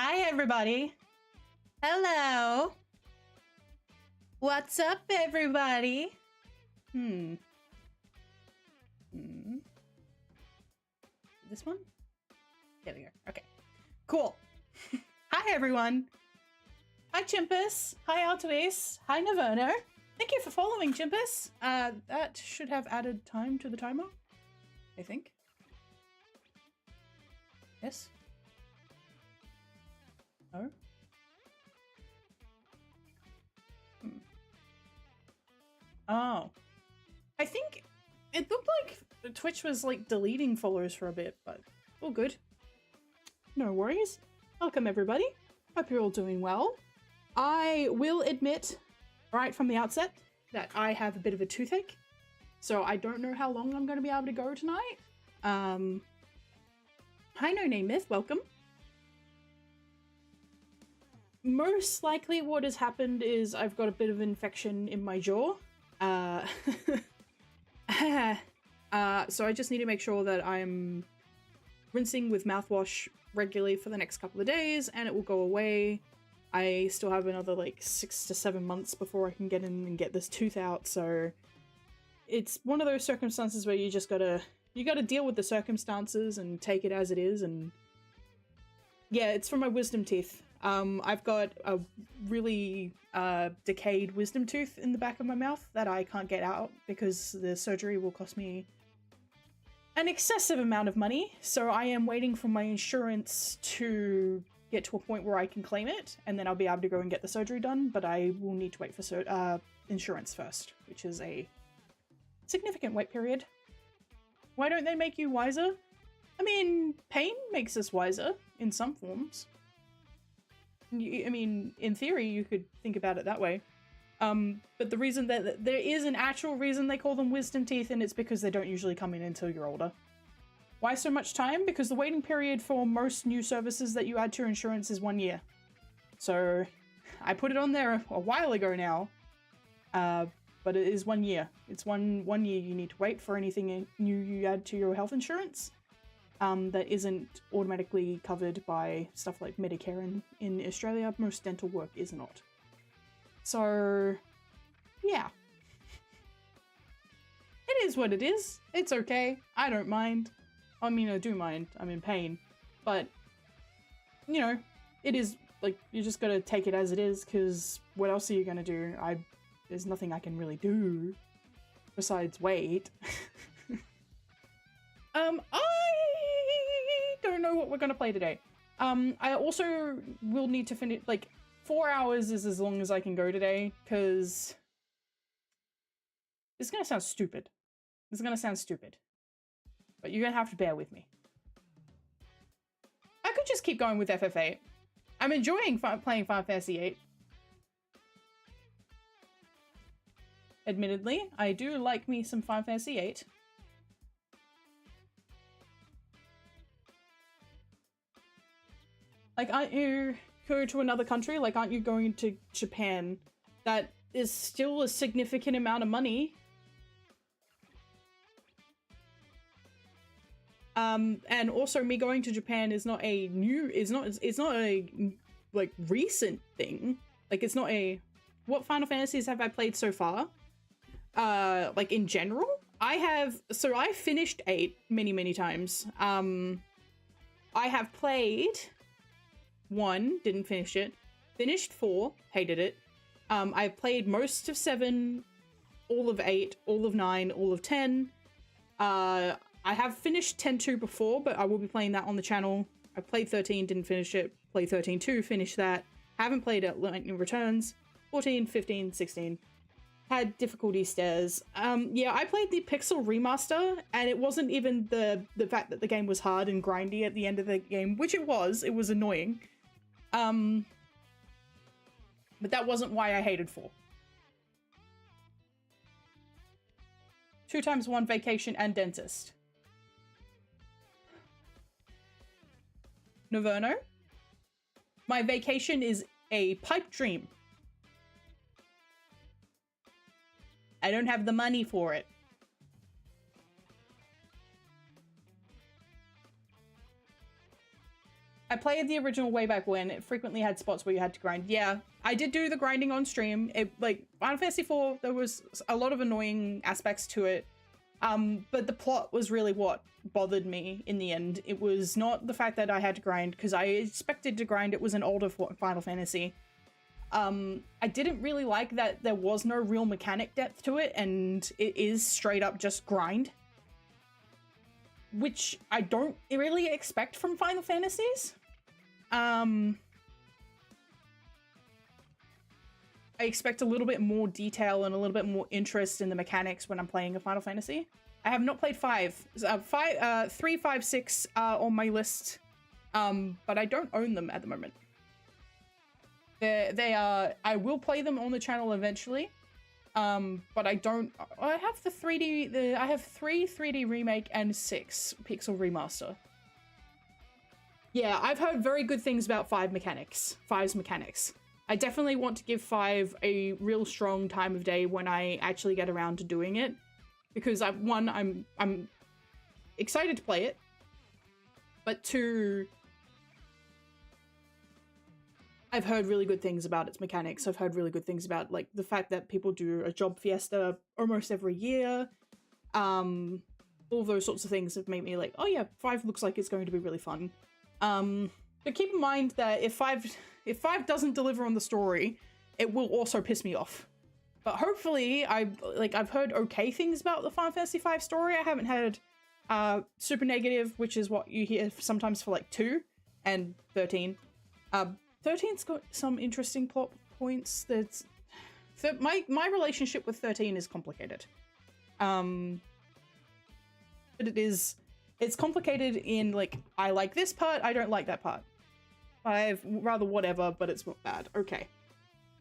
Hi, everybody. Hello. What's up, everybody? This one? There we go. Okay. Cool. Hi, everyone. Hi, Chimpus. Hi, Altoise. Hi, Naverno. Thank you for following, Chimpus. That should have added time to the timer, I think. Yes? No? Oh. I think it looked like Twitch was like deleting followers for a bit, but all good. No worries. Welcome, everybody. Hope you're all doing well. I will admit right from the outset that I have a bit of a toothache, so I don't know how long I'm going to be able to go tonight. Hi, No Name Myth. Welcome. Most likely what has happened is I've got a bit of infection in my jaw. So I just need to make sure that I'm rinsing with mouthwash regularly for the next couple of days and it will go away. I still have another like 6 to 7 months before I can get in and get this tooth out, so it's one of those circumstances where you just gotta deal with the circumstances and take it as it is. And yeah, it's from my wisdom teeth. I've got a really decayed wisdom tooth in the back of my mouth that I can't get out because the surgery will cost me an excessive amount of money. So I am waiting for my insurance to get to a point where I can claim it, and then I'll be able to go and get the surgery done, but I will need to wait for insurance first, which is a significant wait period. Why don't they make you wiser? I mean, pain makes us wiser in some forms. I mean, in theory, you could think about it that way. But the reason that there is an actual reason they call them wisdom teeth, and it's because they don't usually come in until you're older. Why so much time? Because the waiting period for most new services that you add to your insurance is 1 year. So I put it on there a while ago now, but it is 1 year. It's one year you need to wait for anything new you add to your health insurance. That isn't automatically covered by stuff like Medicare in Australia. Most dental work is not. So, yeah. It is what it is. It's okay. I don't mind. I mean, I do mind. I'm in pain. But, you know, it is, like, you just gotta take it as it is, because what else are you gonna do? There's nothing I can really do besides wait. I don't know what we're gonna play today. I also will need to finish, like, 4 hours is as long as I can go today, because it's gonna sound stupid. It's gonna sound stupid. But you're gonna have to bear with me. I could just keep going with FF8. I'm enjoying playing Final Fantasy VIII. Admittedly, I do like me some Final Fantasy VIII. Like, aren't you going to another country? Like, aren't you going to Japan? That is still a significant amount of money. And also me going to Japan is not a new, it's not a, like, recent thing. Like, it's not a, what Final Fantasies have I played so far? Like, in general? So I finished 8 many, many times. I have played 1, didn't finish it. Finished 4, hated it. I've played most of 7, all of 8, all of 9, all of 10. I have finished 10-2 before, but I will be playing that on the channel. I played 13, didn't finish it. Played 13-2, finished that. Haven't played it Lightning Returns. 14, 15, 16. Had difficulty stairs. Yeah, I played the Pixel Remaster, and it wasn't even the fact that the game was hard and grindy at the end of the game, which it was annoying. But that wasn't why I hated 4. 2 times 1 vacation and dentist. Noverno? My vacation is a pipe dream. I don't have the money for it. I played the original way back when. It frequently had spots where you had to grind. Yeah, I did do the grinding on stream. It, like, Final Fantasy IV, there was a lot of annoying aspects to it. But the plot was really what bothered me in the end. It was not the fact that I had to grind, because I expected to grind. It was an older Final Fantasy. I didn't really like that there was no real mechanic depth to it, and it is straight up just grind. Which I don't really expect from Final Fantasies. I expect a little bit more detail and a little bit more interest in the mechanics when I'm playing a Final Fantasy. I have not played 5. 3, 5, 6 are on my list, but I don't own them at the moment. They are. I will play them on the channel eventually, but I don't. I have the 3D. I have 3 3D remake and 6 pixel remaster. Yeah, I've heard very good things about 5's mechanics. I definitely want to give 5 a real strong time of day when I actually get around to doing it, because I'm excited to play it, but 2, I've heard really good things about its mechanics. I've heard really good things about, like, the fact that people do a job fiesta almost every year. All those sorts of things have made me like, oh yeah, 5 looks like it's going to be really fun. But keep in mind that if 5 doesn't deliver on the story, it will also piss me off. But hopefully, I've heard okay things about the Final Fantasy V story. I haven't heard super negative, which is what you hear sometimes for like 2 and 13. 13's got some interesting plot points. My relationship with 13 is complicated. But it's complicated in, like, I like this part, I don't like that part. I've rather whatever, but it's not bad. Okay.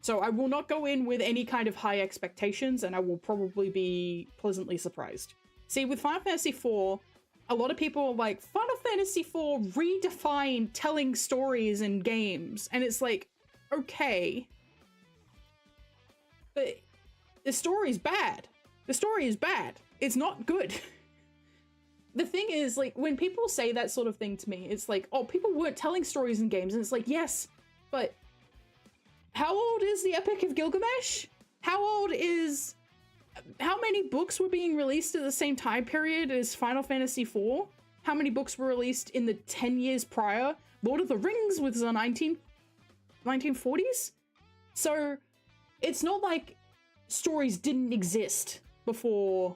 So I will not go in with any kind of high expectations, and I will probably be pleasantly surprised. See, with Final Fantasy IV, a lot of people are like, Final Fantasy IV redefined telling stories in games. And it's like, okay. But the story's bad. The story is bad. It's not good. The thing is, like, when people say that sort of thing to me, it's like, oh, people weren't telling stories in games. And it's like, yes, but how old is the Epic of Gilgamesh? How many books were being released at the same time period as Final Fantasy IV? How many books were released in the 10 years prior? Lord of the Rings was the 1940s? So it's not like stories didn't exist before.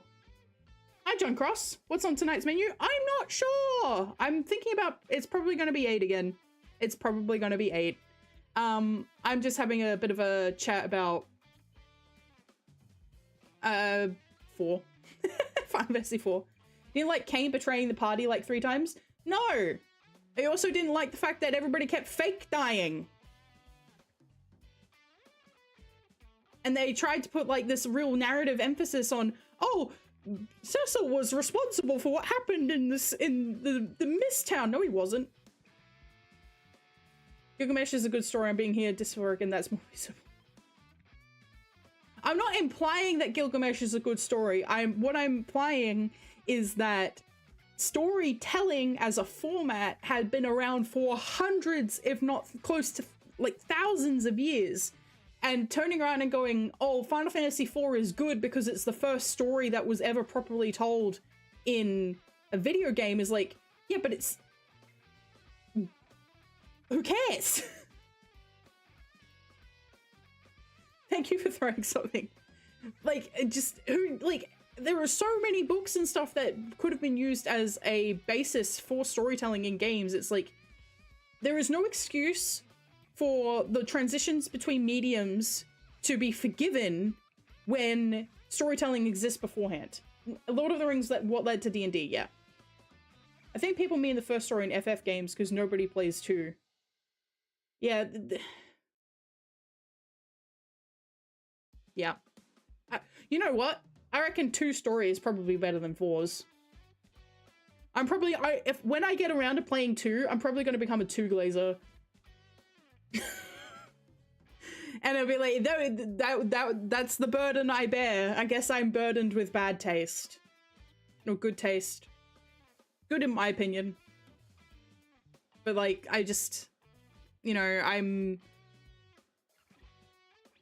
Hi, John Cross. What's on tonight's menu? I'm not sure. I'm thinking about, it's probably going to be 8 again. It's probably going to be 8. I'm just having a bit of a chat about 4. Final Fantasy 4. You didn't like Kane betraying the party like 3 times? No! I also didn't like the fact that everybody kept fake dying. And they tried to put, like, this real narrative emphasis on, oh, Cecil was responsible for what happened in the Mist Town. No, he wasn't. Gilgamesh is a good story. I'm being here dysphoric, and that's more reasonable. I'm not implying that Gilgamesh is a good story. What I'm implying is that storytelling as a format had been around for hundreds, if not close to like thousands of years. And turning around and going, oh, Final Fantasy IV is good because it's the first story that was ever properly told in a video game is like, yeah, but it's... Who cares? Thank you for throwing something. Like, there are so many books and stuff that could have been used as a basis for storytelling in games. It's like, there is no excuse for the transitions between mediums to be forgiven when storytelling exists beforehand. Lord of the Rings, what led to D&D, yeah. I think people mean the first story in FF games because nobody plays 2. Yeah. Yeah. You know what? I reckon 2 story is probably better than 4's. When I get around to playing 2, I'm probably going to become a 2 glazer. And it'll be like, that's the burden I bear. I guess I'm burdened with bad taste. No, good taste. Good in my opinion. But like, I just, you know,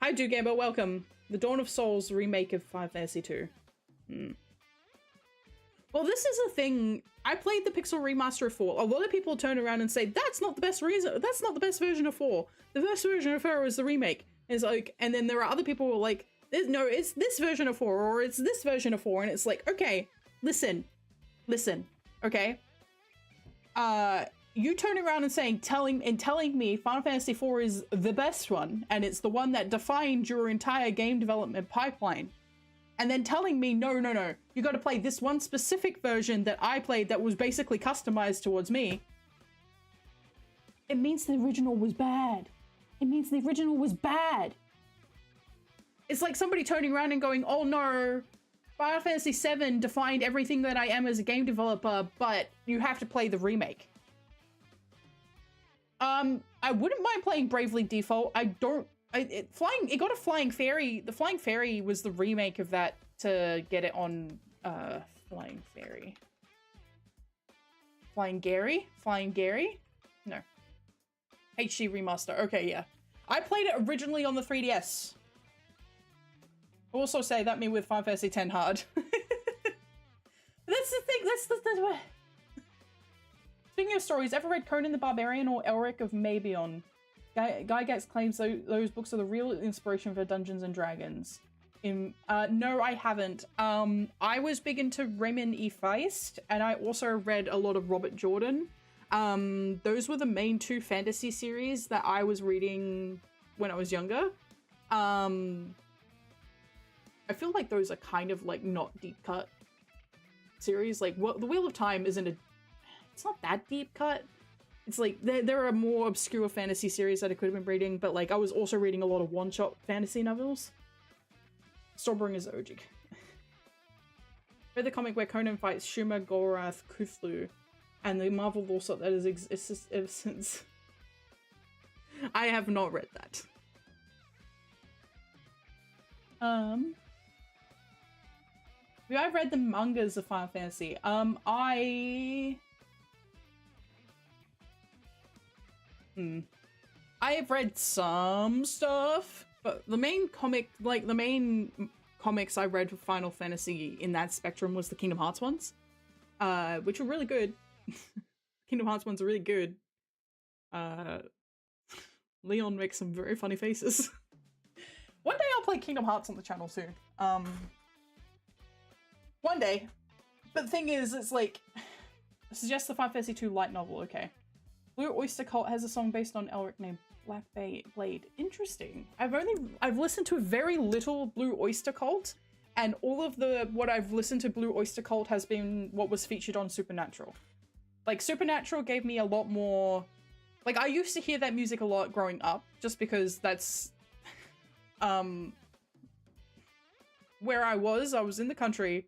Hi, Do Gambo, welcome. The Dawn of Souls remake of Final Fantasy 2. Well, this is the thing. I played the Pixel remaster of 4. A lot of people turn around and say, that's not the best reason. That's not the best version of 4. The best version of 4 is the remake. And it's like, and then there are other people who are like, no, it's this version of 4 or it's this version of 4. And it's like, okay, listen, okay? You turn around and telling me Final Fantasy 4 is the best one, and it's the one that defined your entire game development pipeline. And then telling me, no, you got to play this one specific version that I played that was basically customized towards me. It means the original was bad. It means the original was bad. It's like somebody turning around and going, oh no, Final Fantasy VII defined everything that I am as a game developer, but you have to play the remake. I wouldn't mind playing Bravely Default. It got a Flying Fairy. The Flying Fairy was the remake of that to get it on, Flying Fairy. Flying Gary? No. HD remaster. Okay, yeah. I played it originally on the 3DS. Also say that me with Final Fantasy X hard. That's the thing, that's the Speaking of stories, ever read Conan the Barbarian or Elric of Mabion? Gygax claims those books are the real inspiration for Dungeons and Dragons. No, I haven't. I was big into Raymond E. Feist, and I also read a lot of Robert Jordan. Those were the main two fantasy series that I was reading when I was younger. I feel like those are kind of like not deep cut series. Like, The Wheel of Time isn't it's not that deep cut. It's like, there are more obscure fantasy series that I could have been reading, but like, I was also reading a lot of one-shot fantasy novels. Stormbringer's OG. Read the comic where Conan fights Shuma Gorath Cthulhu, and the Marvel lawsuit that has existed ever since. I have not read that. I've read the mangas of Final Fantasy. I have read some stuff, but the main comics I read for Final Fantasy in that spectrum was the Kingdom Hearts ones, which were really good. Kingdom Hearts ones are really good. Leon makes some very funny faces. One day I'll play Kingdom Hearts on the channel soon. One day. But the thing is, it's like, suggest the Final Fantasy 2 light novel, okay. Blue Oyster Cult has a song based on Elric named Black Blade. Interesting. I've listened to very little Blue Oyster Cult, and all of what I've listened to Blue Oyster Cult has been what was featured on Supernatural. Like, Supernatural gave me a lot more, like, I used to hear that music a lot growing up, just because that's, where I was in the country,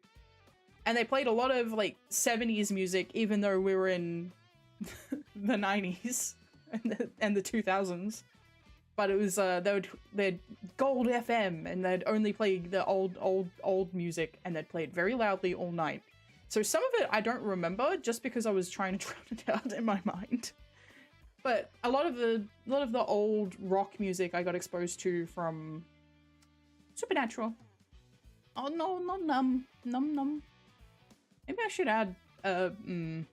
and they played a lot of, like, 70s music, even though we were in the 90s and the 2000s. But it was, they'd Gold FM, and they'd only play the old music, and they'd play it very loudly all night. So some of it I don't remember, just because I was trying to drown it out in my mind. But a lot of the old rock music I got exposed to from Supernatural. Oh no, not num. Maybe I should add, do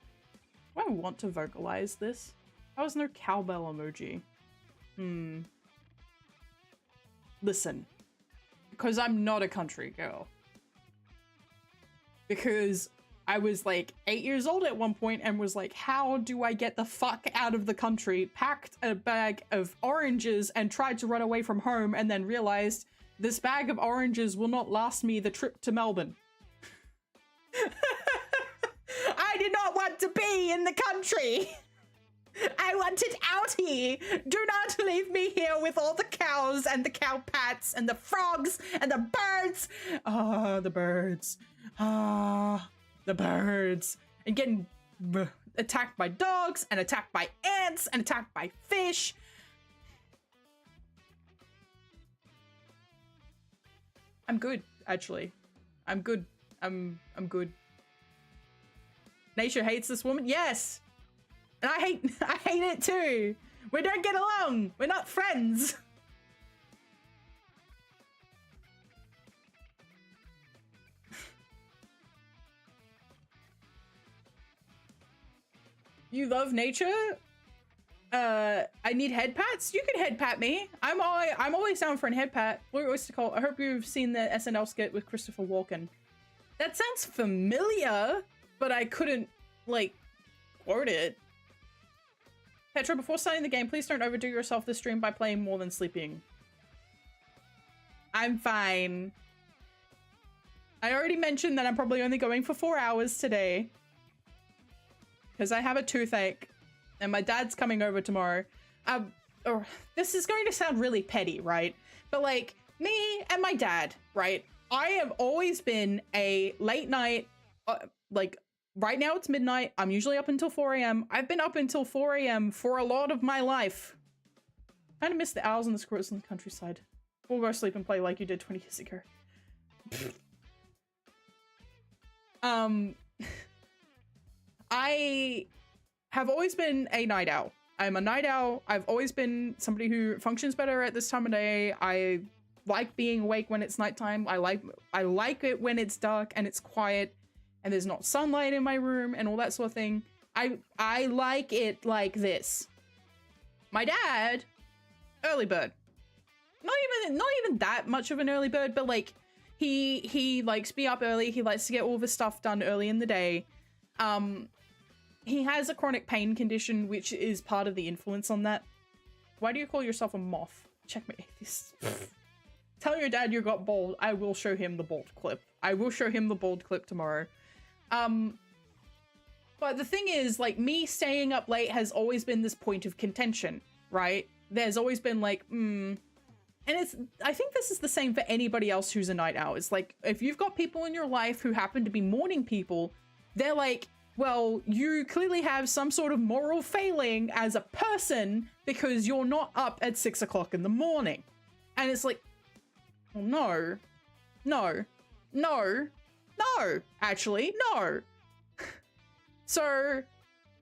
I want to vocalize this? How is there no cowbell emoji? Listen. Because I'm not a country girl. Because I was like 8 years old at one point and was like, how do I get the fuck out of the country? Packed a bag of oranges and tried to run away from home, and then realized this bag of oranges will not last me the trip to Melbourne. I did not want to be in the country. I wanted out here. Do not leave me here with all the cows and the cow pats and the frogs and the birds. Ah, the birds. Ah, the birds. And getting attacked by dogs and attacked by ants and attacked by fish. I'm good, actually. I'm good. I'm good. Nature hates this woman? Yes! And I hate it too. We don't get along. We're not friends. You love nature? I need head pats? You can head pat me. I'm always down for a head pat. What was it called? I hope you've seen the SNL skit with Christopher Walken. That sounds familiar, but I couldn't, like, quote it. Petra, before starting the game, please don't overdo yourself this stream by playing more than sleeping. I'm fine. I already mentioned that I'm probably only going for 4 hours today. Because I have a toothache. And my dad's coming over tomorrow. This is going to sound really petty, right? But like, me and my dad, right? I have always been a late night, like, right now it's midnight. I'm usually up until 4 a.m. I've been up until 4 a.m. for a lot of my life. I kind of miss the owls and the squirrels in the countryside. We'll go sleep and play like you did 20 years ago. I have always been a night owl. I'm a night owl. I've always been somebody who functions better at this time of day. I like being awake when it's nighttime. I like it when it's dark and it's quiet and there's not sunlight in my room and all that sort of thing. I like it like this. My dad, early bird. Not even that much of an early bird, but like he likes to be up early. He likes to get all the stuff done early in the day. He has a chronic pain condition, which is part of the influence on that. Why do you call yourself a moth? Check my atheist. Tell your dad you got bald. I will show him the bald clip. I will show him the bald clip tomorrow. But the thing is, like, me staying up late has always been this point of contention, right? There's always been like, and I think this is the same for anybody else who's a night owl. It's like, if you've got people in your life who happen to be morning people, they're like, well, you clearly have some sort of moral failing as a person because you're not up at 6 o'clock in the morning. And it's like, well, no, actually, no. So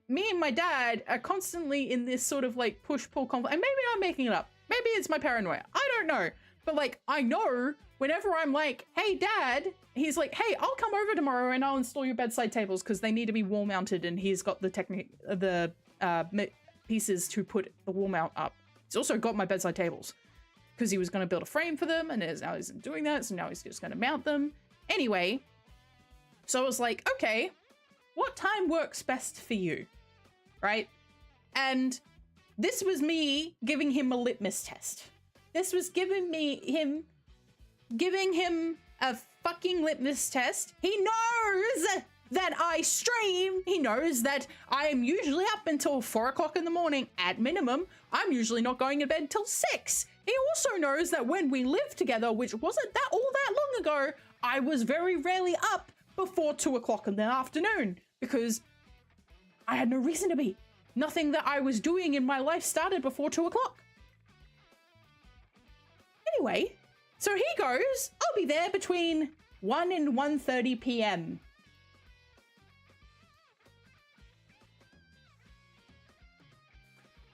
me and my dad are constantly in this sort of like push-pull conflict. And maybe I'm making it up. Maybe it's my paranoia. I don't know. But like, I know whenever I'm like, hey, Dad, he's like, hey, I'll come over tomorrow and I'll install your bedside tables because they need to be wall mounted. And he's got the pieces to put the wall mount up. He's also got my bedside tables because he was going to build a frame for them. And now he's doing that. So now he's just going to mount them. Anyway, so I was like, okay, what time works best for you? Right? And this was me giving him a litmus test. This was giving him a fucking litmus test. He knows that I stream. He knows that I am usually up until 4 o'clock in the morning at minimum. I'm usually not going to bed till 6. He also knows that when we lived together, which wasn't that all that long ago, I was very rarely up before 2 o'clock in the afternoon because I had no reason to be. Nothing that I was doing in my life started before 2 o'clock. Anyway, so he goes, I'll be there between 1 and 1:30 p.m.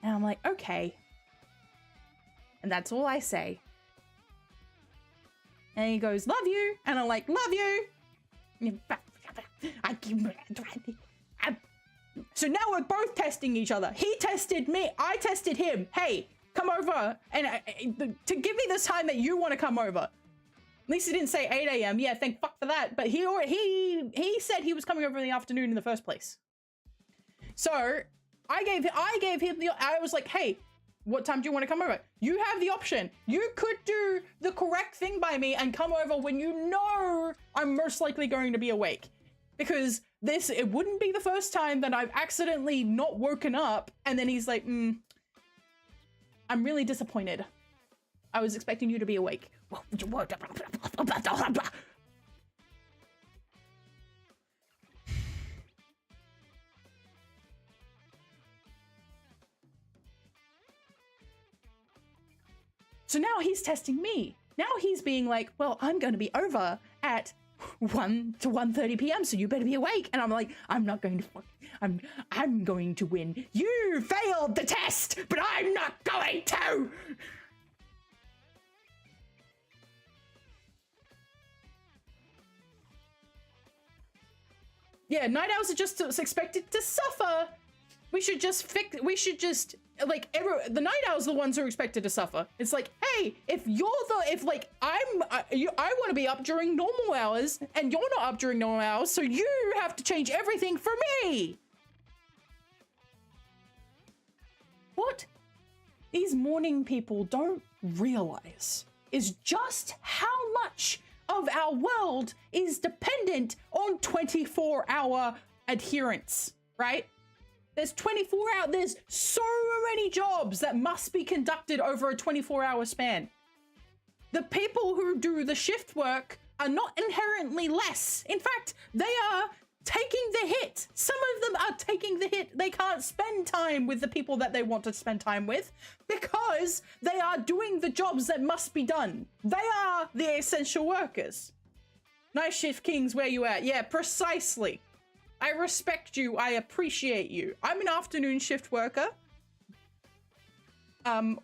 And I'm like, okay. And that's all I say. And he goes, love you. And I'm like, love you. So now we're both testing each other. He tested me. I tested him. Hey, come over. And to give me this time that you want to come over. At least he didn't say 8 a.m. Yeah, thank fuck for that. But he said he was coming over in the afternoon in the first place. So I gave him I was like, hey, what time do you want to come over? You have the option. You could do the correct thing by me and come over when you know I'm most likely going to be awake. Because it wouldn't be the first time that I've accidentally not woken up. And then he's like, I'm really disappointed. I was expecting you to be awake. So now he's testing me. Now he's being like, well, I'm going to be over at 1 to 1:30 p.m. so you better be awake. And I'm like, I'm not going I'm going to win. You failed the test, but I'm not going to. Yeah, night owls are just expected to suffer. We should just like the night owls are the ones who are expected to suffer. It's like, hey, I want to be up during normal hours and you're not up during normal hours, so you have to change everything for me. What these morning people don't realize is just how much of our world is dependent on 24-hour adherence, right? There's so many jobs that must be conducted over a 24-hour span. The people who do the shift work are not inherently less. In fact, they are taking the hit. Some of them are taking the hit. They can't spend time with the people that they want to spend time with because they are doing the jobs that must be done. They are the essential workers. Night shift kings, where you at? Yeah, precisely. I respect you. I appreciate you. I'm an afternoon shift worker. So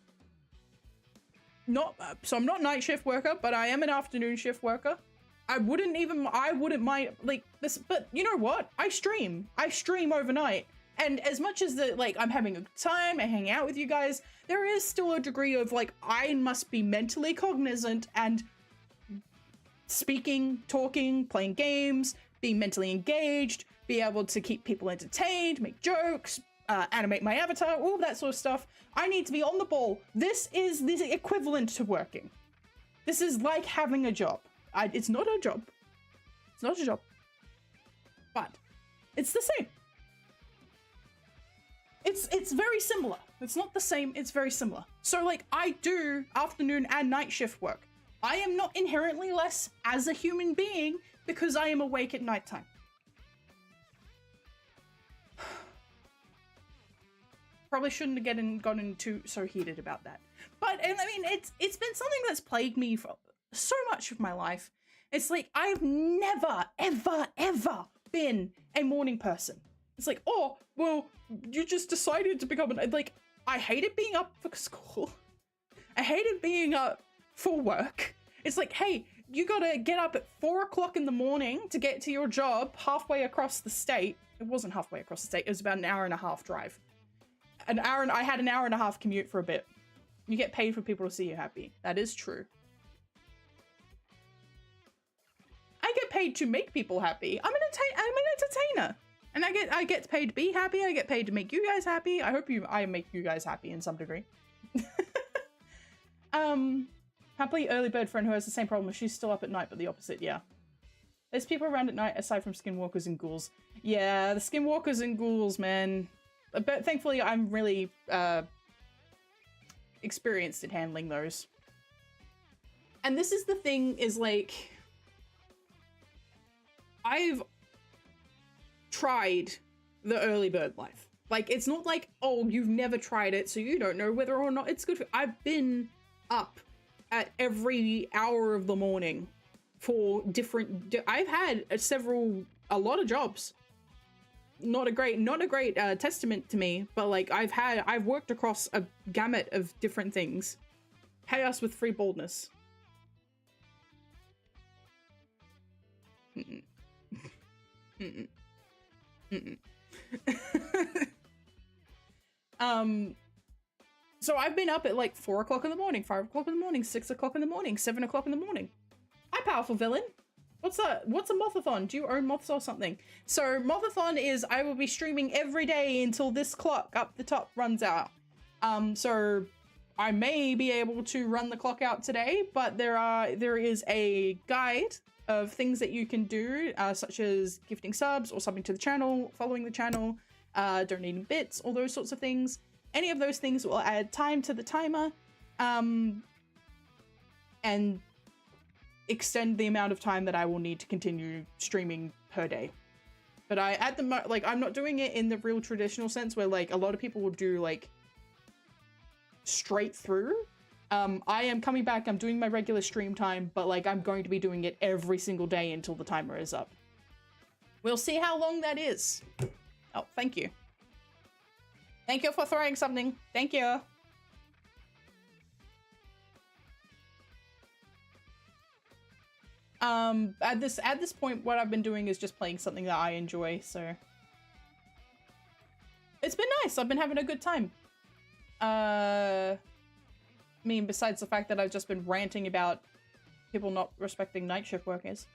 I'm not night shift worker, but I am an afternoon shift worker. I wouldn't mind like this, but you know what? I stream overnight. And as much as I'm having a good time, I hang out with you guys, there is still a degree of like, I must be mentally cognizant and speaking, talking, playing games, being mentally engaged, be able to keep people entertained, make jokes, animate my avatar, all that sort of stuff. I need to be on the ball. This is the equivalent to working. This is like having a job. It's not a job. It's not a job. But it's the same. It's very similar. It's not the same, it's very similar. So like I do afternoon and night shift work. I am not inherently less as a human being because I am awake at nighttime. Probably shouldn't have gotten too so heated about that. But and I mean it's been something that's plagued me for so much of my life. It's like I've never ever been a morning person. It's like, oh well, you just decided to become like I hated being up for school. I hated being up for work. It's like, hey, you gotta get up at 4 o'clock in the morning to get to your job halfway across the state. It wasn't halfway across the state, it was about an hour and a half drive. I had an hour and a half commute for a bit. You get paid for people to see you happy. That is true. I get paid to make people happy. I'm an entertainer. And I get paid to be happy. I get paid to make you guys happy. I hope I make you guys happy in some degree. Happily early bird friend who has the same problem. She's still up at night, but the opposite, yeah. There's people around at night aside from skinwalkers and ghouls. Yeah, the skinwalkers and ghouls, man. But thankfully, I'm really experienced at handling those. And this is the thing, is like, I've tried the early bird life. Like, it's not like, oh, you've never tried it, so you don't know whether or not it's good for you. I've been up at every hour of the morning for different, I've had a lot of jobs. Not a great testament to me, but like I've worked across a gamut of different things. Chaos with free boldness. Mm-mm. Mm-mm. Mm-mm. So I've been up at like 4 o'clock in the morning, 5 o'clock in the morning, 6 o'clock in the morning, 7 o'clock in the morning. Hi, powerful villain. What's that? What's a Mothathon? Do you own moths or something? So Mothathon is I will be streaming every day until this clock up the top runs out. So I may be able to run the clock out today, but there is a guide of things that you can do, such as gifting subs or subbing to the channel, following the channel, donating bits, all those sorts of things. Any of those things will add time to the timer, and extend the amount of time that I will need to continue streaming per day. But I'm not doing it in the real traditional sense where like a lot of people will do like straight through. I am coming back, I'm doing my regular stream time, but like I'm going to be doing it every single day until the timer is up. We'll see how long that is. Oh, thank you. Thank you for throwing something. Thank you. At this point, what I've been doing is just playing something that I enjoy, so it's been nice. I've been having a good time. I mean, besides the fact that I've just been ranting about people not respecting night shift workers.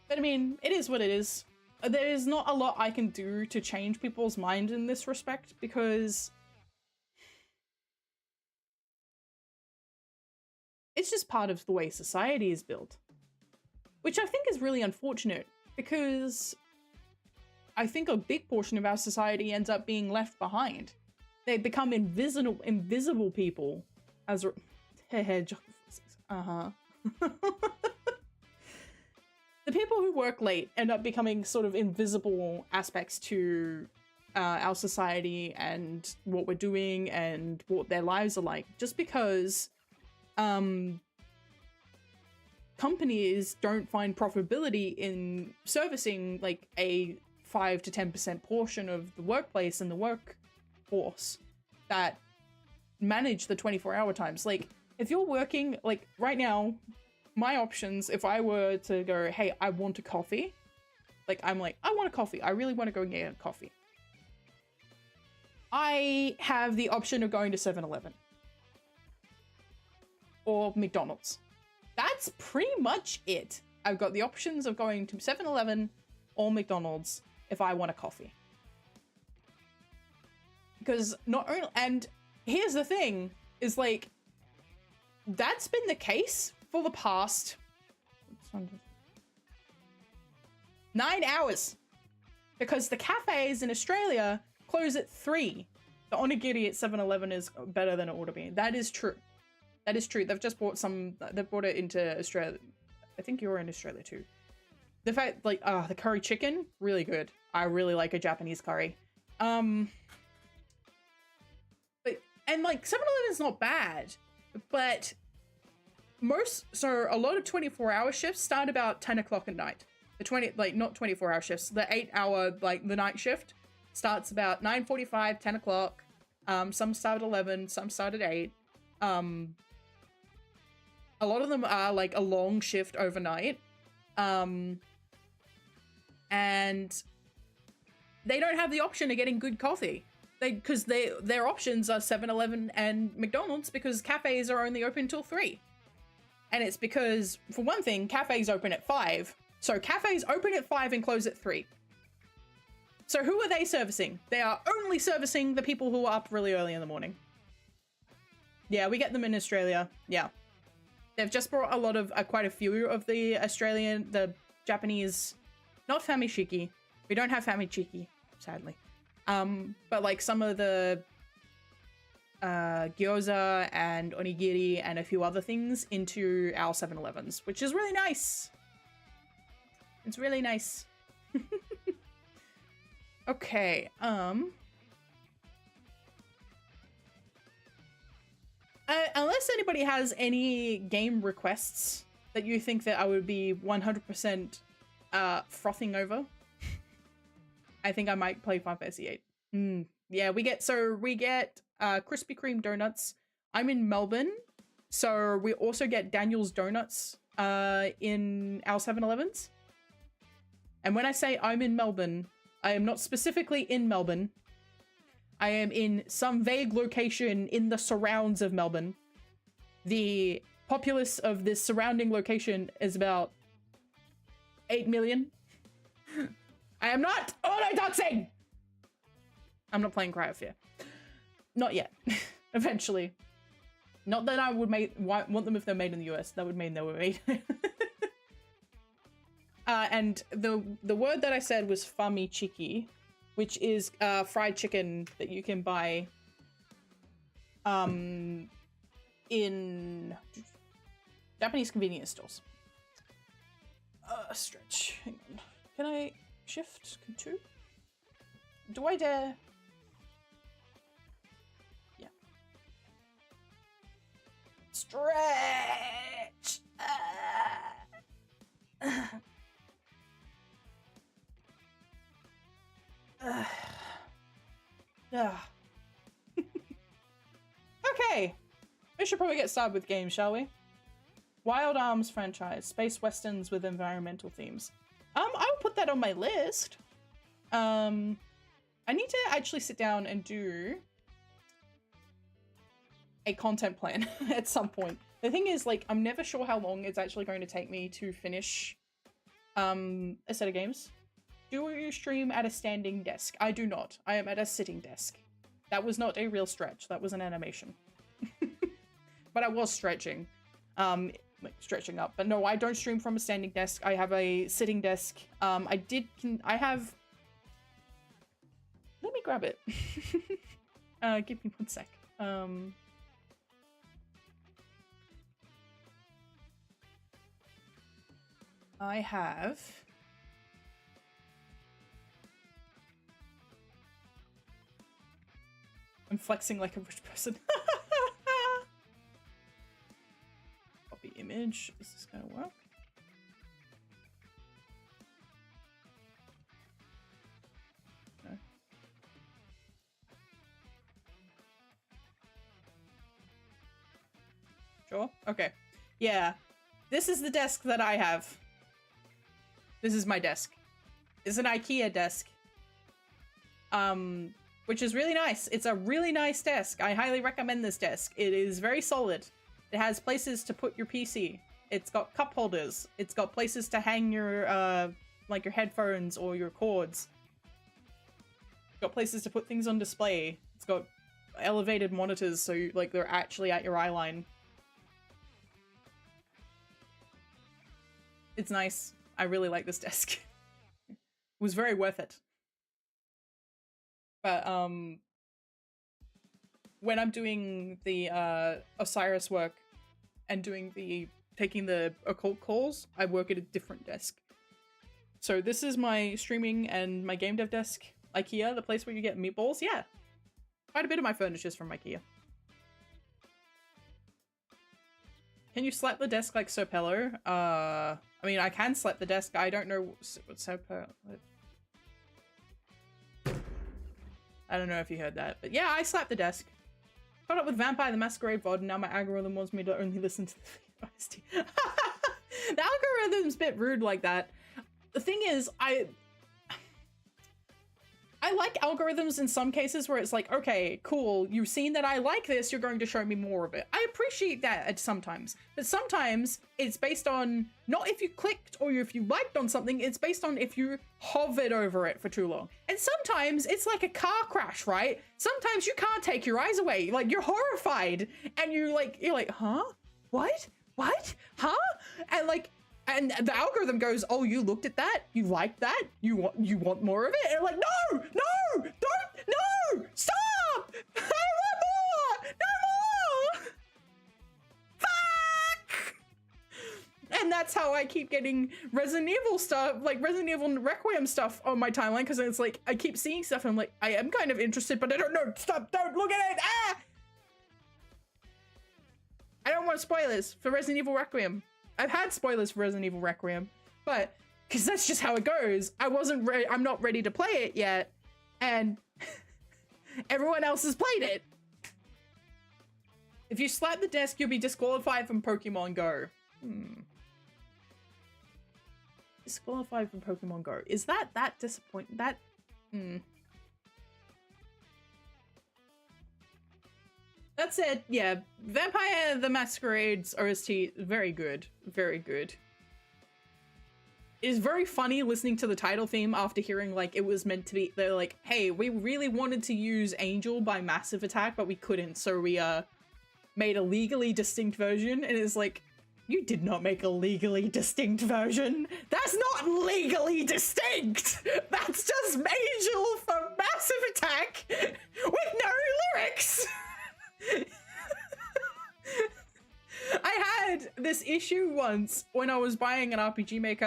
But I mean, it is what it is. There is not a lot I can do to change people's mind in this respect, because it's just part of the way society is built. Which I think is really unfortunate, because I think a big portion of our society ends up being left behind. They become invisible people as uh-huh. The people who work late end up becoming sort of invisible aspects to our society and what we're doing and what their lives are like, just because companies don't find profitability in servicing like a 5 to 10% portion of the workplace and the workforce that manage the 24-hour times. Like, if you're working, like right now, my options, if I were to go, hey, I want a coffee, like I'm like, I want a coffee. I really want to go and get a coffee. I have the option of going to 7-Eleven or McDonald's. That's pretty much it. I've got the options of going to 7-Eleven or McDonald's if I want a coffee. Because not only, and here's the thing, is like, that's been the case for the past 9 hours. Because the cafes in Australia close at 3. The onigiri at 7-Eleven is better than it ought to be. That is true. That is true. They've just brought they've brought it into Australia. I think you're in Australia too. The fact, like, the curry chicken, really good. I really like a Japanese curry. But, and like 7-Eleven's not bad, but a lot of 24-hour shifts start about 10 o'clock at night. Not 24-hour shifts, the 8-hour, like the night shift starts about 9:45, 10 o'clock. Some start at 11, some start at 8. A lot of them are like a long shift overnight. And they don't have the option of getting good coffee. Because their options are 7-Eleven and McDonald's, because cafes are only open till 3. And it's because, for one thing, cafes open at 5. So cafes open at 5 and close at 3. So who are they servicing? They are only servicing the people who are up really early in the morning. Yeah, we get them in Australia. Yeah. They've just brought a lot of, quite a few of the Japanese, not famishiki. We don't have famichiki, sadly. But like some of the gyoza and onigiri and a few other things into our 7-Elevens, which is really nice. It's really nice. Okay, unless anybody has any game requests that you think that I would be 100% frothing over, I think I might play Final Fantasy VIII. Yeah, we get Krispy Kreme donuts. I'm in Melbourne, so we also get Daniel's Donuts in our 7-Elevens. And when I say I'm in Melbourne, I am not specifically in Melbourne. I am in some vague location in the surrounds of Melbourne. The populace of this surrounding location is about 8 million. I am not doxing! I'm not playing Cry of Fear. Not yet. Eventually. Not that I would want them if they're made in the US. That would mean they were made. And the word that I said was famichiki, which is fried chicken that you can buy in Japanese convenience stores. Stretch. Hang on. Can I shift? Two? Do I dare? Yeah. Stretch! Okay, we should probably get started with games, shall we? Wild Arms franchise, space westerns with environmental themes. I'll put that on my list. I need to actually sit down and do a content plan at some point. The thing is, like, I'm never sure how long it's actually going to take me to finish a set of games. Do you stream at a standing desk? I do not. I am at a sitting desk. That was not a real stretch. That was an animation. But I was stretching. Like stretching up. But no, I don't stream from a standing desk. I have a sitting desk. I have... Let me grab it. Give me one sec. I have... I'm flexing like a rich person. Copy image. Is this gonna work? No. Sure. Okay. Yeah. This is the desk that I have. This is my desk. It's an IKEA desk. Which is really nice. It's a really nice desk. I highly recommend this desk. It is very solid. It has places to put your PC. It's got cup holders. It's got places to hang your, like your headphones or your cords. It's got places to put things on display. It's got elevated monitors so you, like they're actually at your eye line. It's nice. I really like this desk. It was very worth it. But, when I'm doing the, Osiris work and taking the occult calls, I work at a different desk. So this is my streaming and my game dev desk. IKEA, the place where you get meatballs. Yeah. Quite a bit of my furniture is from IKEA. Can you slap the desk like Sopello? I mean, I can slap the desk. I don't know what Sopello... I don't know if you heard that, but yeah, I slapped the desk. Caught up with Vampire the Masquerade VOD, and now my algorithm wants me to only listen to the video. The algorithm's a bit rude like that. The thing is, I like algorithms in some cases where it's like, okay, cool, you've seen that I like this, you're going to show me more of it. I appreciate that sometimes, but sometimes it's based on not if you clicked or if you liked on something, it's based on if you hovered over it for too long. And sometimes it's like a car crash, right? Sometimes you can't take your eyes away, like you're horrified and you're like, huh? What? Huh? And like, and the algorithm goes, oh, you looked at that? You liked that? You want more of it? And I'm like, no! Stop! I want more! No more! Fuck! And that's how I keep getting Resident Evil stuff, like Resident Evil Requiem stuff on my timeline, because it's like, I keep seeing stuff and I'm like, I am kind of interested, but I don't know. Stop, don't look at it! Ah! I don't want spoilers for Resident Evil Requiem. I've had spoilers for Resident Evil Requiem, but because that's just how it goes. I'm not ready to play it yet, and everyone else has played it. If you slap the desk, you'll be disqualified from Pokemon Go. Disqualified from Pokemon Go. Is that disappointing? That said, yeah, Vampire the Masquerade's OST, very good. Very good. It is very funny listening to the title theme after hearing, like, it was meant to be, they're like, hey, we really wanted to use Angel by Massive Attack, but we couldn't, so we, made a legally distinct version, and it's like, you did not make a legally distinct version. That's not legally distinct! That's just Angel from Massive Attack with no lyrics! I had this issue once when I was buying an RPG Maker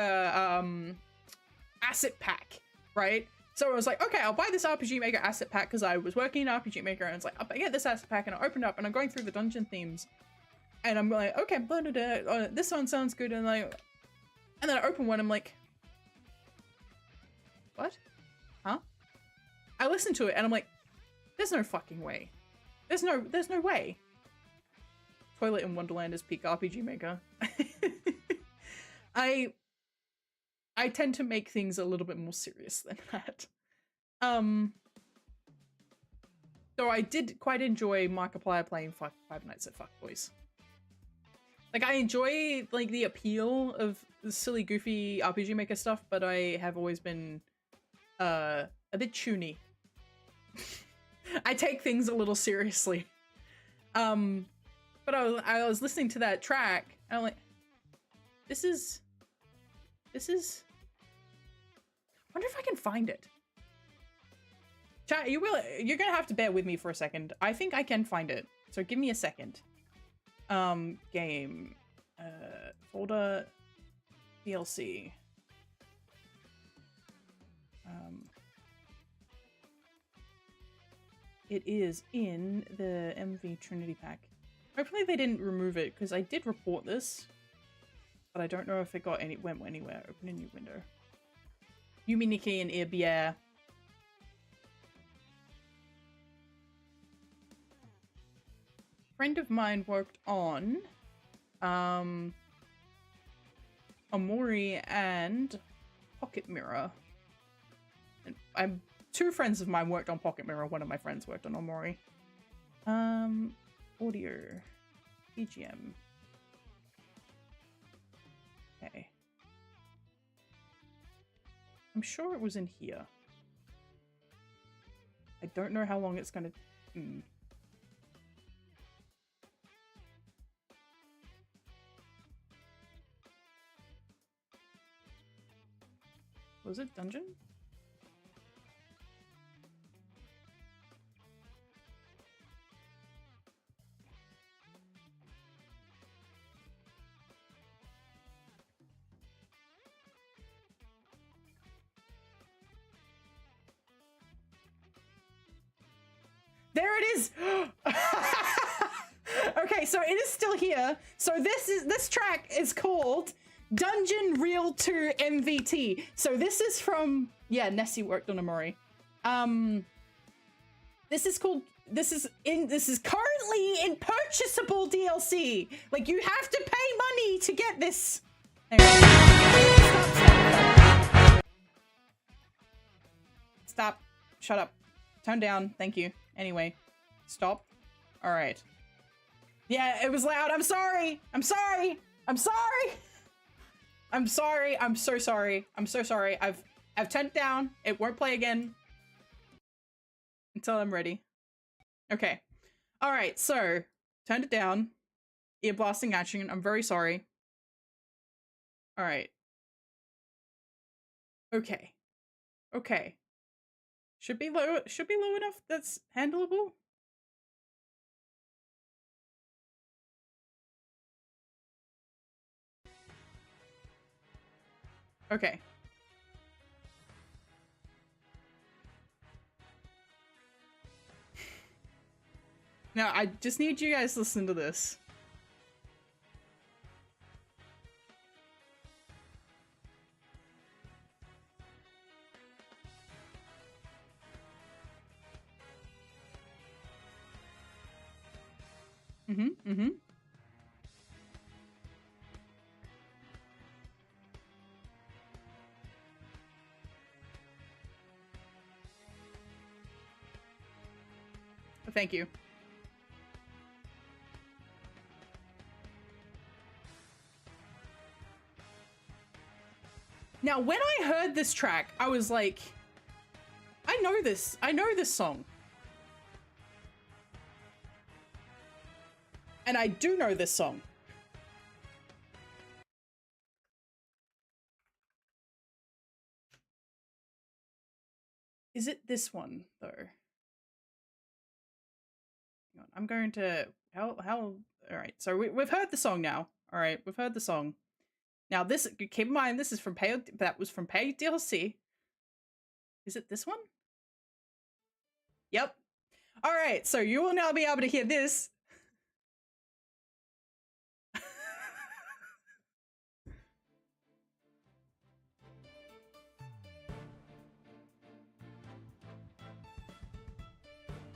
asset pack, right? So I was like, okay, I'll buy this RPG Maker asset pack because I was working in RPG Maker, and it's like, I'll get this asset pack, and I opened up and I'm going through the dungeon themes, and I'm like, okay, blah, blah, blah, this one sounds good, and then I open one, I'm like, what? Huh? I listened to it and I'm like, there's no fucking way. There's no way. Toilet in Wonderland is peak RPG Maker. I tend to make things a little bit more serious than that. So I did quite enjoy Markiplier playing Five Nights at Fuckboys. Like, I enjoy, like, the appeal of the silly, goofy RPG Maker stuff, but I have always been, a bit chuny. I take things a little seriously. But I was listening to that track, and I'm like, this is... I wonder if I can find it. Chat, you're gonna have to bear with me for a second. I think I can find it, so give me a second. Game, folder, DLC. It is in the MV Trinity pack. Hopefully they didn't remove it, because I did report this, but I don't know if it went anywhere. Open a new window. Yumi, Nikki, and Irbier. Friend of mine worked on Omori and Pocket Mirror. And two friends of mine worked on Pocket Mirror. One of my friends worked on Omori. Audio. BGM. Okay. I'm sure it was in here. I don't know how long it's gonna... Was it dungeon? There it is! Okay, so it is still here. So this track is called Dungeon Reel 2 MVT. So this is from, yeah, Nessie worked on Omori. This is currently in purchasable DLC. Like, you have to pay money to get this. Anyway. Stop. Shut up. Tone down. Thank you. Anyway, stop. All right. Yeah, it was loud. I'm sorry. I'm sorry. I'm sorry. I'm sorry. I'm so sorry. I'm so sorry. I've turned it down. It won't play again until I'm ready. Okay. All right. So turned it down. Ear blasting action. I'm very sorry. All right. Okay. Okay. Should be low enough that's handleable. Okay. Now, I just need you guys to listen to this. Thank you. Now, when I heard this track, I was like, I know this song. And I do know this song. Is it this one, though? Hang on, I'm going to... All right, so we've heard the song now. All right, we've heard the song. Now, this, keep in mind, this is from paid... That was from paid DLC. Is it this one? Yep. All right, so you will now be able to hear this.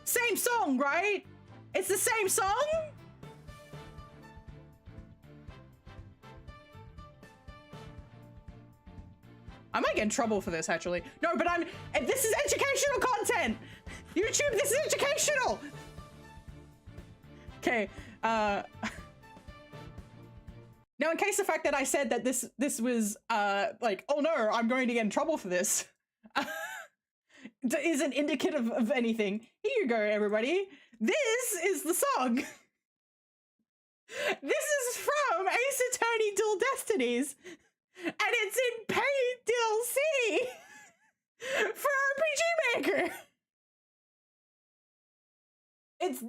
Same song, right? It's the same song? I might get in trouble for this, actually. No, but this is educational content! YouTube, this is educational! Okay, now in case the fact that I said that this was, like, oh no, I'm going to get in trouble for this, isn't indicative of anything, here you go, everybody. This is the song. This is from Ace Attorney Dual Destinies, and it's in paid DLC for RPG Maker.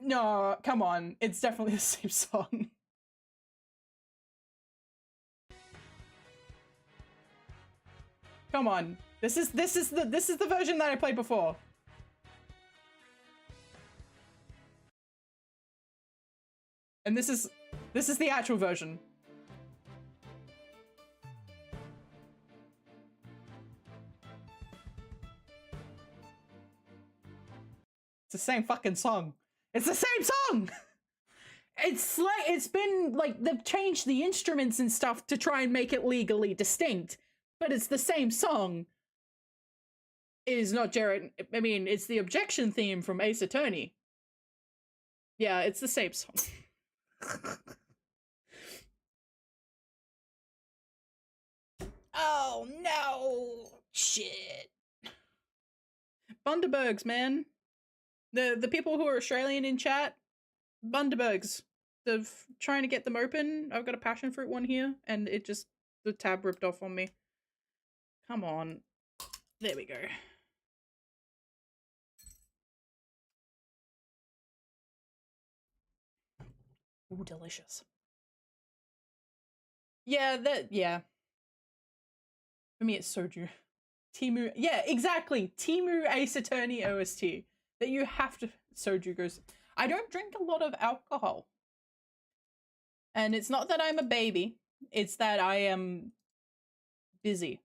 No, come on, it's definitely the same song. Come on, this is the version that I played before. And this is the actual version. It's the same fucking song. It's the same song! It's like, it's been, like, they've changed the instruments and stuff to try and make it legally distinct, but it's the same song. It is not Jared, I mean, it's the objection theme from Ace Attorney. Yeah, it's the same song. Oh no! Shit. Bundabergs, man. The people who are Australian in chat, Bundabergs. They're trying to get them open. I've got a passion fruit one here, and it just, the tab ripped off on me. Come on. There we go. Ooh, delicious. Yeah, yeah. For me, it's soju. Timu, yeah, exactly. Timu Ace Attorney OST. That you have to, soju goes. I don't drink a lot of alcohol. And it's not that I'm a baby. It's that I am busy.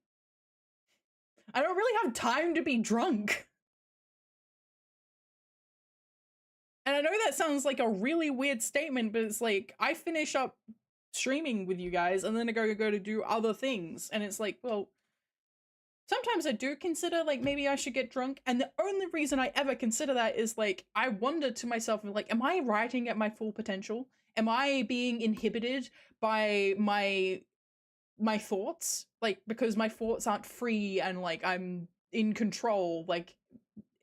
I don't really have time to be drunk. And I know that sounds like a really weird statement, but it's like, I finish up streaming with you guys and then I go to do other things. And it's like, well, sometimes I do consider, like, maybe I should get drunk. And the only reason I ever consider that is, like, I wonder to myself, like, am I writing at my full potential? Am I being inhibited by my thoughts? Like, because my thoughts aren't free and, like, I'm in control. Like,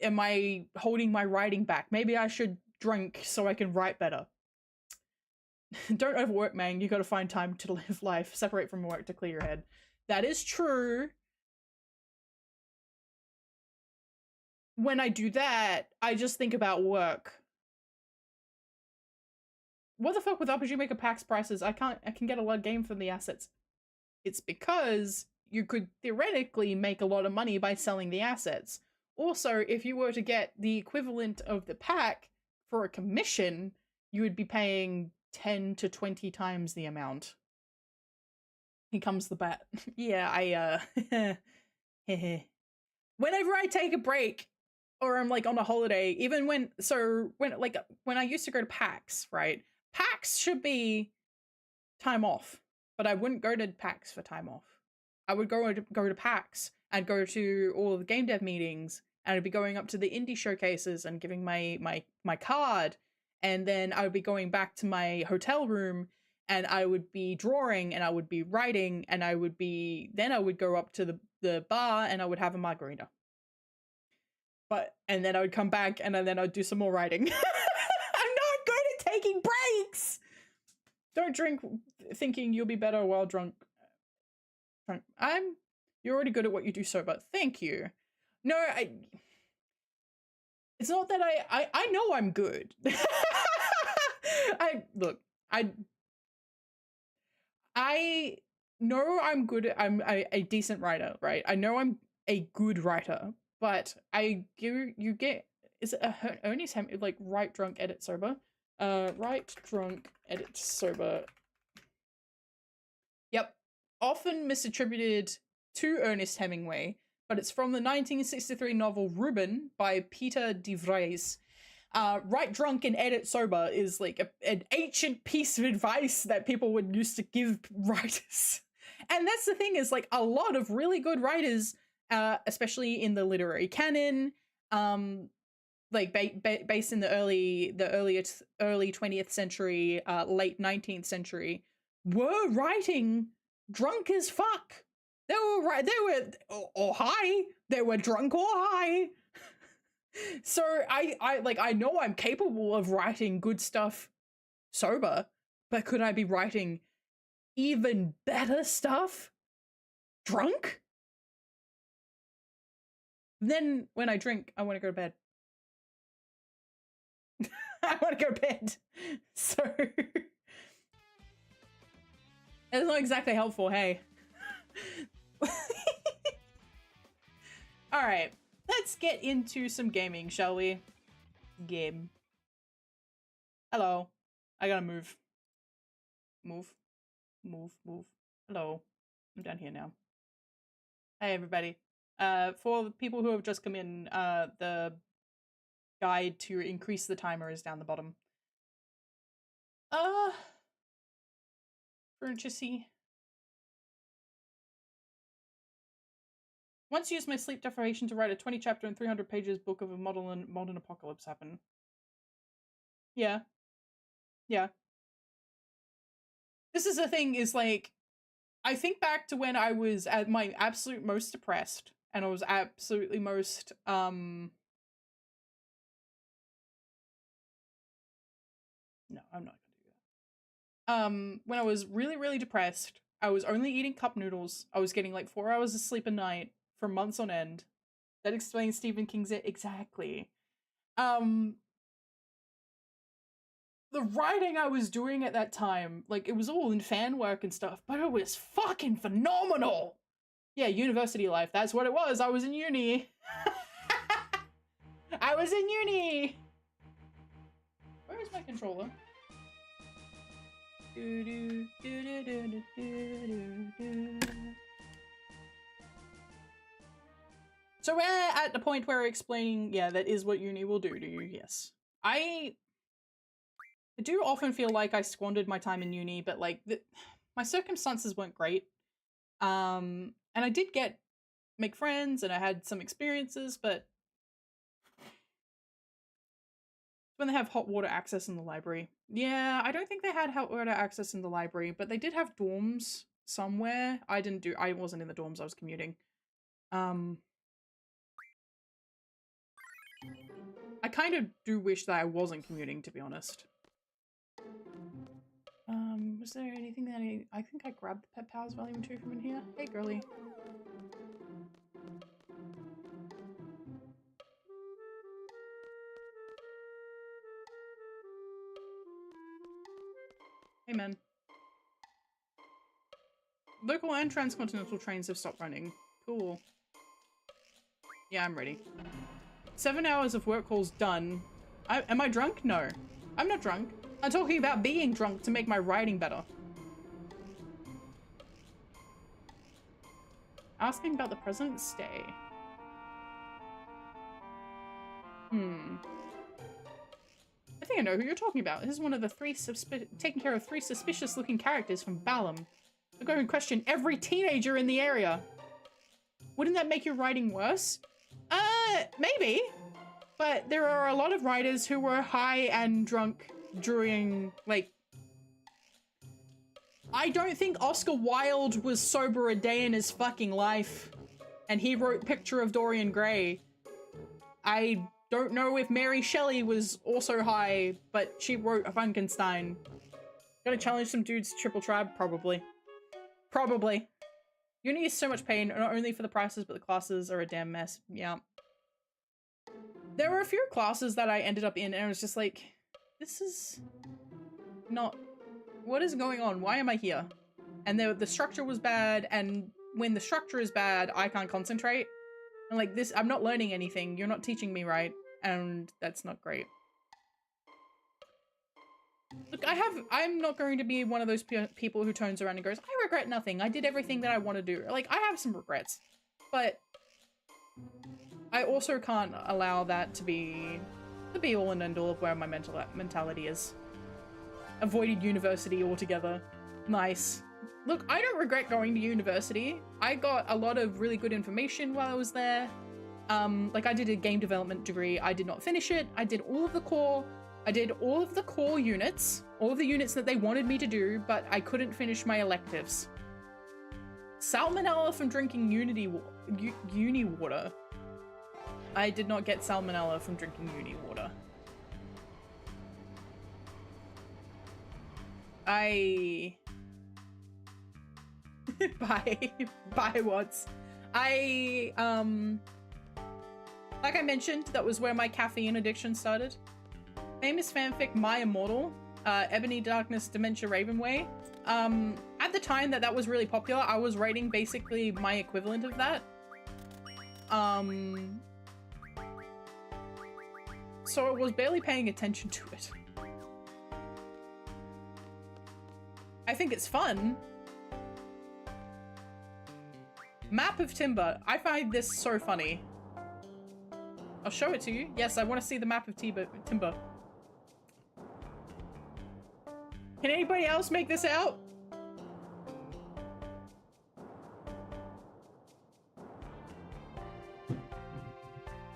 am I holding my writing back? Maybe I should drink so I can write better. Don't overwork, man. You gotta find time to live life. Separate from work to clear your head. That is true. When I do that, I just think about work. What the fuck with RPG Maker packs prices? I can get a lot of game from the assets. It's because you could theoretically make a lot of money by selling the assets. Also, if you were to get the equivalent of the pack for a commission, you would be paying 10 to 20 times the amount. Here comes the bat. Yeah, whenever I take a break, or I'm like on a holiday, even when I used to go to PAX, right? PAX should be time off, but I wouldn't go to PAX for time off. I would go to PAX and go to all of the game dev meetings, and I'd be going up to the indie showcases and giving my card, and then I would be going back to my hotel room and I would be drawing and I would be writing and then I would go up to the bar and I would have a margarita. And then I would come back and then I'd do some more writing. I'm not good at taking breaks! Don't drink thinking you'll be better while drunk. You're already good at what you do sober. Thank you. No, it's not that I know I'm good. I know I'm good. I'm a decent writer, right? I know I'm a good writer, but you get, is it a Ernie's like write drunk, edit sober? Write drunk, edit sober. Yep. Often misattributed to Ernest Hemingway, but it's from the 1963 novel Reuben by Peter de Vries. Write drunk and edit sober is like an ancient piece of advice that people would used to give writers. And that's the thing is, like, a lot of really good writers, especially in the literary canon, like based in the early 20th century, late 19th century, were writing drunk as fuck. They were or high. They were drunk or high. So I know I'm capable of writing good stuff sober, but could I be writing even better stuff drunk? Then when I drink, I want to go to bed. I want to go to bed. So it's not exactly helpful, hey. All right, let's get into some gaming, shall we? Game. Hello. I gotta move. Move. Hello. I'm down here now. Hey, everybody. For the people who have just come in, the guide to increase the timer is down the bottom. Purchasey. Once used my sleep deprivation to write a 20 chapter and 300 pages book of a modern apocalypse happen. Yeah. Yeah. This is the thing, is like, I think back to when I was at my absolute most depressed, and I was absolutely most, no, I'm not gonna do that. When I was really, really depressed, I was only eating cup noodles. I was getting like 4 hours of sleep a night for months on end. That explains Stephen King's it exactly. The writing I was doing at that time, like, it was all in fan work and stuff, but it was fucking phenomenal. Yeah, university life, that's what it was. I was in uni. I was in uni. Where is my controller? So we're at the point where we're explaining, yeah, that is what uni will do to you, yes. I do often feel like I squandered my time in uni, but like my circumstances weren't great. And I did make friends and I had some experiences, but when they have hot water access in the library. Yeah, I don't think they had hot water access in the library, but they did have dorms somewhere. I wasn't in the dorms, I was commuting. I kind of do wish that I wasn't commuting, to be honest. Was there anything that I think I grabbed the Pet Pals Volume 2 from in here? Hey, girly. Hey, man. Local and transcontinental trains have stopped running. Cool. Yeah, I'm ready. 7 hours of work calls done. Am I drunk? No. I'm not drunk. I'm talking about being drunk to make my writing better. Asking about the president's stay. I think I know who you're talking about. This is one of the taking care of 3 suspicious-looking characters from Balam. They're going to question every teenager in the area. Wouldn't that make your writing worse? Maybe. But there are a lot of writers who were high and drunk during, like... I don't think Oscar Wilde was sober a day in his fucking life. And he wrote Picture of Dorian Gray. I don't know if Mary Shelley was also high, but she wrote Frankenstein. Gonna challenge some dudes to triple tribe? Probably. Probably. Uni is so much pain, not only for the prices, but the classes are a damn mess. Yeah. There were a few classes that I ended up in, and I was just like, this is not... What is going on? Why am I here? And the structure was bad, and when the structure is bad, I can't concentrate. And like this, I'm not learning anything. You're not teaching me right, and that's not great. Look, I'm not going to be one of those people who turns around and goes, I regret nothing. I did everything that I want to do. Like, I have some regrets, but I also can't allow that to be the be-all and end-all of where my mentality is. Avoided university altogether. Nice. Look, I don't regret going to university. I got a lot of really good information while I was there. Like I did a game development degree. I did not finish it. I did all of the core. I did all of the core units, all of the units that they wanted me to do, but I couldn't finish my electives. Salmonella from drinking uni water. I did not get salmonella from drinking uni water. Bye, Watts. Like I mentioned, that was where my caffeine addiction started. Famous fanfic, My Immortal, Ebony Darkness, Dementia Ravenway. At the time that was really popular, I was writing basically my equivalent of that. So I was barely paying attention to it. I think it's fun. Map of Timber. I find this so funny. I'll show it to you. Yes, I want to see the map of Timber. Can anybody else make this out?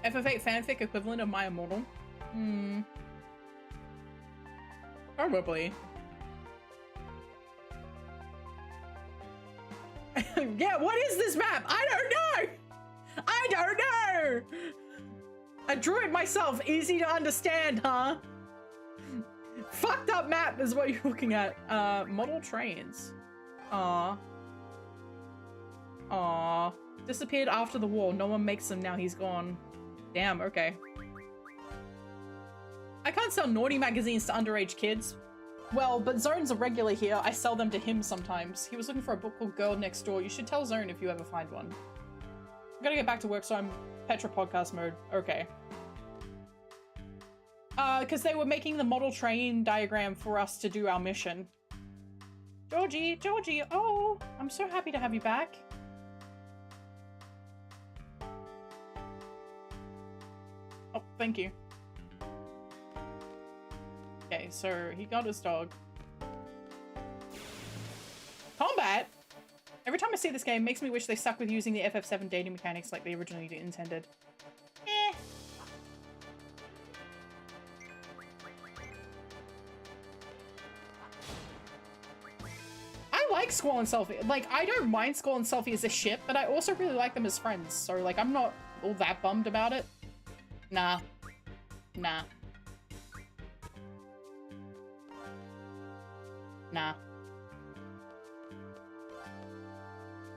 FF8 fanfic equivalent of My Immortal? Probably. Yeah, what is this map? I don't know! I don't know! I drew it myself. Easy to understand, huh? Fucked up map is what you're looking at. Model trains. Aww. Aww. Disappeared after the war. No one makes them now. He's gone. Damn, okay. I can't sell naughty magazines to underage kids. Well, but Zone's a regular here. I sell them to him sometimes. He was looking for a book called Girl Next Door. You should tell Zone if you ever find one. I'm gonna get back to work, so I'm Petra podcast mode. Okay. Because they were making the model train diagram for us to do our mission. Georgie, oh, I'm so happy to have you back. Oh, thank you. Okay, so he got his dog. Combat? Every time I see this game, it makes me wish they stuck with using the FF7 dating mechanics like they originally intended. Eh. I like Squall and Selfie. Like, I don't mind Squall and Selfie as a ship, but I also really like them as friends. So, like, I'm not all that bummed about it. Nah. Nah. Nah.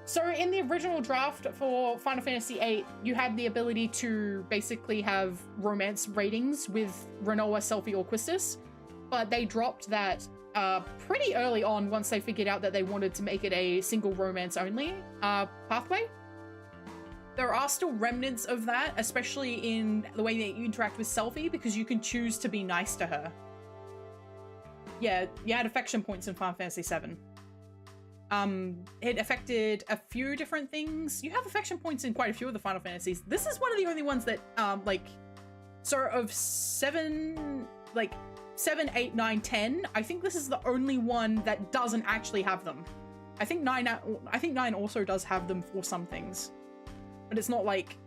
So in the original draft for Final Fantasy VIII, you had the ability to basically have romance ratings with Renoa, Selphie, or Quistis, but they dropped that pretty early on once they figured out that they wanted to make it a single romance only pathway. There are still remnants of that, especially in the way that you interact with Selphie, because you can choose to be nice to her. Yeah, you had affection points in Final Fantasy VII. It affected a few different things. You have affection points in quite a few of the Final Fantasies. This is one of the only ones that, like, sort of 7, 8, 9, 10. I think this is the only one that doesn't actually have them. I think 9 also does have them for some things. But it's not like...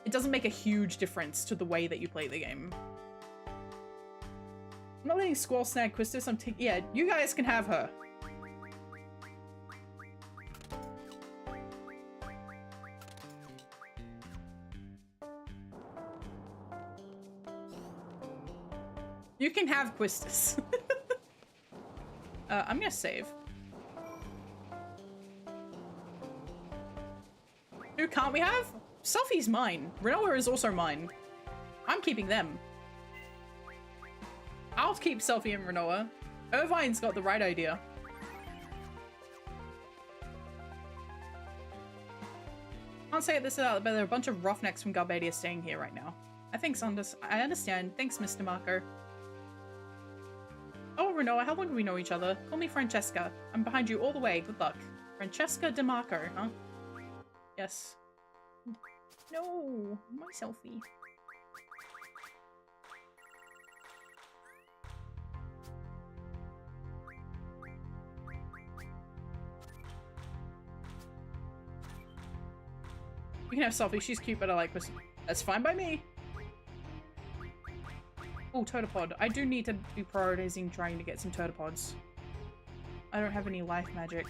It doesn't make a huge difference to the way that you play the game. I'm not letting Squall snag Quistis. I'm taking... Yeah, you guys can have her. You can have Quistis. I'm gonna save. Who can't we have? Selphie's mine. Renoa is also mine. I'm keeping them. I'll keep Selphie and Renoa. Irvine's got the right idea. Can't say this out, but there are a bunch of roughnecks from Garbadia staying here right now. I understand. Thanks, Mr. Marco. Oh, Renoa, how long do we know each other? Call me Francesca. I'm behind you all the way. Good luck. Francesca DeMarco, huh? Yes. No, my Selphie. You can have Selfie. She's cute, but I like Pussy. That's fine by me. Oh, Totapod. I do need to be prioritizing trying to get some Totapods. I don't have any life magic.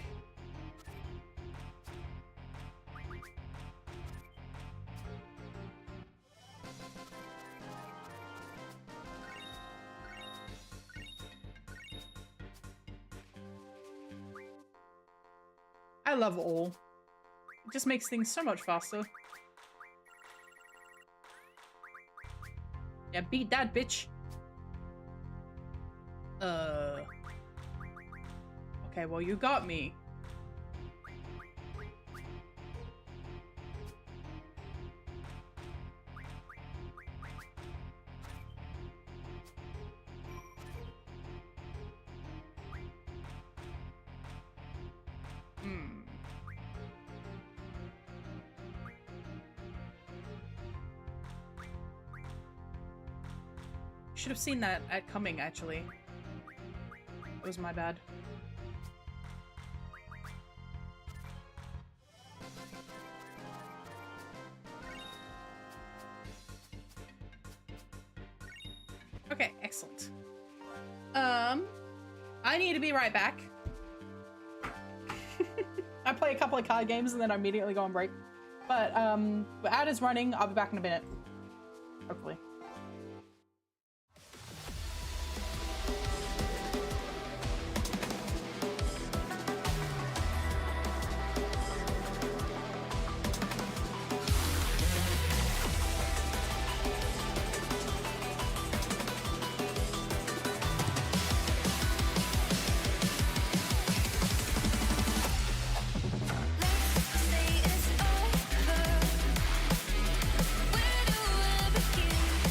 I love all. It just makes things so much faster. Yeah, beat that, bitch. Okay, well, you got me. Should have seen that at coming, actually. It was my bad. Okay, excellent. I need to be right back. I play a couple of card games and then I immediately go on break. But, ad is running. I'll be back in a minute. Hopefully. Say it's over. Where do I begin?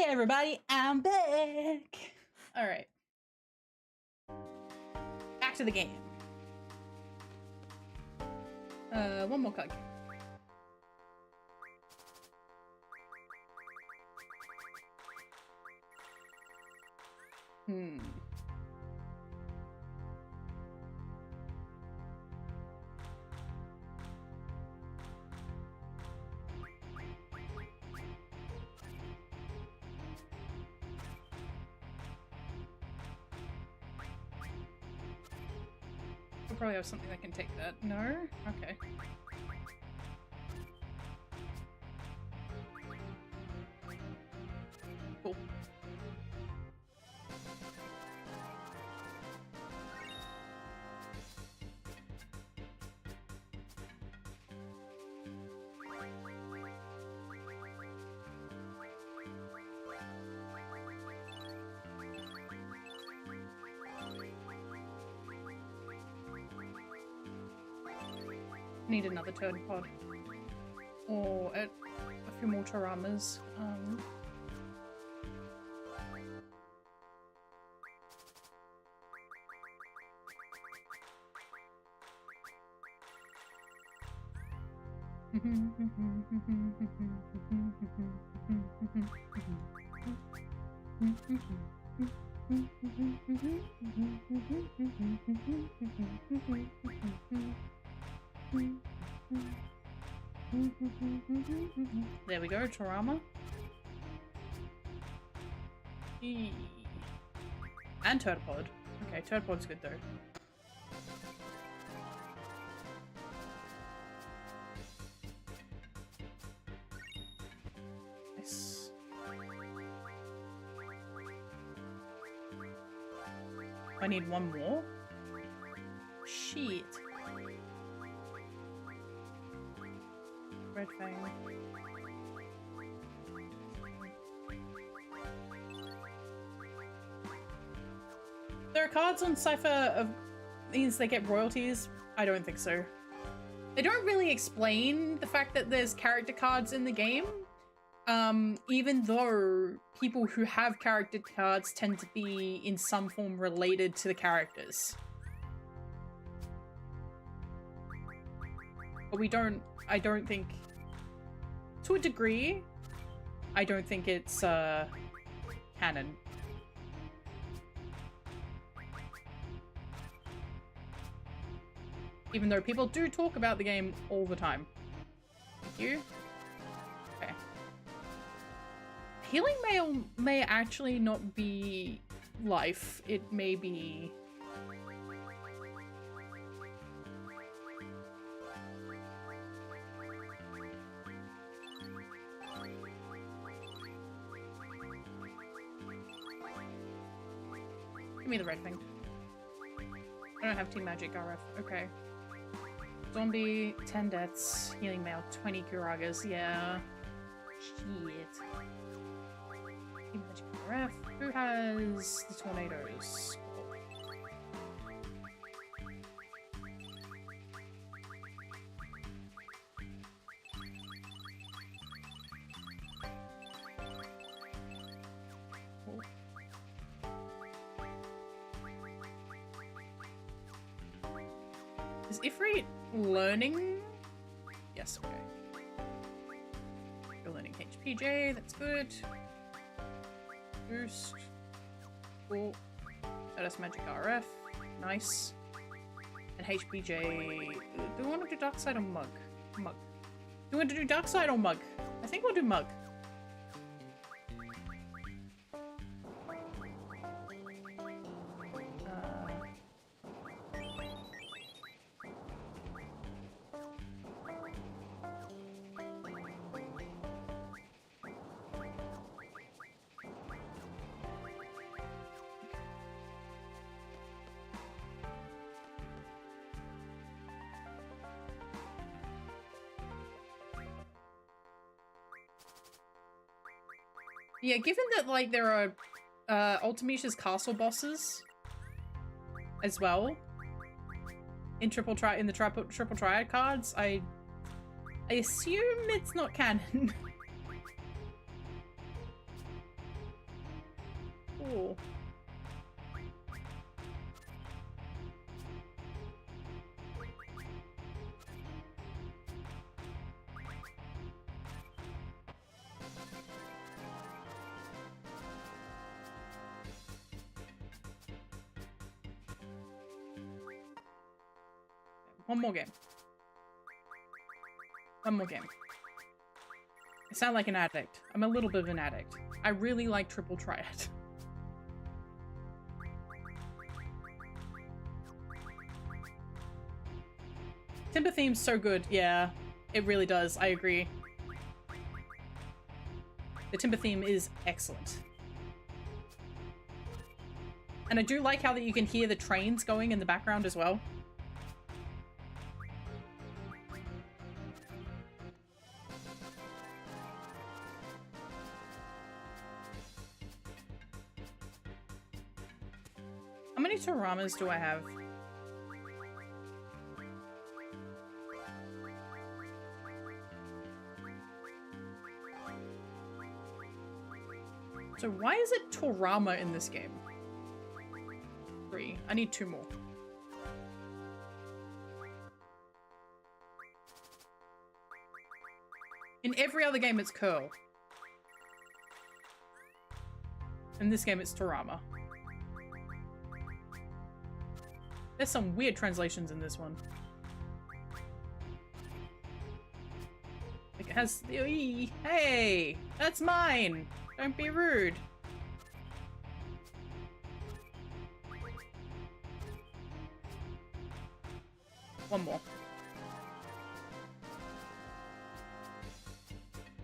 Hey everybody, I'm back! Alright. Back to the game. One more card. We'll probably have something that can take that. No? Okay. Cool. Need another turd pod. Or a few more Taramas. There we go, Tarama. And Turtlepod. Okay, Turtlepod's good though. Nice. I need one more? Shit. Red Fang. There are cards on Cypher of means they get royalties? I don't think so. They don't really explain the fact that there's character cards in the game. Even though people who have character cards tend to be in some form related to the characters. But I don't think, to a degree, I don't think it's, canon. Even though people do talk about the game all the time. Thank you. Okay. Healing Mail may actually not be life. It may be... Give me the red thing. I don't have Team Magic RF. Okay. Zombie, 10 deaths. Healing Mail, 20 Kuragas. Yeah. Shit. Team Magic RF. Who has the tornadoes? Is Ifrit learning? Yes, okay. You're learning HPJ, that's good. Boost. Cool. That's Magic RF. Nice. And HPJ. Do we want to do Dark Side or Mug? Mug. Do we want to do Dark Side or Mug? I think we'll do Mug. Yeah, given that, like, there are, Ultimish's castle bosses as well in triple triad cards, I assume it's not canon. cool. One more game. One more game. I sound like an addict. I'm a little bit of an addict. I really like Triple Triad. Timber theme's so good. Yeah, it really does. I agree. The Timber theme is excellent. And I do like how that you can hear the trains going in the background as well. How many Toramas do I have? So why is it Torama in this game? 3. I need 2 more. In every other game, it's Curl. In this game, it's Torama. There's some weird translations in this one. Like it has the E. Hey, that's mine. Don't be rude. One more.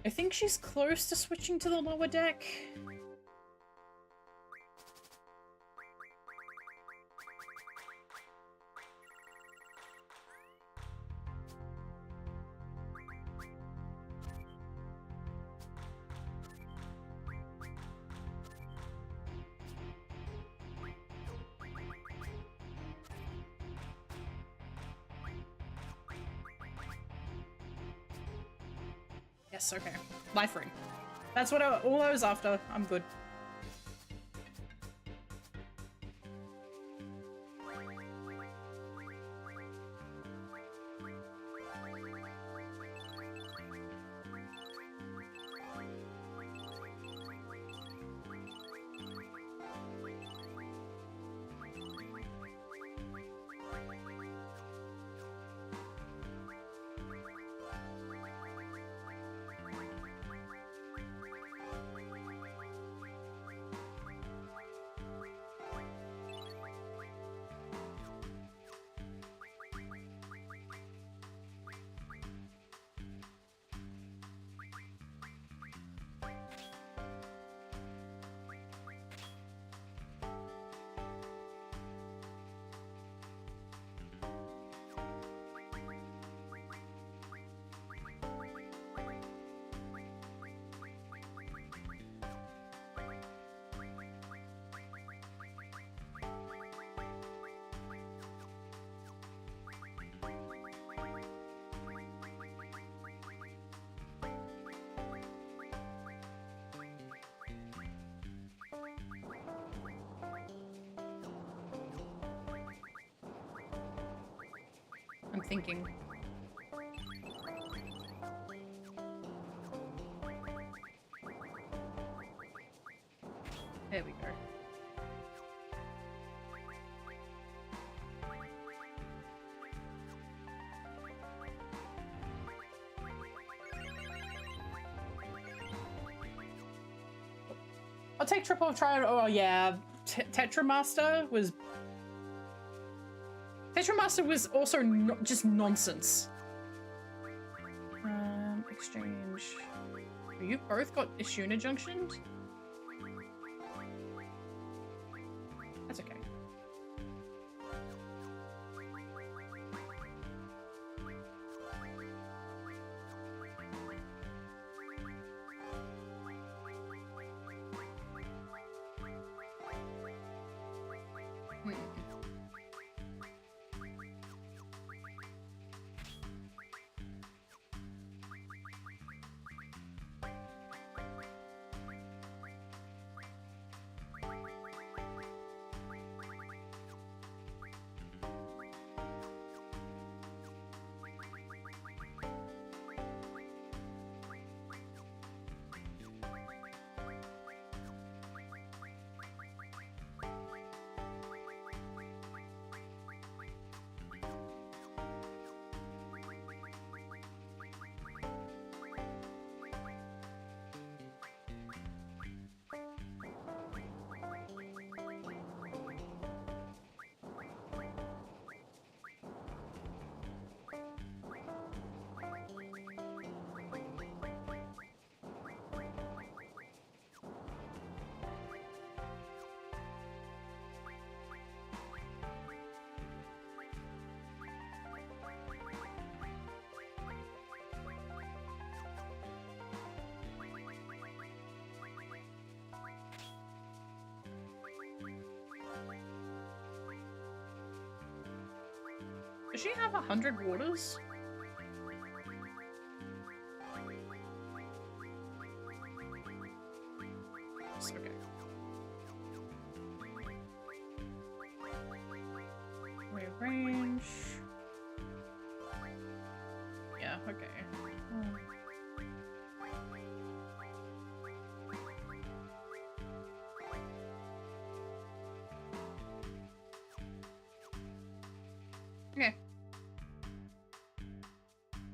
I think she's close to switching to the lower deck. Yes, okay. Life ring. That's what all I was after. I'm good. I'm thinking. There we go. I'll take triple triad. Oh yeah, Tetramaster was also just nonsense. Exchange. You both got Ishuna junctioned? That's okay. Does she have 100 waters? Okay. Wave range. Yeah, okay. Okay.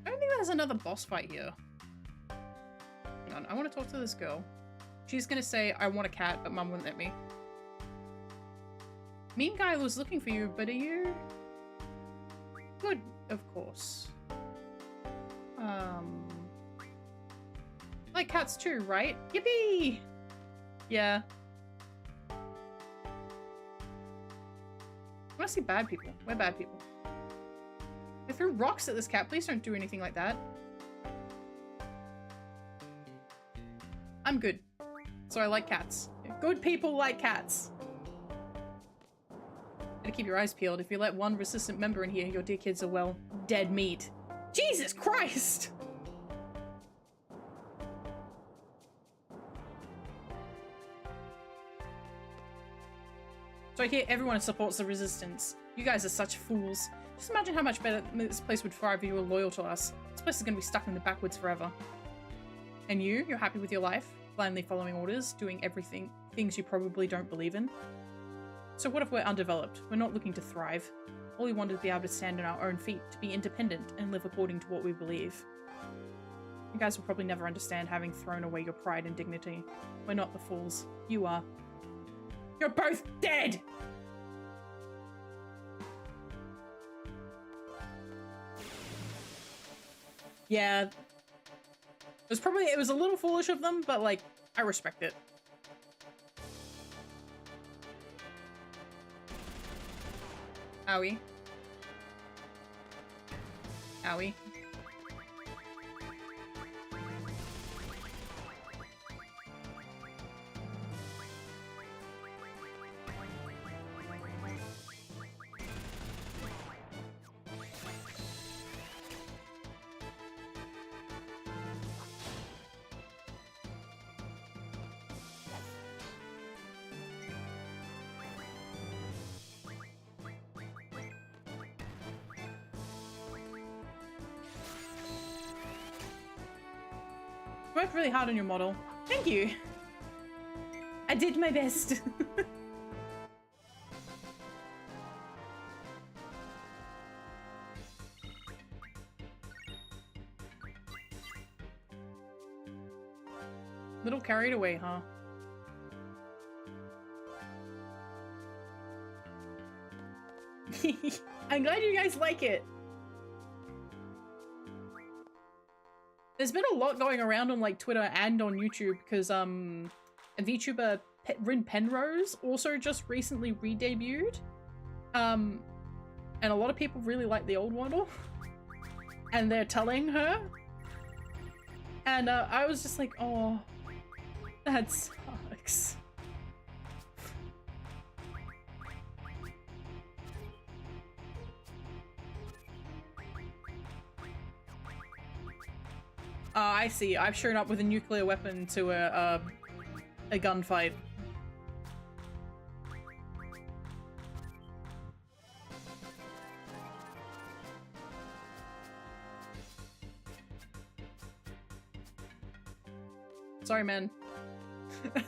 I don't think there's another boss fight here. Hang on, I want to talk to this girl. She's gonna say, I want a cat, but Mum wouldn't let me. Mean guy was looking for you, but are you... Good, of course. Like cats too, right? Yippee! Yeah. I wanna see bad people. We're bad people. They threw rocks at this cat. Please don't do anything like that. I'm good. So I like cats. Good people like cats. Gotta keep your eyes peeled. If you let one resistant member in here, your dear kids are, well, dead meat. Jesus Christ! So I hear everyone supports the resistance. You guys are such fools. Just imagine how much better this place would thrive if you were loyal to us. This place is gonna be stuck in the backwoods forever. And you're happy with your life? Blindly following orders, doing everything, things you probably don't believe in? So what if we're undeveloped? We're not looking to thrive. All we want is to be able to stand on our own feet, to be independent, and live according to what we believe. You guys will probably never understand having thrown away your pride and dignity. We're not the fools. You are. You're both dead! Yeah. It was a little foolish of them, but like, I respect it. Owie. Owie. Worked really hard on your model. Thank you. I did my best. Little carried away, huh? I'm glad you guys like it. There's been a lot going around on like Twitter and on YouTube because a VTuber Rin Penrose also just recently re-debuted. And a lot of people really like the old model. And they're telling her. And I was just like, oh, that sucks. I see. I've shown up with a nuclear weapon to a gunfight. Sorry, man. How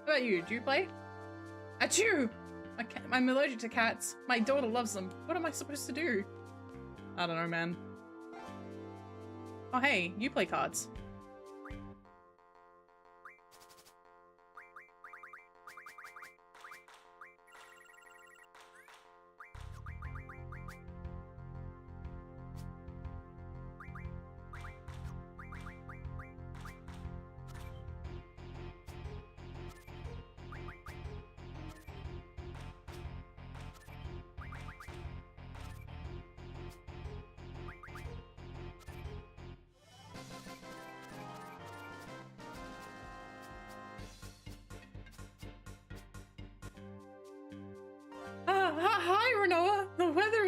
about you? Do you play? Achoo! I'm allergic to cats. My daughter loves them. What am I supposed to do? I don't know, man. Oh hey, you play cards.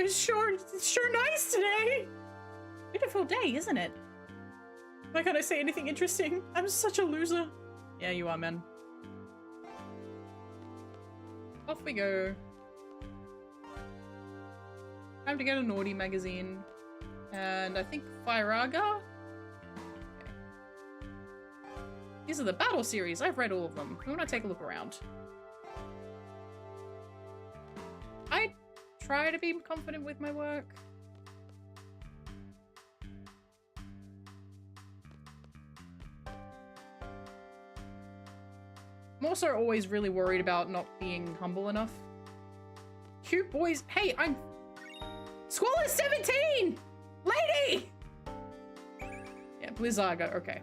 it's sure nice today. Beautiful day, isn't it? Why can't I say anything interesting? I'm such a loser. Yeah, you are, man. Off we go. Time to get a naughty magazine. And I think Firaga? Okay. These are the battle series. I've read all of them. We want to take a look around. I try to be confident with my work. I'm also always really worried about not being humble enough. Cute boys. Hey, I'm... Squall is 17! Lady! Yeah, Blizzaga. Okay.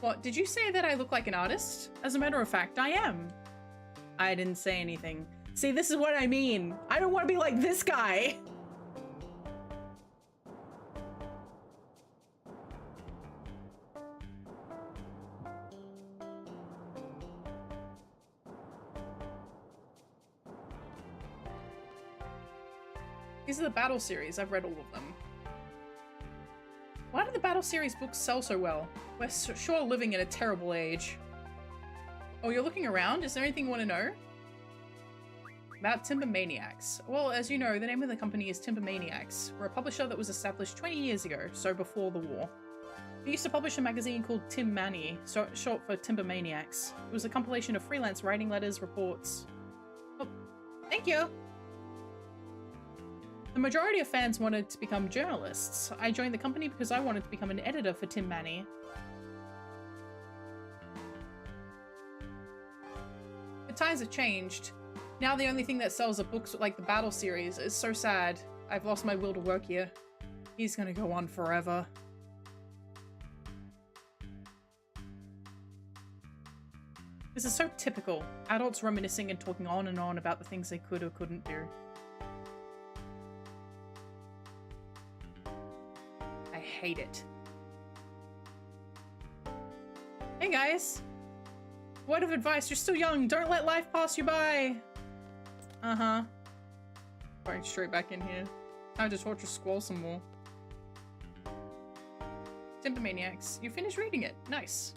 What? Did you say that I look like an artist? As a matter of fact, I am. I didn't say anything. See, this is what I mean. I don't want to be like this guy. These are the battle series. I've read all of them. Why do the battle series books sell so well? We're sure living in a terrible age. Oh, you're looking around? Is there anything you want to know? About Timber Maniacs. Well, as you know, the name of the company is Timber Maniacs. We're a publisher that was established 20 years ago, so before the war. We used to publish a magazine called Tim Mani, short for Timber Maniacs. It was a compilation of freelance writing letters, reports. Oh, thank you! The majority of fans wanted to become journalists. I joined the company because I wanted to become an editor for Tim Mani. The times have changed. Now the only thing that sells are books like the battle series. It's so sad. I've lost my will to work here. He's gonna go on forever. This is so typical. Adults reminiscing and talking on and on about the things they could or couldn't do. I hate it. Hey guys! Word of advice, you're still young. Don't let life pass you by. Uh-huh. Going straight back in here. Time to torture Squall some more. Timber Maniacs. You finished reading it. Nice.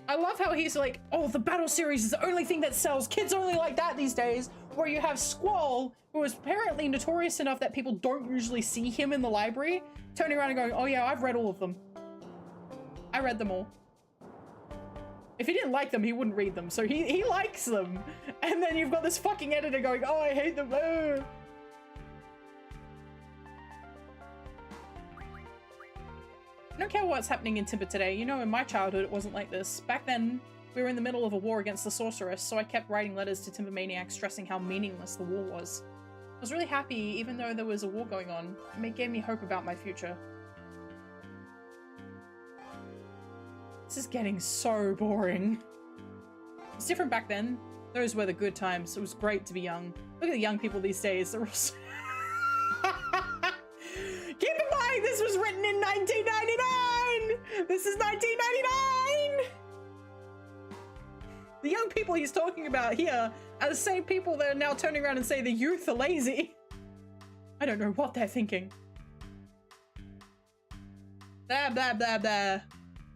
I love how he's like, oh, the battle series is the only thing that sells. Kids only like that these days. Where you have Squall, who is apparently notorious enough that people don't usually see him in the library, turning around and going, oh yeah, I've read all of them. I read them all. If he didn't like them, he wouldn't read them. So he likes them. And then you've got this fucking editor going, oh, I hate them. I don't care what's happening in Timber today. You know, in my childhood, it wasn't like this. Back then, we were in the middle of a war against the sorceress, so I kept writing letters to Timber Maniacs stressing how meaningless the war was. I was really happy, even though there was a war going on. It gave me hope about my future. This is getting so boring. It's different back then. Those were the good times. It was great to be young. Look at the young people these days. They're all so Keep in mind, this was written in 1999! This is 1999! The young people he's talking about here are the same people that are now turning around and say the youth are lazy. I don't know what they're thinking. Blah, blah, blah, blah.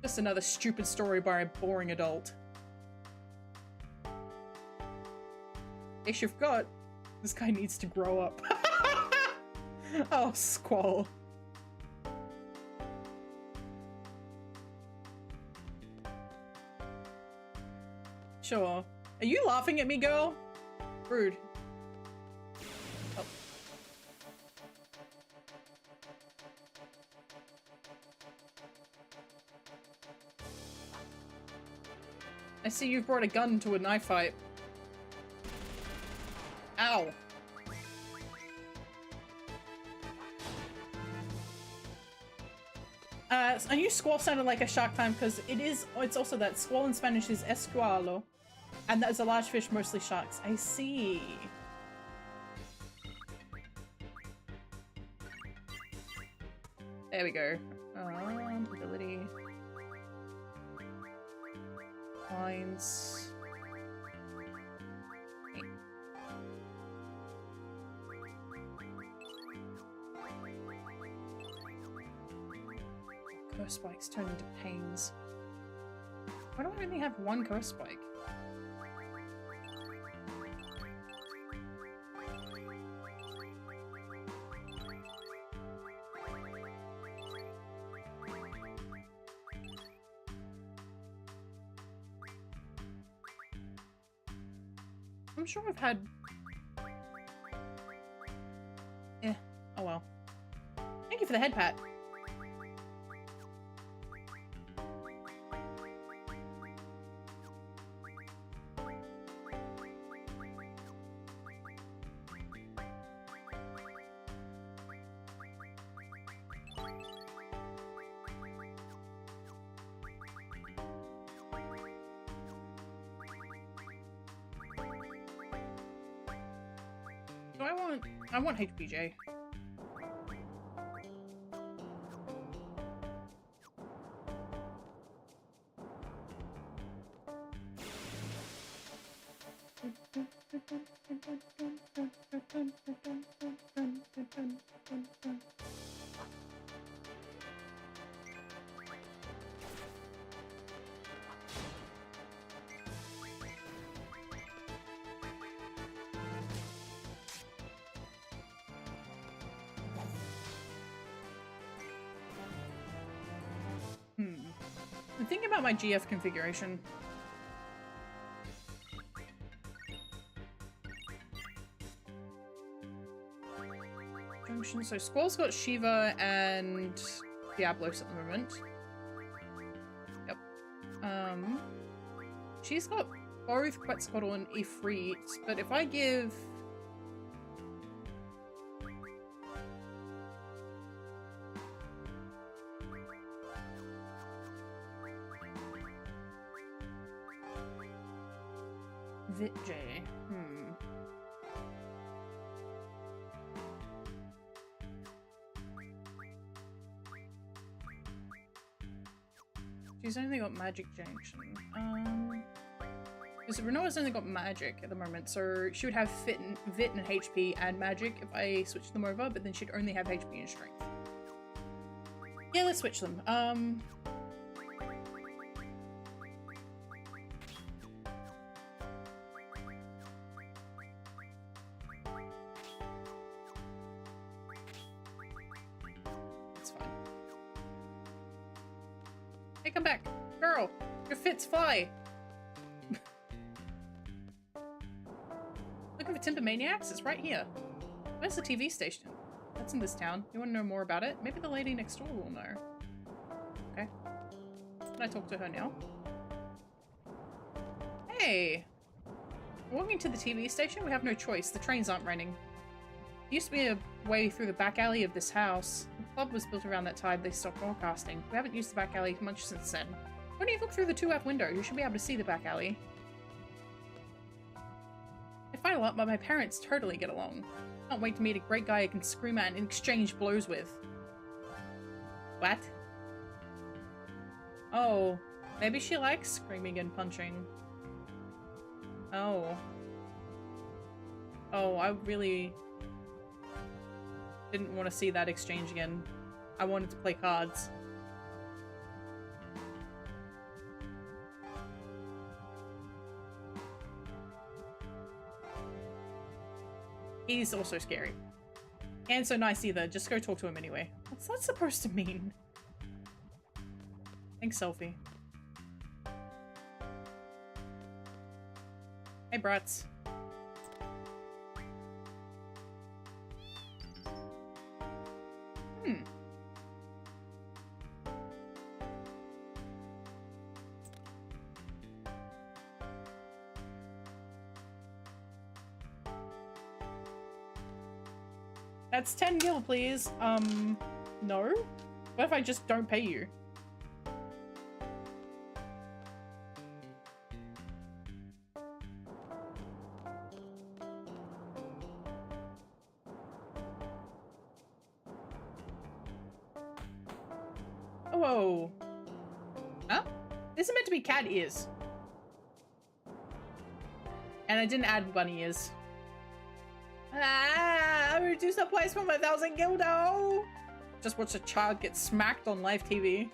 Just another stupid story by a boring adult. Ish, you've got. This guy needs to grow up. Oh, Squall. Sure. Are you laughing at me, girl? Rude. Oh. I see you've brought a gun to a knife fight. Ow. I knew Squall sounded like a shark fan because it's also that Squall in Spanish is escualo. And that is a large fish, mostly sharks. I see. There we go. Ability. Lines. Curse spikes turn into pains. Why do I only have one curse spike? I'm sure I've had... oh well. Thank you for the head pat. So I want HPJ. I'm thinking about my GF configuration. Junction. So Squall's got Shiva and Diablos at the moment. Yep. She's got both Quetzalcoatl and Ifrit, but if I give... Vitjay. She's only got Magic Junction. Because Renoa's only got Magic at the moment, so she would have Vit and HP and Magic if I switch them over, but then she'd only have HP and Strength. Yeah, let's switch them. Hey, come back! Girl! Your fits fly! Looking for Timber Maniacs? It's right here. Where's the TV station? That's in this town. You want to know more about it? Maybe the lady next door will know. Okay. Can I talk to her now? Hey! We're walking to the TV station? We have no choice. The trains aren't running. There used to be a way through the back alley of this house. The club was built around that time they stopped broadcasting. We haven't used the back alley much since then. Why don't you look through the 2F window? You should be able to see the back alley. I fight a lot, but my parents totally get along. Can't wait to meet a great guy I can scream at and exchange blows with. What? Oh, maybe she likes screaming and punching. Oh. Oh, I really didn't want to see that exchange again. I wanted to play cards. He's also scary. And so nice either. Just go talk to him anyway. What's that supposed to mean? Thanks, selfie. Hey, brats. That's 10 gil, please. No? What if I just don't pay you? Whoa. Huh? This is meant to be cat ears. And I didn't add bunny ears. Ah, reduce the price from 1,000 gildo. Just watch a child get smacked on live TV.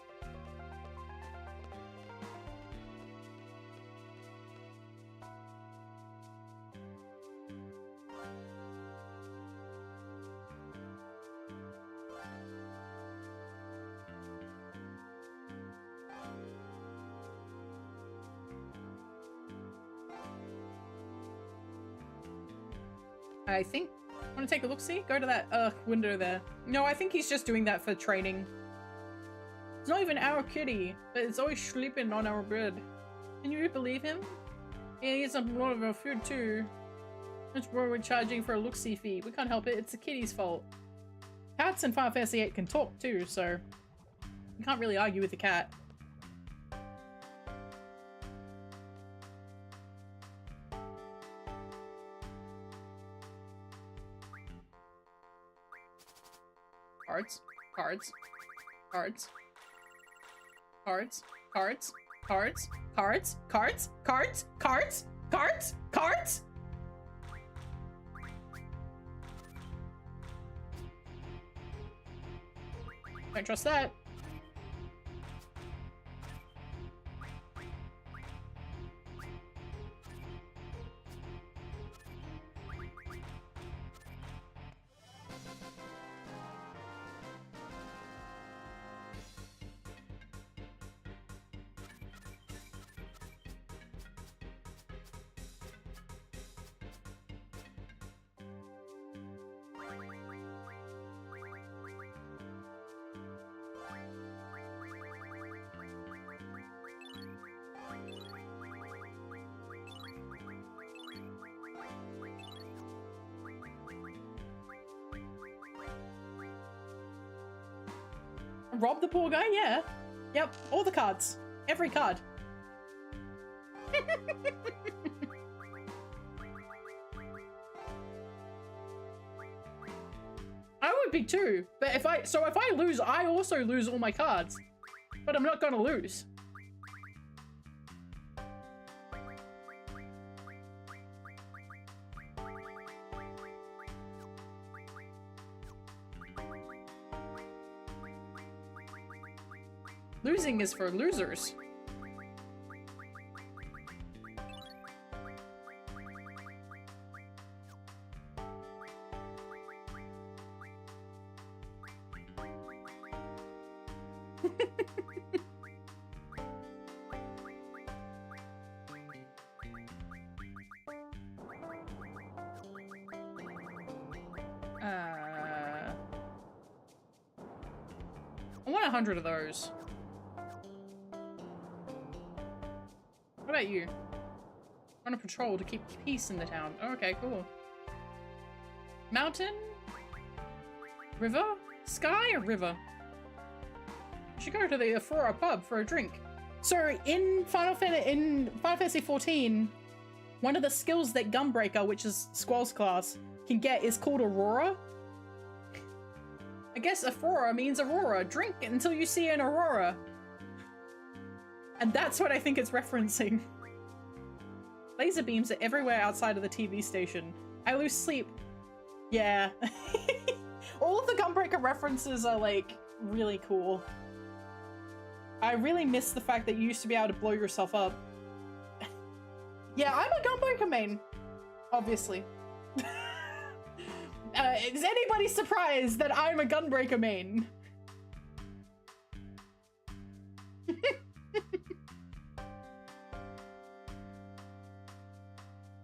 I think. Want to take a look-see? Go to that window there. No, I think he's just doing that for training. It's not even our kitty, but it's always sleeping on our bed. Can you believe him? He eats a lot of our food too. That's why we're charging for a look-see fee. We can't help it. It's the kitty's fault. Cats in Final Fantasy VIII can talk too, so you can't really argue with the cat. Cards, cards, cards, cards, cards, cards, cards, cards, cards, cards, cards, cards. Don't trust that. Rob the poor guy? Yeah. Yep. All the cards. Every card. I would be too. But if I lose, I also lose all my cards. But I'm not gonna lose. Losing is for losers. I want 100 of those. What about you? On a patrol to keep peace in the town. Oh, okay, cool. Mountain? River? Sky or river? You should go to the Aurora pub for a drink. So in Final Fantasy XIV, one of the skills that Gunbreaker, which is Squall's class, can get is called Aurora. I guess Aurora means Aurora. Drink until you see an Aurora. And that's what I think it's referencing. Laser beams are everywhere outside of the TV station. I lose sleep. Yeah. All of the Gunbreaker references are like really cool. I really miss the fact that you used to be able to blow yourself up. Yeah, I'm a Gunbreaker main. Obviously. Is anybody surprised that I'm a Gunbreaker main?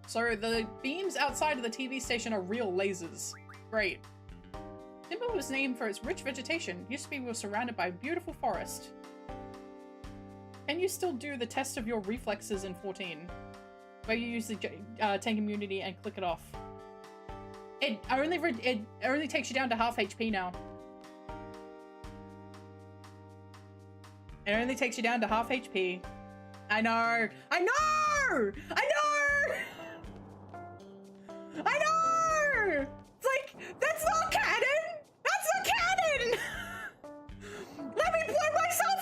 So the beams outside of the TV station are real lasers. Great. Simba was named for its rich vegetation. Used to be surrounded by a beautiful forest. Can you still do the test of your reflexes in 14? Where you use the tank immunity and click it off. It only takes you down to half HP now. It only takes you down to half HP. I know! I know! I know! I know! It's like, that's not canon! That's not canon! Let me blow myself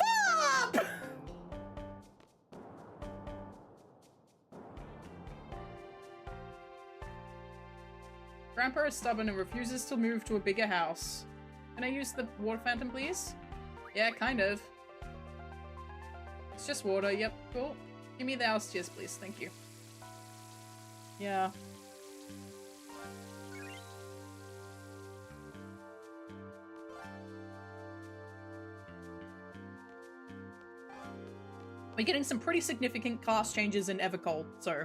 Grandpa is stubborn and refuses to move to a bigger house. Can I use the water fountain, please? Yeah, kind of. It's just water. Yep, cool. Give me the house cheers, please. Thank you. Yeah. We're getting some pretty significant class changes in Evercold, so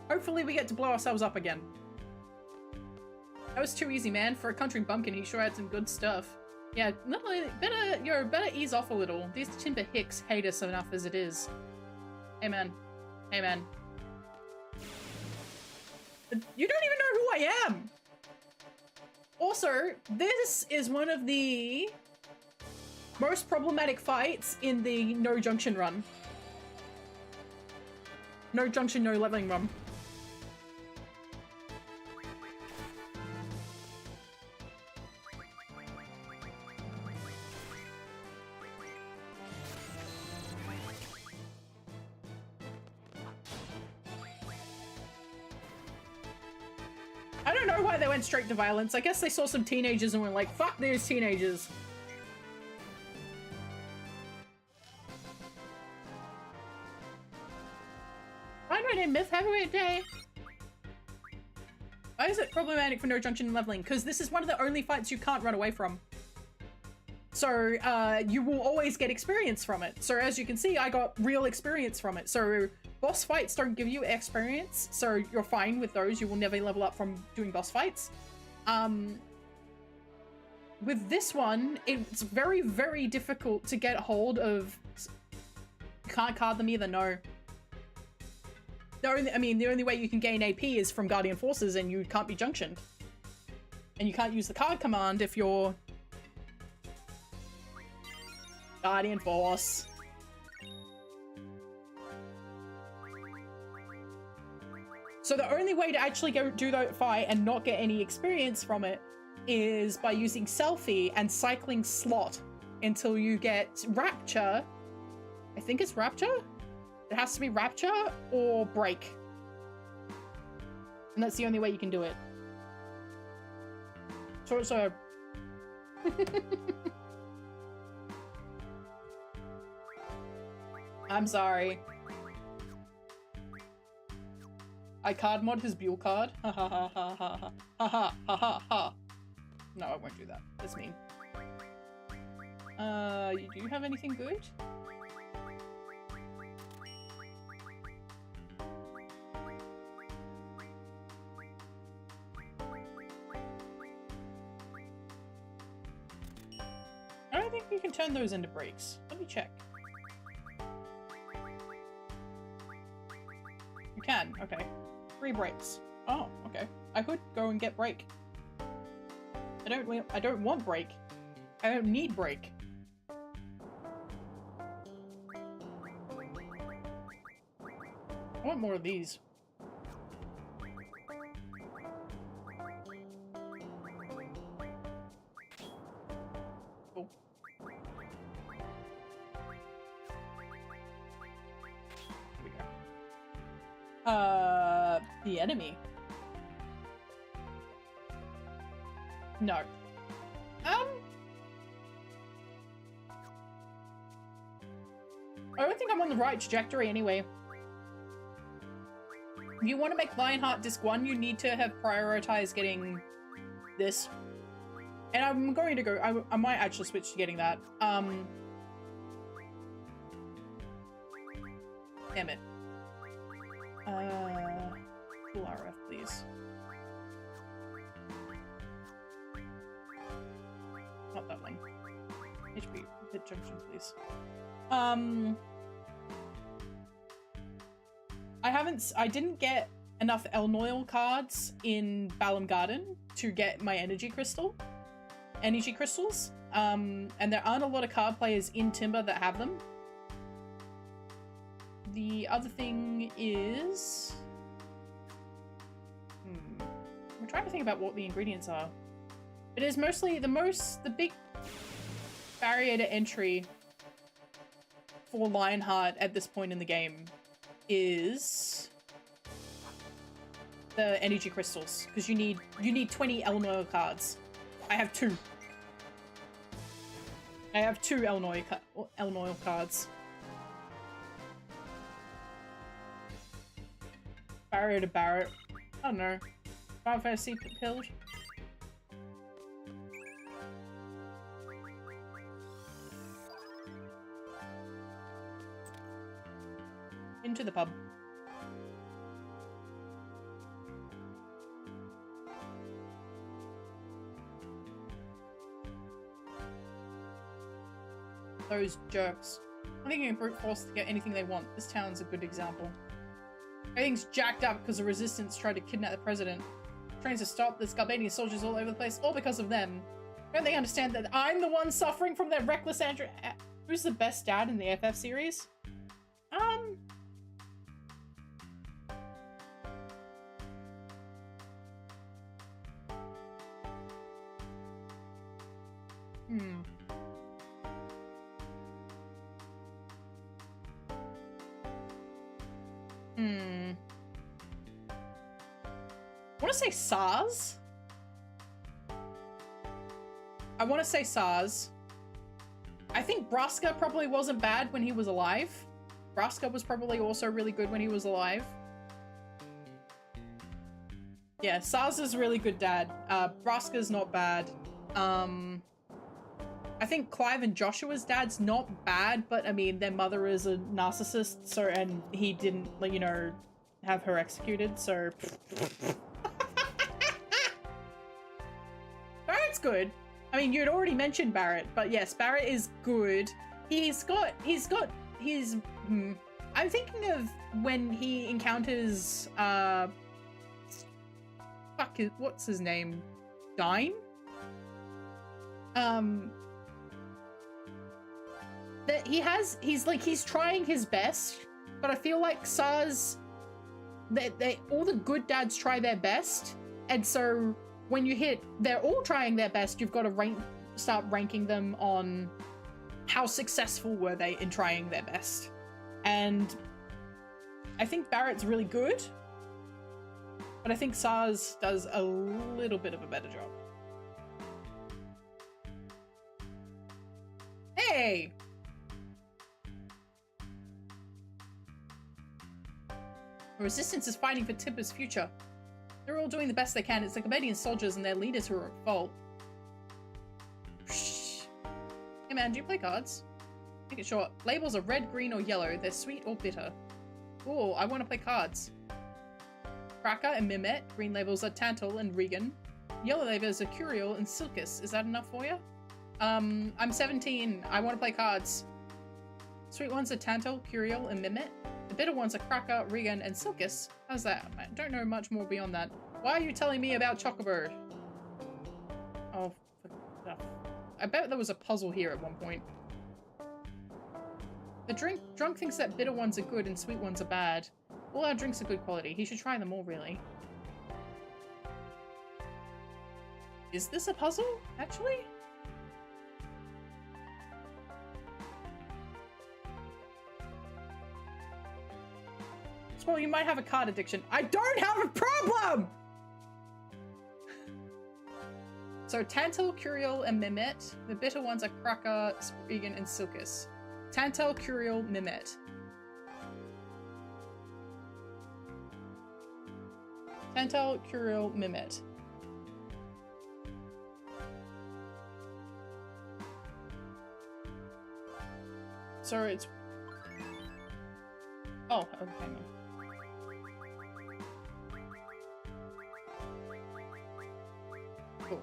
hopefully we get to blow ourselves up again. That was too easy, man. For a country bumpkin, he sure had some good stuff. Yeah, better ease off a little. These timber hicks hate us enough as it is. Hey, man. Hey, man. You don't even know who I am! Also, this is one of the most problematic fights in the no junction run. No junction, no leveling run. I don't know why they went straight to violence. I guess they saw some teenagers and were like, fuck these teenagers. Hi, my name, Myth. Have a great day. Why is it problematic for no junction leveling? Because this is one of the only fights you can't run away from. So, you will always get experience from it. So, as you can see, I got real experience from it. So, boss fights don't give you experience, so you're fine with those. You will never level up from doing boss fights. With this one, it's very, very difficult to get hold of. You can't card them either, no. The only way you can gain AP is from Guardian Forces, and you can't be junctioned. And you can't use the card command if you're Guardian Force. So the only way to actually go do that fight and not get any experience from it is by using Selfie and cycling slot until you get Rapture. I think it's Rapture? It has to be Rapture or Break. And that's the only way you can do it. So I'm sorry. I card mod his Buell card. Ha ha ha ha ha ha ha ha ha ha ha. No, I won't do that. That's mean. Do you have anything good? I don't think you can turn those into breaks. Let me check. You can, okay. 3 breaks. Oh, okay. I could go and get break. I don't want break. I don't need break. I want more of these. Cool. Here we go. The enemy. No. I don't think I'm on the right trajectory anyway. If you want to make Lionheart Disc 1, you need to have prioritized getting this. And I'm going to go, I might actually switch to getting that. Damn it. Full RF, please. Not that one. HP, hit junction, please. I didn't get enough Elnoil cards in Balam Garden to get my energy crystals. And there aren't a lot of card players in Timber that have them. The other thing is... I'm trying to think about what the ingredients are. It is mostly the big barrier to entry for Lionheart at this point in the game is the energy crystals, because you need 20 Elnoil cards. I have 2. I have 2 Elnoil cards. Barrier to Barret. I don't know. Final Fantasy pills. Into the pub. Those jerks. I think you can brute force to get anything they want. This town's a good example. Everything's jacked up because the resistance tried to kidnap the president. Trains are stopped, there's Galbanian soldiers all over the place, all because of them. Don't they understand that I'm the one suffering from their reckless Andrew? Who's the best dad in the FF series? I want to say SARS. I want to say SARS. I think Braska probably wasn't bad when he was alive. Braska was probably also really good when he was alive. Yeah, SARS is really good dad. Braska's not bad. I think Clive and Joshua's dad's not bad, but I mean, their mother is a narcissist, so, and he didn't, like, you know, have her executed, so. Barrett's good. I mean, you'd already mentioned Barrett, but yes, Barrett is good. He's got his, I'm thinking of when he encounters, what's his name? Dime? That he's trying his best, but I feel like SARS, all the good dads try their best, and so when you hit they're all trying their best, you've got to start ranking them on how successful were they in trying their best. And I think Barrett's really good, but I think SARS does a little bit of a better job. Hey! The resistance is fighting for Tipper's future. They're all doing the best they can. It's the Canadian soldiers and their leaders who are at fault. Hey man, do you play cards? Make it short. Labels are red, green, or yellow. They're sweet or bitter. Ooh, I want to play cards. Cracker and Mimet. Green labels are Tantal and Regan. Yellow labels are Curiel and Silkus. Is that enough for you? I'm 17. I want to play cards. Sweet ones are Tantal, Curiel, and Mimet. The bitter ones are Cracker, Regan, and Silkus. How's that? I don't know much more beyond that. Why are you telling me about Chocobo? Oh, I bet there was a puzzle here at one point. The drunk thinks that bitter ones are good and sweet ones are bad. All our drinks are good quality. He should try them all, really. Is this a puzzle, actually? Well, you might have a card addiction. I don't have a problem! So, Tantal, Curiel, and Mimet. The bitter ones are Cracker, Regan, and Silkus. Tantal, Curiel, Mimet. Tantal, Curiel, Mimet. So it's... Oh, okay, hang on. Cool.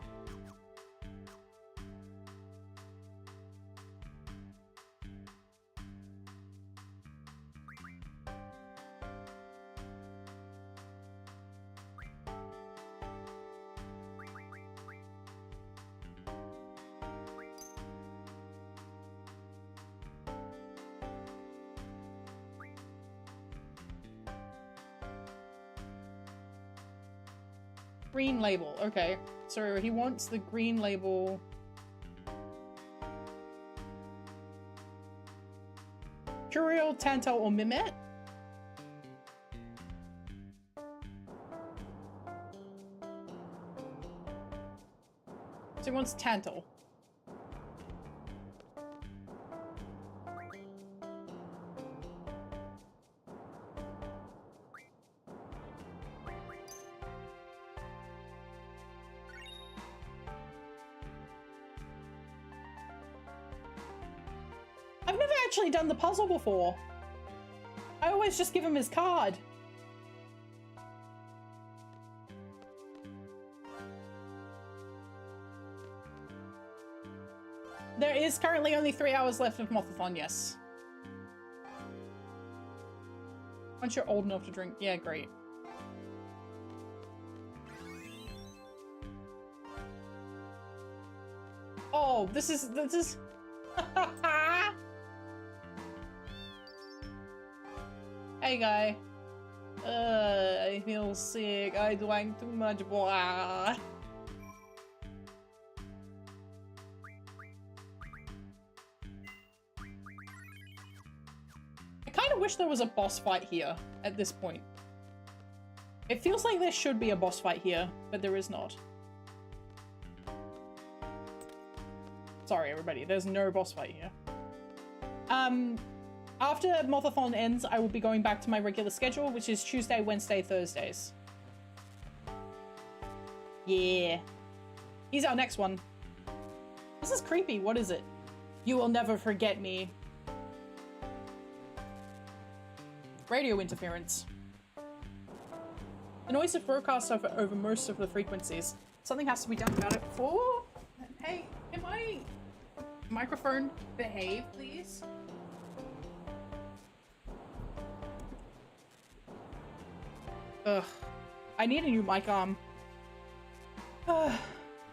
Green label, okay. So he wants the green label. Curiel, Tantal, or Mimet? So he wants Tantal. I've never actually done the puzzle before. I always just give him his card. There is currently only 3 hours left of Mothathon, yes. Once you're old enough to drink, yeah, great. Oh, this is... Hey, guy. I feel sick. I drank too much. Blah. I kind of wish there was a boss fight here at this point. It feels like there should be a boss fight here, but there is not. Sorry, everybody. There's no boss fight here. After Mothathon ends, I will be going back to my regular schedule, which is Tuesday, Wednesday, Thursdays. Yeah. He's our next one. This is creepy. What is it? You will never forget me. Radio interference. The noise is broadcast over most of the frequencies. Something has to be done about it. Oh! Hey, can my microphone behave, please? Ugh. I need a new mic arm.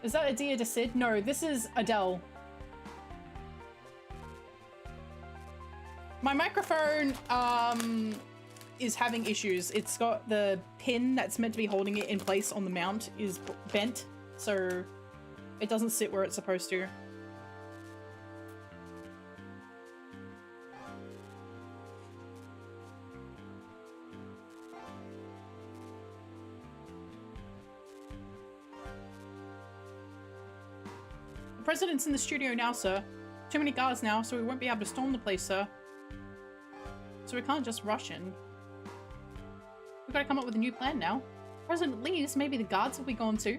Is that Adia de Cid? No, this is Adele. My microphone, is having issues. It's got the pin that's meant to be holding it in place on the mount is bent, so it doesn't sit where it's supposed to. The president's in the studio now, sir. Too many guards now, so we won't be able to storm the place, sir. So we can't just rush in. We've got to come up with a new plan now. President leaves, maybe the guards will be gone too.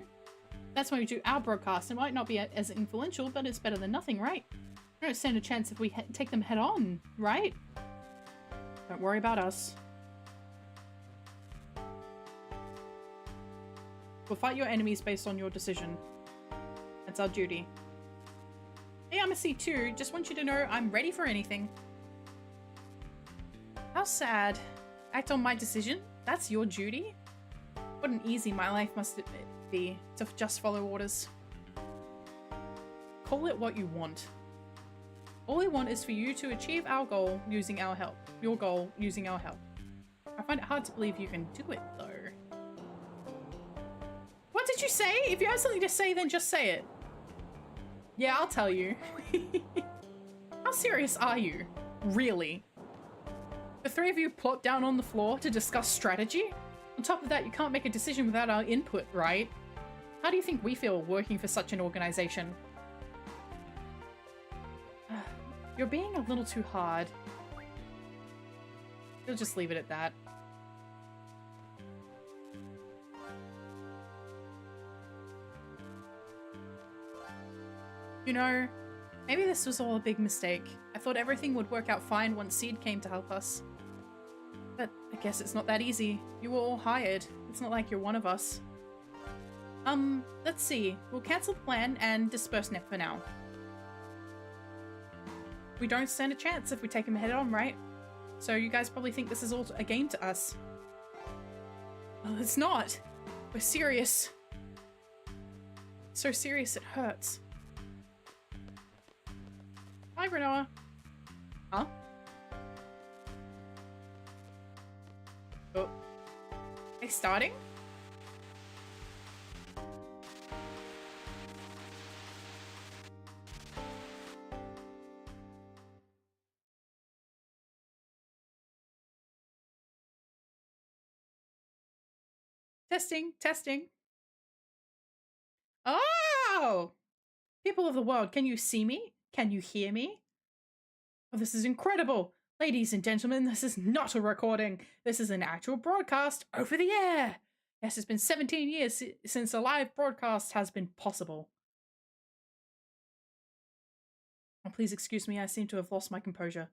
That's when we do our broadcast. It might not be as influential, but it's better than nothing, right? We don't stand a chance if we take them head on, right? Don't worry about us. We'll fight your enemies based on your decision. That's our duty. Hey, I'm a C2. Just want you to know I'm ready for anything. How sad. Act on my decision? That's your duty? What an easy my life must be to just follow orders. Call it what you want. All we want is for you to achieve our goal using our help. Your goal using our help. I find it hard to believe you can do it, though. What did you say? If you have something to say, then just say it. Yeah, I'll tell you. How serious are you? Really? The three of you plot down on the floor to discuss strategy? On top of that, you can't make a decision without our input, right? How do you think we feel working for such an organization? You're being a little too hard. You'll just leave it at that. You know, maybe this was all a big mistake. I thought everything would work out fine once Seed came to help us. But I guess it's not that easy. You were all hired. It's not like you're one of us. Let's see. We'll cancel the plan and disperse for now. We don't stand a chance if we take him head on, right? So you guys probably think this is all a game to us. Well, it's not. We're serious. So serious it hurts. Hi, Renoa. Huh? Oh. Hey, starting? Testing, testing. Oh! People of the world, can you see me? Can you hear me? Oh, this is incredible! Ladies and gentlemen, this is not a recording. This is an actual broadcast over the air. Yes, it's been 17 years since a live broadcast has been possible. Oh, please excuse me, I seem to have lost my composure.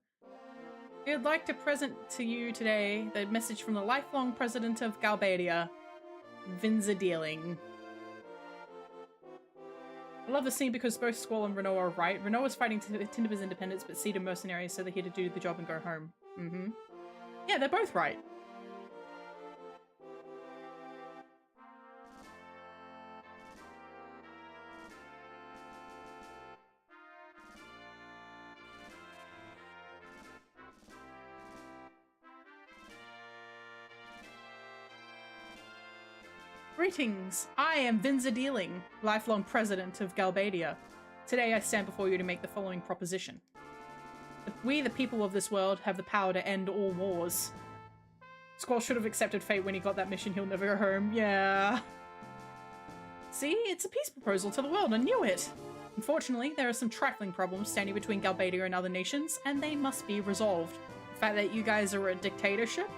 We would like to present to you today the message from the lifelong president of Galbadia, Vinza Dealing. I love the scene because both Squall and Renoa are right. Renoa's fighting Tinder's independence, but Cedar mercenaries, so they're here to do the job and go home. Yeah, they're both right. Greetings, I am Vinza Dealing, lifelong president of Galbadia. Today I stand before you to make the following proposition. We, the people of this world, have the power to end all wars. Squall should have accepted fate when he got that mission. He'll never go home. Yeah. See, it's a peace proposal to the world. I knew it. Unfortunately, there are some trifling problems standing between Galbadia and other nations, and they must be resolved. The fact that you guys are a dictatorship?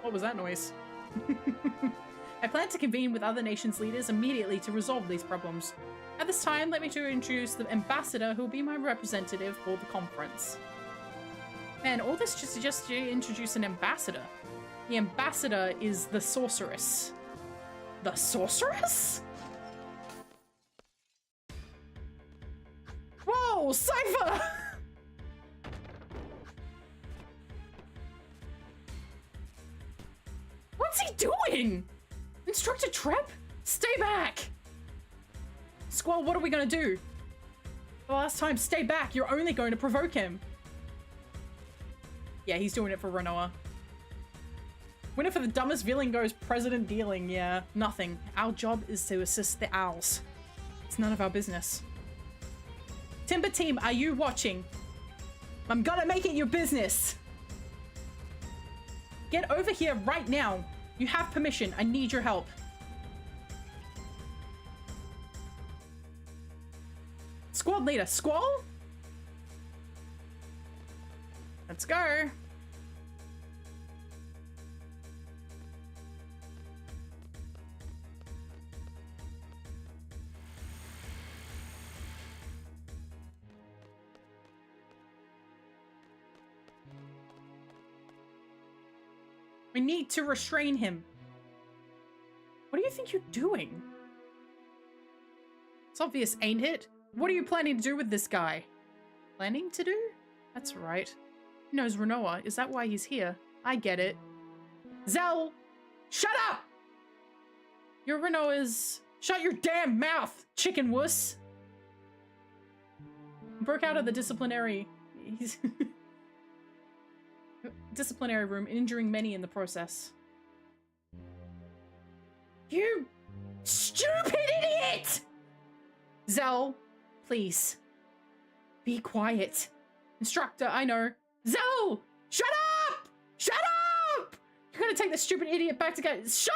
What was that noise? I plan to convene with other nations' leaders immediately to resolve these problems. At this time, let me introduce the ambassador who will be my representative for the conference. Man, all this just to introduce an ambassador. The ambassador is the sorceress. The sorceress? Whoa, Cypher! What's he doing? Instructor Trep? Stay back! Squall, what are we gonna do? The last time, stay back. You're only going to provoke him. Yeah, he's doing it for Renoa. Winner for the dumbest villain goes President Dealing. Yeah, nothing. Our job is to assist the owls. It's none of our business. Timber Team, are you watching? I'm gonna make it your business. Get over here right now. You have permission. I need your help. Squad leader, Squall? Let's go. We need to restrain him. What do you think you're doing? It's obvious, ain't it? What are you planning to do with this guy? Planning to do? That's right. He knows Renoa. Is that why he's here? I get it. Zell! Shut up! Your Renoa's... Shut your damn mouth, chicken wuss! Broke out of the disciplinary... disciplinary room, injuring many in the process. You stupid idiot! Zell, please. Be quiet. Instructor, I know. Zell! Shut up! Shut up! You're gonna take the stupid idiot back to get- Shut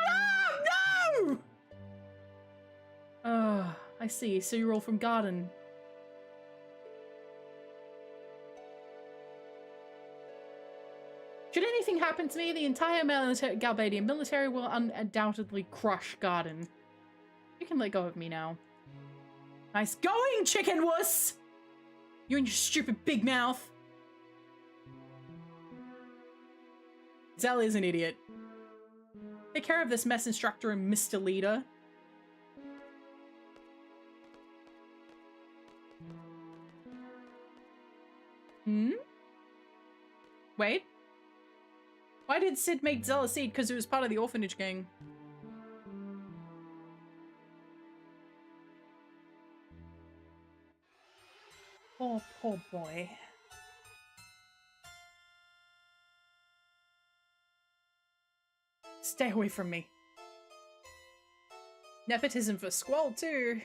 up! No! I see. So you're all from Garden. Should anything happen to me, the entire Galbadian military will undoubtedly crush Garden. You can let go of me now. Nice going, chicken wuss! You and your stupid big mouth. Zell is an idiot. Take care of this mess, instructor and Mr. Leader. Wait. Why did Sid make Zell a seed? Because it was part of the orphanage gang. Poor boy. Stay away from me. Nepotism for Squall too.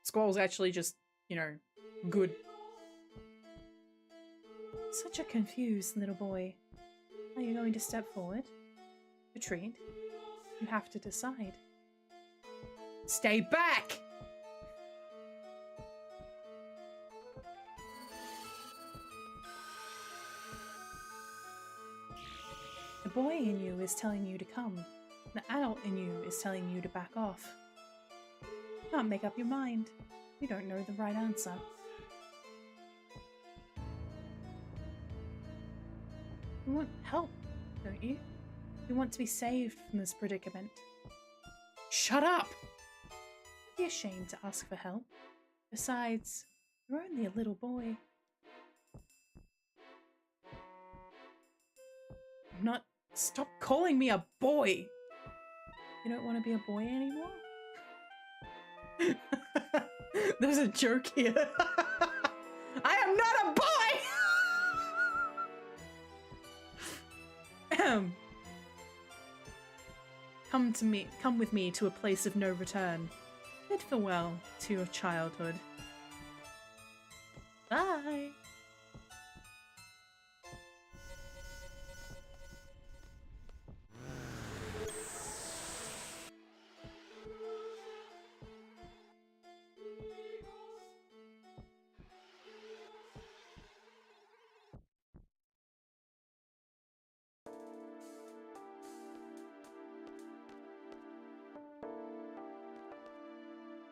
Squall's actually just, you know, good. Such a confused little boy. Are you going to step forward? Retreat? You have to decide. Stay back! The boy in you is telling you to come. The adult in you is telling you to back off. You can't make up your mind. You don't know the right answer. You want help, don't you? You want to be saved from this predicament. Shut up! Don't be ashamed to ask for help. Besides, you're only a little boy. I'm not... Stop calling me a boy! You don't want to be a boy anymore? There's a joke here. I am not a boy! Come with me to a place of no return. Bid farewell to your childhood. Bye!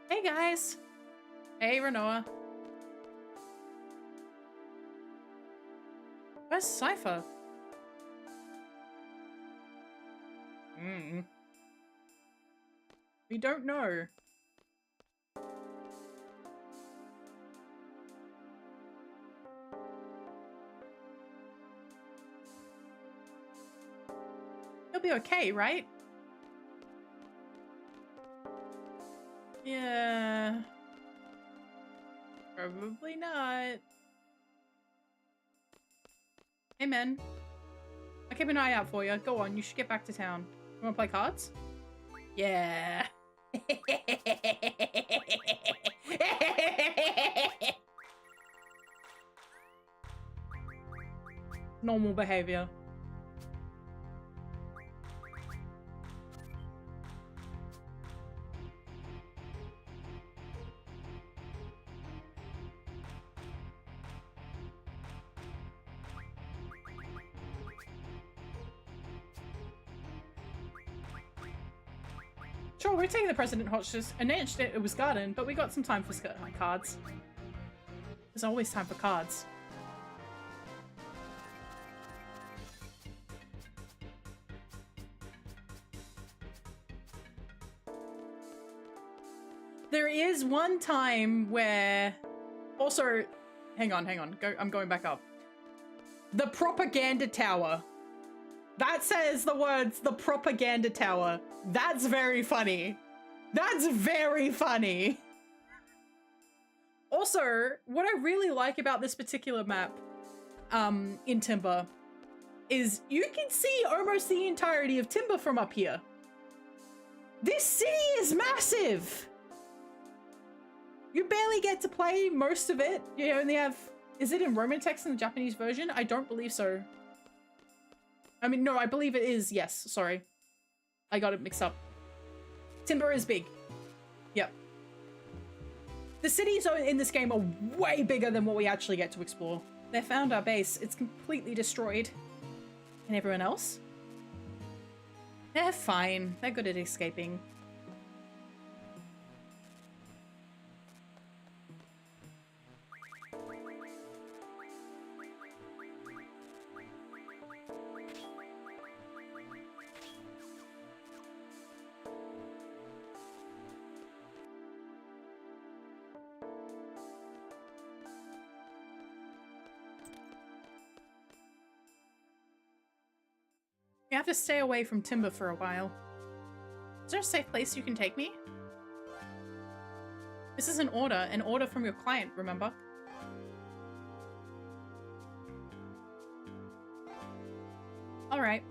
Hey guys! Hey Renoa. Where's Cypher? We don't know. He'll be okay, right? Yeah. Probably not. Hey, man. I'll keep an eye out for you. Go on, you should get back to town. You wanna play cards? Yeah. Normal behavior. Sure, we're taking the president hostage. Announced it was garden, but we got some time for cards. There's always time for cards. There is one time where... Also, hang on. I'm going back up. The propaganda tower. That says the words, the propaganda tower. That's very funny. That's very funny. Also, what I really like about this particular map in Timber is you can see almost the entirety of Timber from up here. This city is massive. You barely get to play most of it. You only have... Is it in Roman text in the Japanese version? I don't believe so. I mean, no, I believe it is. Yes, sorry. I got it mixed up. Timber is big. Yep. The cities in this game are way bigger than what we actually get to explore. They found our base. It's completely destroyed. And everyone else? They're fine. They're good at escaping. You have to stay away from Timber for a while. Is there a safe place you can take me? This is an order from your client, remember? All right.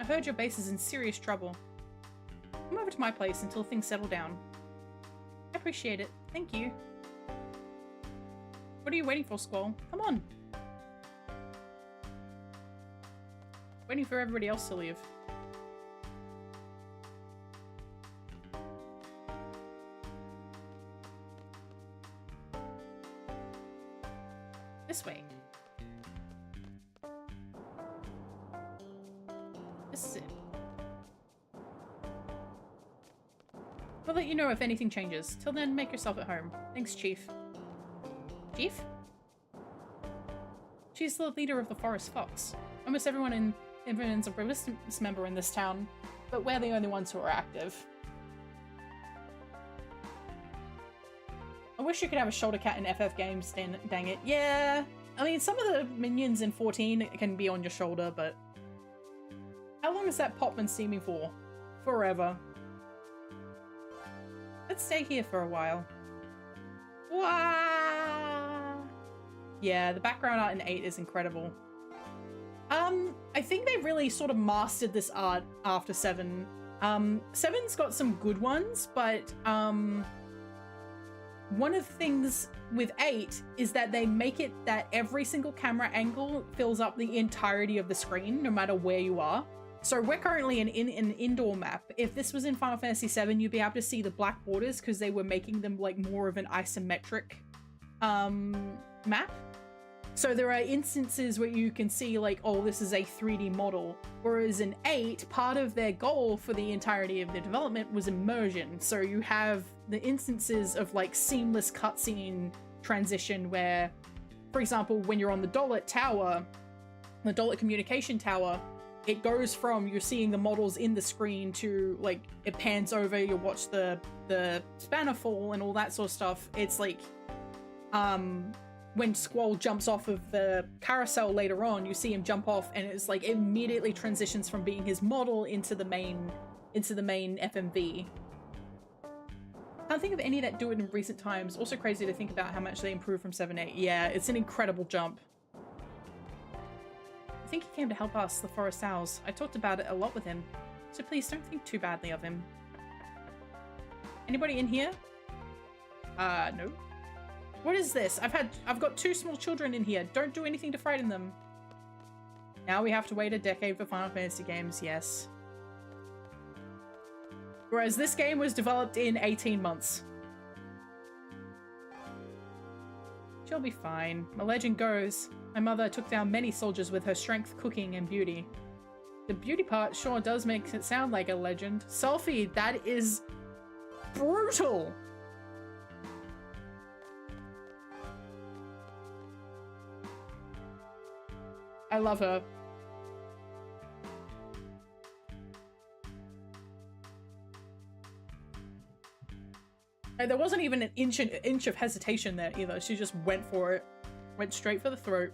I've heard your base is in serious trouble. Come over to my place until things settle down. I appreciate it. Thank you. What are you waiting for, Squall? Come on. Waiting for everybody else to leave. This way. This is it. We'll let you know if anything changes. Till then, make yourself at home. Thanks, Chief. Chief? She's the leader of the Forest Fox. Almost everyone's a resistance member in this town, but we're the only ones who are active. I wish you could have a shoulder cat in FF games, dang it. Yeah, I mean, some of the minions in 14 can be on your shoulder, but how long has that pot been steaming for? Forever. Let's stay here for a while. Wow! Yeah, the background art in 8 is incredible. I think they really sort of mastered this art after 7. 7's got some good ones, but one of the things with 8 is that they make it that every single camera angle fills up the entirety of the screen, no matter where you are. So we're currently in an indoor map. If this was in Final Fantasy VII, you'd be able to see the black borders because they were making them like more of an isometric map. So there are instances where you can see like, oh, this is a 3D model. Whereas in 8, part of their goal for the entirety of the development was immersion. So you have the instances of like seamless cutscene transition where, for example, when you're on the Dolet Tower, the Dolet Communication Tower, it goes from you're seeing the models in the screen to like it pans over, you watch the spanner fall and all that sort of stuff. It's like when Squall jumps off of the carousel later on, you see him jump off and it's like it immediately transitions from being his model into the main FMV. Can't think of any that do it in recent times. Also crazy to think about how much they improved from 7.8. Yeah, it's an incredible jump. I think he came to help us, the Forest Owls. I talked about it a lot with him, so please don't think too badly of him. Anybody in here? No. What is this? I've got 2 small children in here. Don't do anything to frighten them. Now we have to wait a decade for Final Fantasy games, yes. Whereas this game was developed in 18 months. She'll be fine. My legend goes, my mother took down many soldiers with her strength, cooking, and beauty. The beauty part sure does make it sound like a legend. Selfie, that is brutal! I love her. There wasn't even an inch of hesitation there either. She just went for it. Went straight for the throat.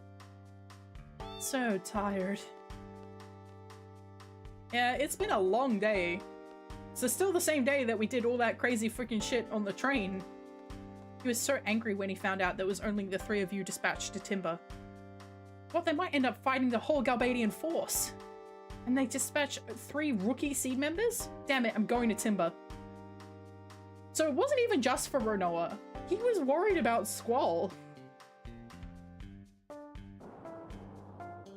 So tired. Yeah, it's been a long day. So still the same day that we did all that crazy freaking shit on the train. He was so angry when he found out there was only the 3 of you dispatched to Timber. Well, they might end up fighting the whole Galbadian force. And they dispatch 3 rookie seed members? Damn it, I'm going to Timber. So it wasn't even just for Rinoa. He was worried about Squall.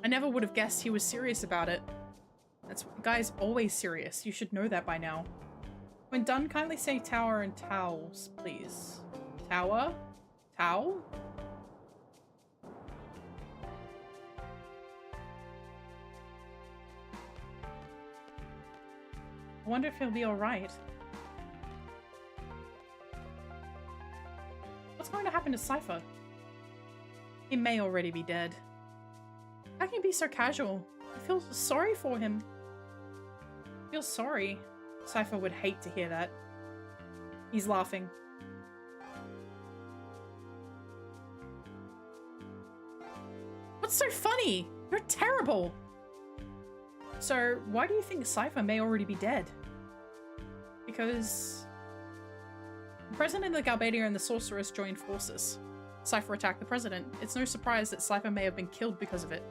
I never would have guessed he was serious about it. Guy's always serious. You should know that by now. When done, kindly say tower and towels, please. Tower? Towel? I wonder if he'll be alright. What's going to happen to Cypher? He may already be dead. How can you be so casual? I feel sorry for him. I feel sorry. Cypher would hate to hear that. He's laughing. What's so funny? You're terrible! So, why do you think Cypher may already be dead? Because the President of the Galbadia and the Sorceress joined forces. Cypher attacked the President. It's no surprise that Cypher may have been killed because of it.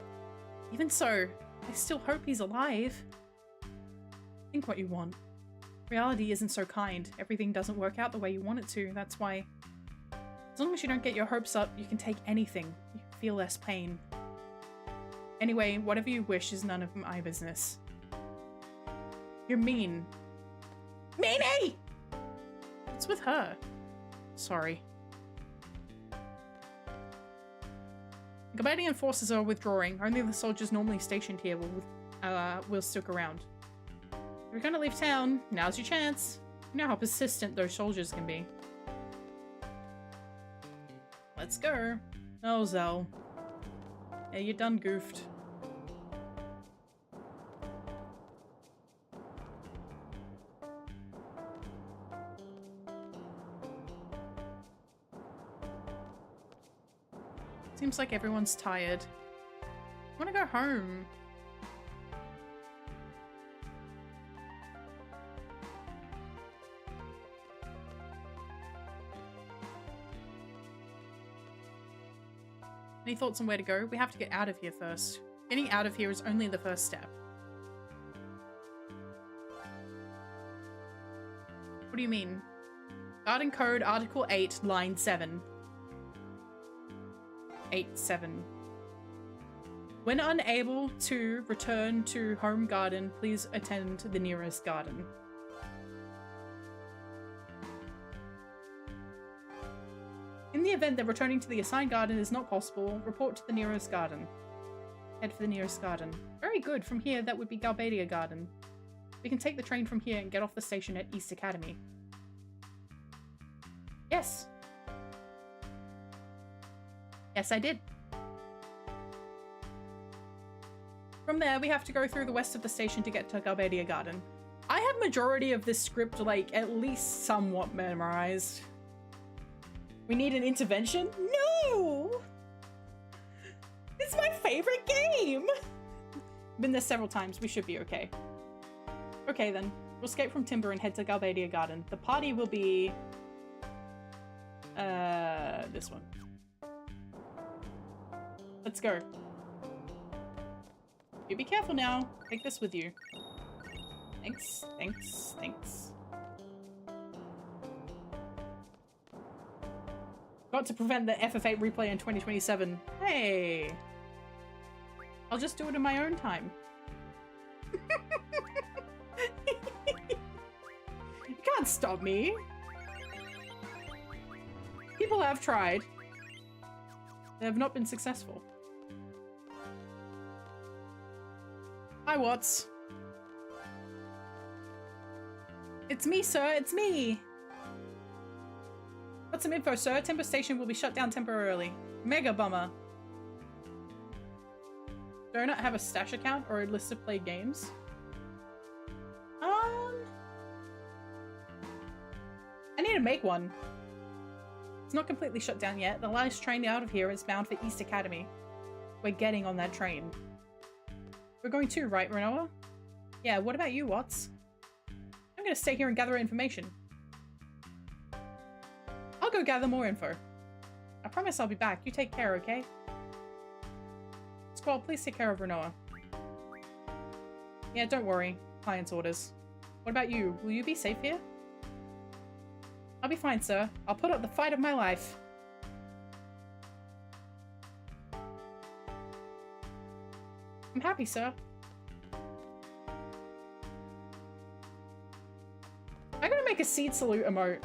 Even so, I still hope he's alive. Think what you want. Reality isn't so kind. Everything doesn't work out the way you want it to. That's why, as long as you don't get your hopes up, you can take anything. You can feel less pain. Anyway, whatever you wish is none of my business. You're mean. Meanie! What's with her? Sorry. The Gabadian forces are withdrawing. Only the soldiers normally stationed here will stick around. If you're gonna leave town, now's your chance. You know how persistent those soldiers can be. Let's go. Oh, Zell. Yeah, you done goofed. Seems like everyone's tired. I want to go home. Any thoughts on where to go? We have to get out of here first. Getting out of here is only the first step. What do you mean? Garden Code, Article 8, Line 7. 8-7. When unable to return to home garden, please attend the nearest garden. In the event that returning to the assigned garden is not possible, report to the nearest garden. Head for the nearest garden. Very good. From here, that would be Galbadia Garden. We can take the train from here and get off the station at East Academy. Yes. Yes, I did. From there, we have to go through the west of the station to get to Galbadia Garden. I have majority of this script, like, at least somewhat memorized. We need an intervention? No! It's my favorite game! Been there several times. We should be okay. Okay, then. We'll escape from Timber and head to Galbadia Garden. The party will be... this one. Let's go. You be careful now. Take this with you. Thanks, thanks, thanks. Got to prevent the FF8 replay in 2027. Hey! I'll just do it in my own time. You can't stop me. People have tried. They have not been successful. Hi, Watts. It's me, sir. It's me. Got some info, sir. Timber Station will be shut down temporarily. Mega bummer. Do I not have a stash account or a list of played games? I need to make one. It's not completely shut down yet. The last train out of here is bound for East Academy. We're getting on that train. We're going too, right, Renoa? Yeah, what about you, Watts? I'm gonna stay here and gather information. I'll go gather more info. I promise I'll be back. You take care, okay? Squall, please take care of Renoa. Yeah, don't worry. Client's orders. What about you? Will you be safe here? I'll be fine, sir. I'll put up the fight of my life. I'm happy, sir. I'm gonna make a seed salute emote.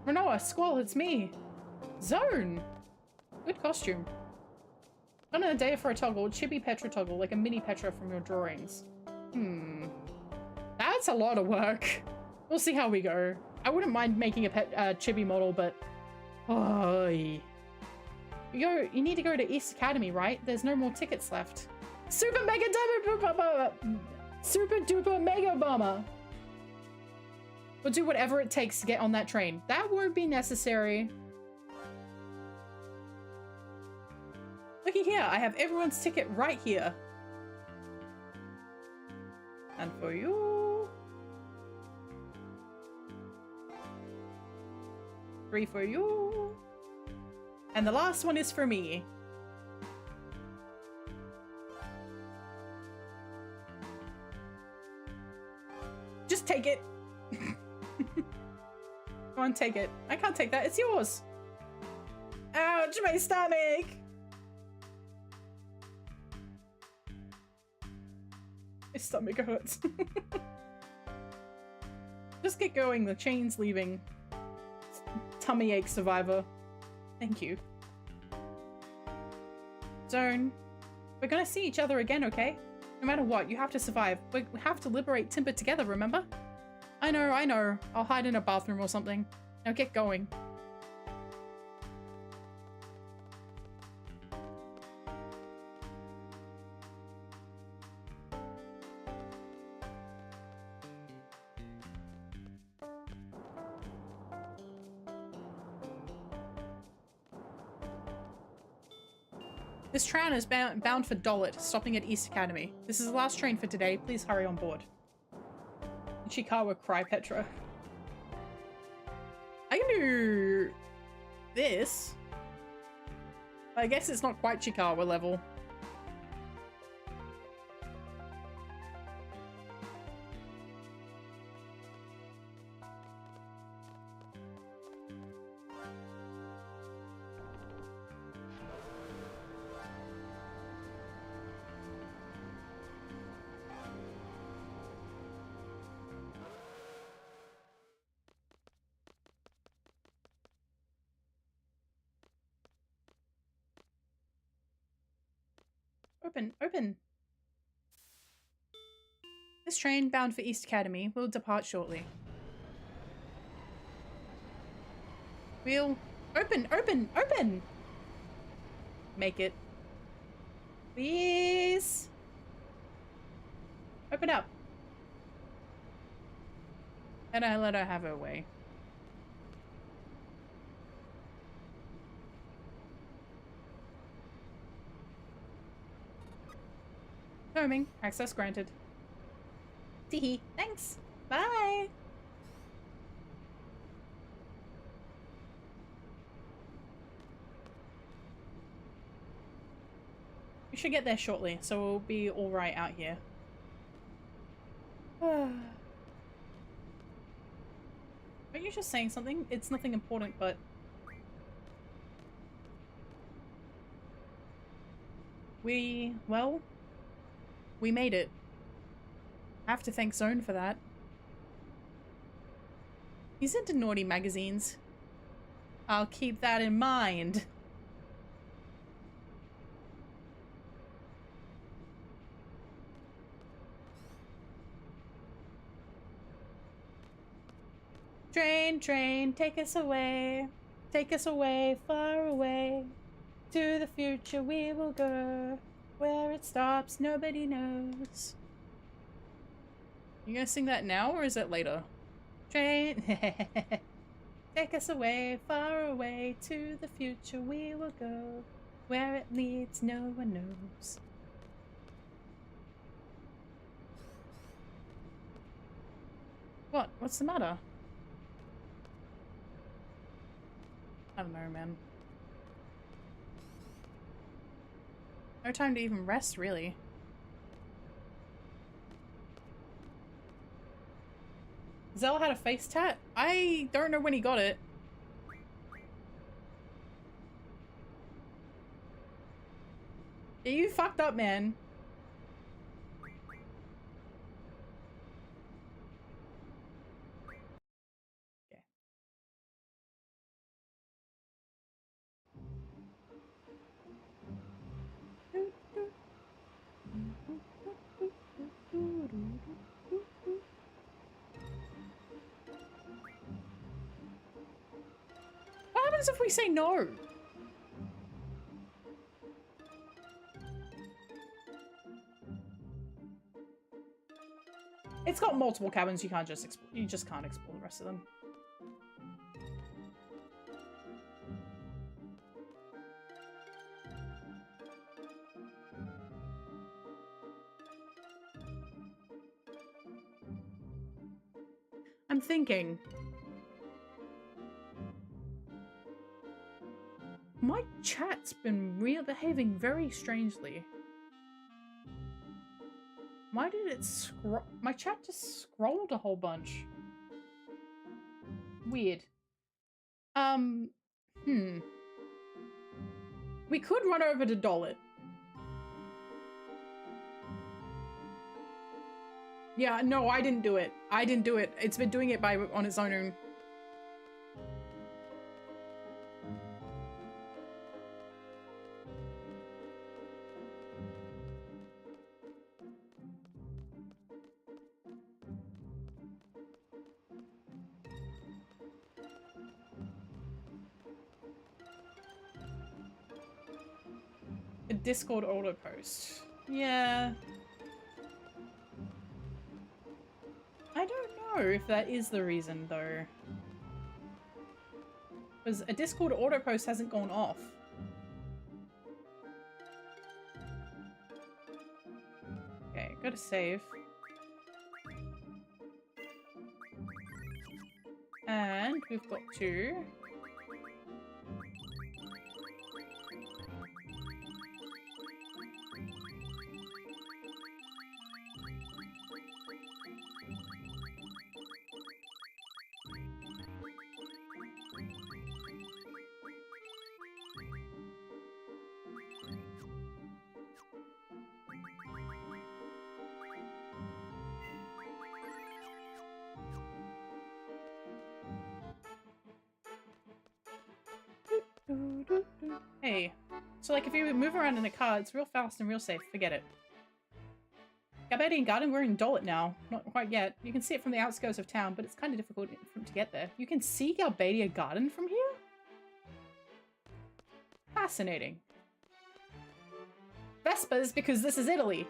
Renoa, Squall, it's me. Zone! Good costume. Done in a day for a toggle, chibi Petra toggle, like a mini Petra from your drawings. That's a lot of work. We'll see how we go. I wouldn't mind making a chibi model, but... Oh, you need to go to East Academy, right? There's no more tickets left. Super duper mega bomber! We'll do whatever it takes to get on that train. That won't be necessary. Looky here, I have everyone's ticket right here. And for you. 3 for you. And the last one is for me. Go on, take it. I can't take that. It's yours. Ouch, my stomach. My stomach hurts. Just get going. The chain's leaving. Tummy ache survivor. Thank you. Zone. We're gonna see each other again, okay? No matter what, you have to survive. We have to liberate Timber together, remember? I know, I know. I'll hide in a bathroom or something. Now get going. This train is bound for Dolit, stopping at East Academy. This is the last train for today. Please hurry on board. Ichikawa cry Petra. I can do this. I guess it's not quite Chikawa level. Open. This train, bound for East Academy, will depart shortly. We'll... Open! Make it. Please! Open up. And I let her have her way. Homing. Access granted. Teehee. Thanks. Bye. We should get there shortly, so we'll be alright out here. Are you just saying something? It's nothing important, but... well... we made it. I have to thank Zone for that. He's into naughty magazines. I'll keep that in mind. Train, take us away. Take us away, far away. To the future we will go. Where it stops, nobody knows. You gonna sing that now, or is it later? Train, take us away, far away, to the future we will go. Where it leads, no one knows. What? What's the matter? I don't know, man. No time to even rest, really. Zell had a face tat? I don't know when he got it. Yeah, you fucked up, man. What happens if we say no? It's got multiple cabins. You can't just explore. You just can't explore the rest of them. I'm thinking. My chat's been behaving very strangely. Why did it scroll? My chat just scrolled a whole bunch. Weird. We could run over to Dollet. Yeah, no, I didn't do it. I didn't do it. It's been doing it on its own. A Discord auto post. Yeah. I don't know if that is the reason, though. Because a Discord auto post hasn't gone off. Okay, gotta save. And we've got to... Hey, so like if you move around in a car, it's real fast and real safe. Forget it. Galbadian Garden, we're in Dollet now. Not quite yet. You can see it from the outskirts of town, but it's kind of difficult to get there. You can see Galbadia Garden from here? Fascinating. Vespers, because this is Italy.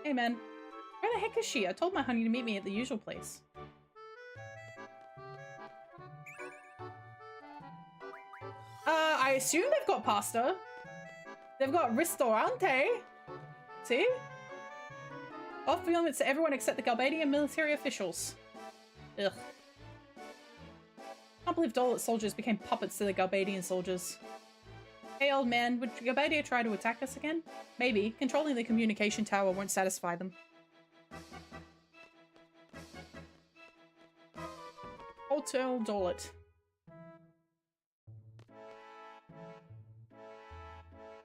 Hey man, where the heck is she? I told my honey to meet me at the usual place. I assume they've got pasta. They've got ristorante. See? Off limits to everyone except the Galbadian military officials. Ugh. Can't believe Dollet soldiers became puppets to the Galbadian soldiers. Hey old man, would Galbadia try to attack us again? Maybe. Controlling the communication tower won't satisfy them. Hotel Dollet.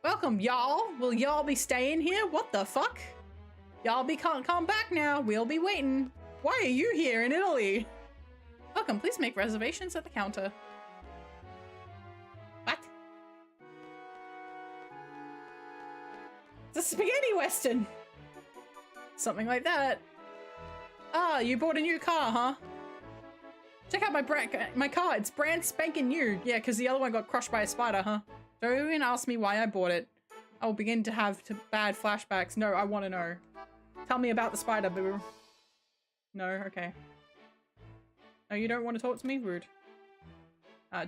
Welcome, y'all. Will y'all be staying here? What the fuck? Y'all can't come back now. We'll be waiting. Why are you here in Italy? Welcome. Please make reservations at the counter. What? It's a spaghetti western. Something like that. Ah, you bought a new car, huh? Check out my car. It's brand spanking new. Yeah, because the other one got crushed by a spider, huh? Don't even ask me why I bought it. I will begin to have bad flashbacks. No, I want to know. Tell me about the spider, boo. No, okay. No, you don't want to talk to me? Rude.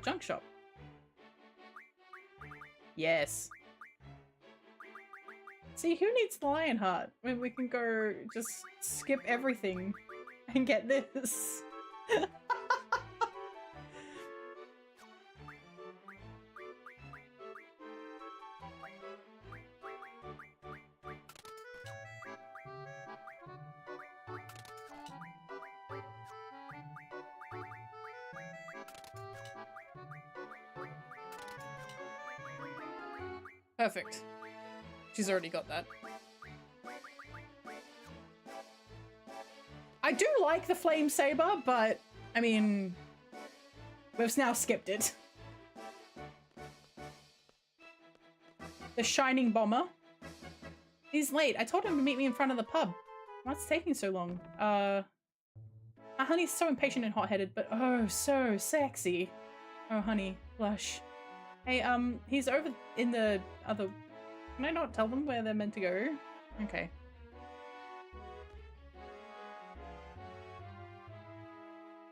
Junk shop. Yes. See, who needs the lion heart when we can go just skip everything and get this? Perfect. She's already got that. I do like the flame saber, but I mean, we've now skipped it. The shining bomber. He's late. I told him to meet me in front of the pub. What's taking so long? My honey's so impatient and hot-headed, but oh, so sexy. Oh, honey, blush. Hey, he's over in the other... Can I not tell them where they're meant to go? Okay.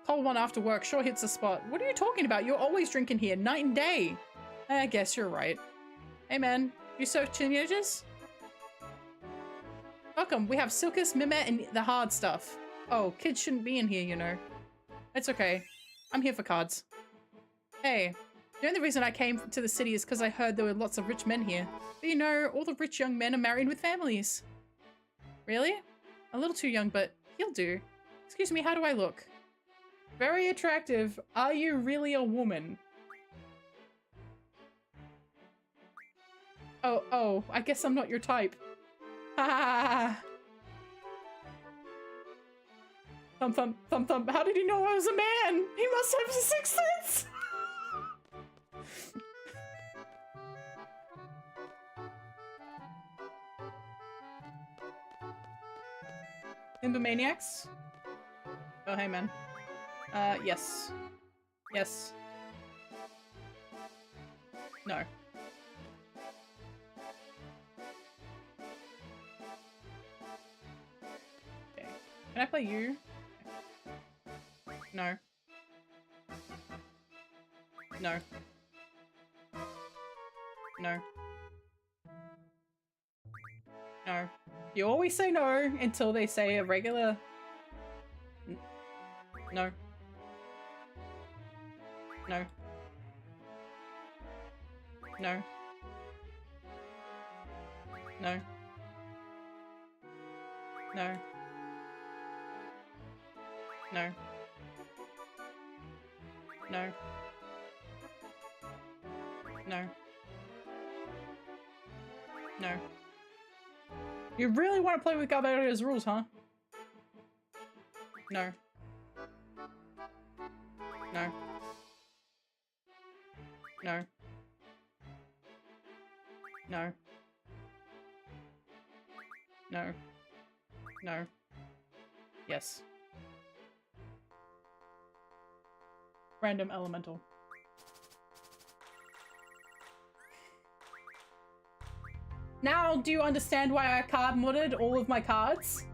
Cold one after work sure hits the spot. What are you talking about? You're always drinking here, night and day. I guess you're right. Hey man, you serve teenagers? Welcome, we have Silkus, Mimet, and the hard stuff. Oh, kids shouldn't be in here, you know. It's okay. I'm here for cards. Hey. The only reason I came to the city is because I heard there were lots of rich men here. But you know, all the rich young men are married with families. Really? A little too young, but he'll do. Excuse me, how do I look? Very attractive. Are you really a woman? Oh, I guess I'm not your type. Ha! Thump, thump, thump, thump. How did he know I was a man? He must have a sixth sense! Nimbermaniacs? Oh, hey, man. Yes. Yes. No. Okay. Can I play you? No. No. No. No. You always say no until they say a regular... No. No. No. No. No. No. No. No. No. You really want to play with Garbaria's rules, huh? No. No. No. No. No. No. Yes. Random elemental. Now, do you understand why I card modded all of my cards?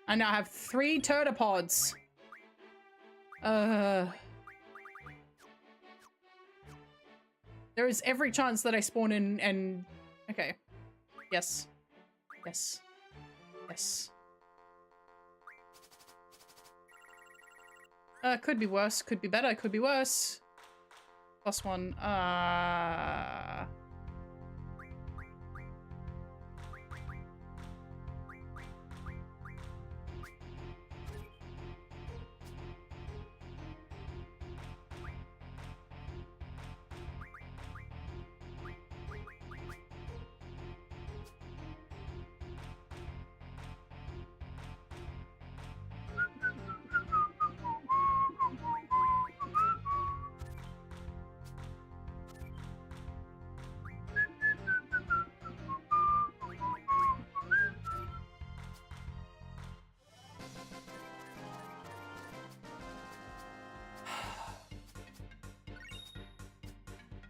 I now have 3 turdipods. There is every chance that I spawn in and... Okay. Yes. Yes. Yes. Could be worse. Could be better. Could be worse. +1.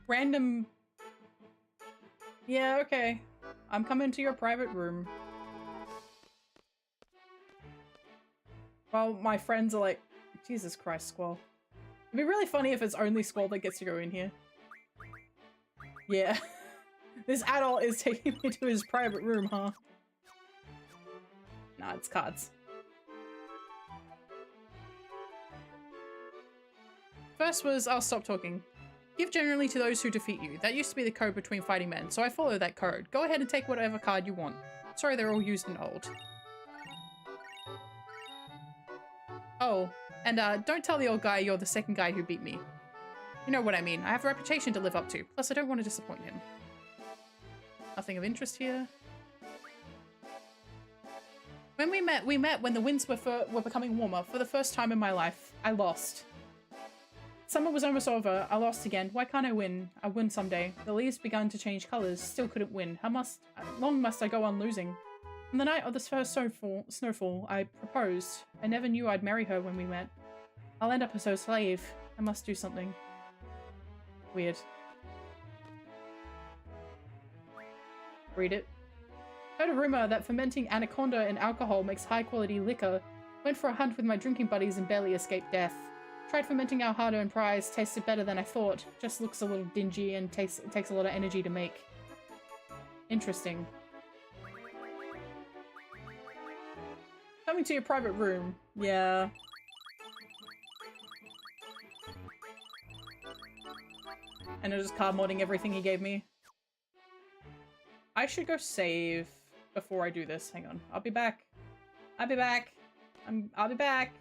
Random... Yeah, okay. I'm coming to your private room. Well, my friends are like, Jesus Christ, Squall. It'd be really funny if it's only Squall that gets to go in here. Yeah. This adult is taking me to his private room, huh? Nah, it's cards. First was, I'll stop talking. Give generally to those who defeat you. That used to be the code between fighting men, so I follow that code. Go ahead and take whatever card you want. Sorry, they're all used and old. Oh, and don't tell the old guy you're the second guy who beat me. You know what I mean. I have a reputation to live up to. Plus, I don't want to disappoint him. Nothing of interest here. When we met when the winds were becoming warmer. For the first time in my life, I lost. Summer was almost over. I lost again. Why can't I win? I'll win someday. The leaves began to change colors. Still couldn't win. How long must I go on losing? On the night of the first snowfall, I proposed. I never knew I'd marry her when we met. I'll end up as her slave. I must do something. Weird. Read it. Heard a rumor that fermenting anaconda in alcohol makes high-quality liquor. Went for a hunt with my drinking buddies and barely escaped death. Tried fermenting our hard-earned prize. Tasted better than I thought. Just looks a little dingy and takes a lot of energy to make. Interesting. Coming to your private room. Yeah. And I'm just card modding everything he gave me. I should go save before I do this. Hang on. I'll be back. I'll be back. I'll be back.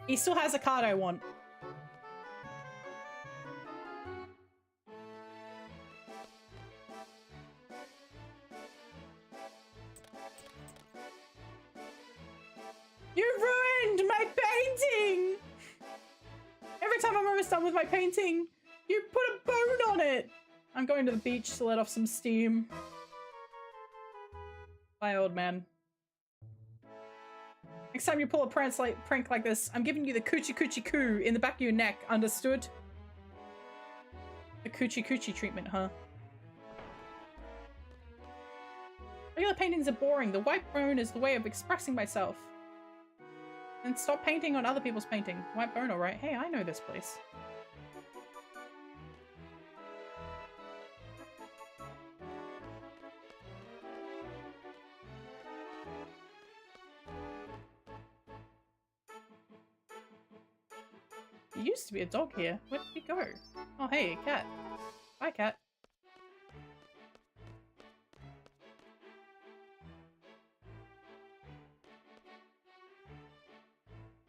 He still has a card I want. You ruined my painting! Every time I'm almost done with my painting, you put a bone on it! I'm going to the beach to let off some steam. Bye, old man. Next time you pull a prank like this, I'm giving you the coochie coochie coo in the back of your neck, understood? The coochie coochie treatment, huh? Regular paintings are boring. The white bone is the way of expressing myself. And stop painting on other people's painting. White bone, alright. Hey, I know this place. There used to be a dog here. Where did he go? Oh, hey, cat. Bye, cat.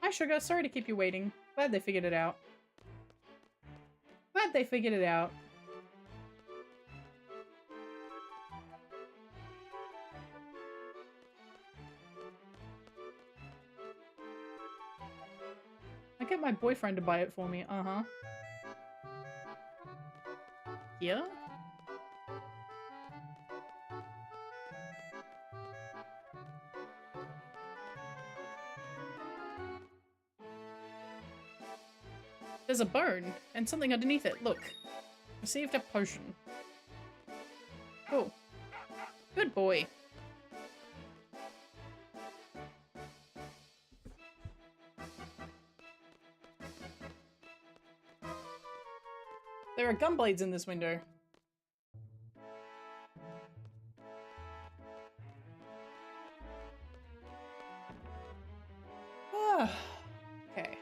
Hi, Sugar. Sorry to keep you waiting. Glad they figured it out. Glad they figured it out. I get my boyfriend to buy it for me. Uh-huh. Yeah? There's a bone and something underneath it. Look. Received a potion. Oh. Good boy. There are gun blades in this window. Ah. Okay.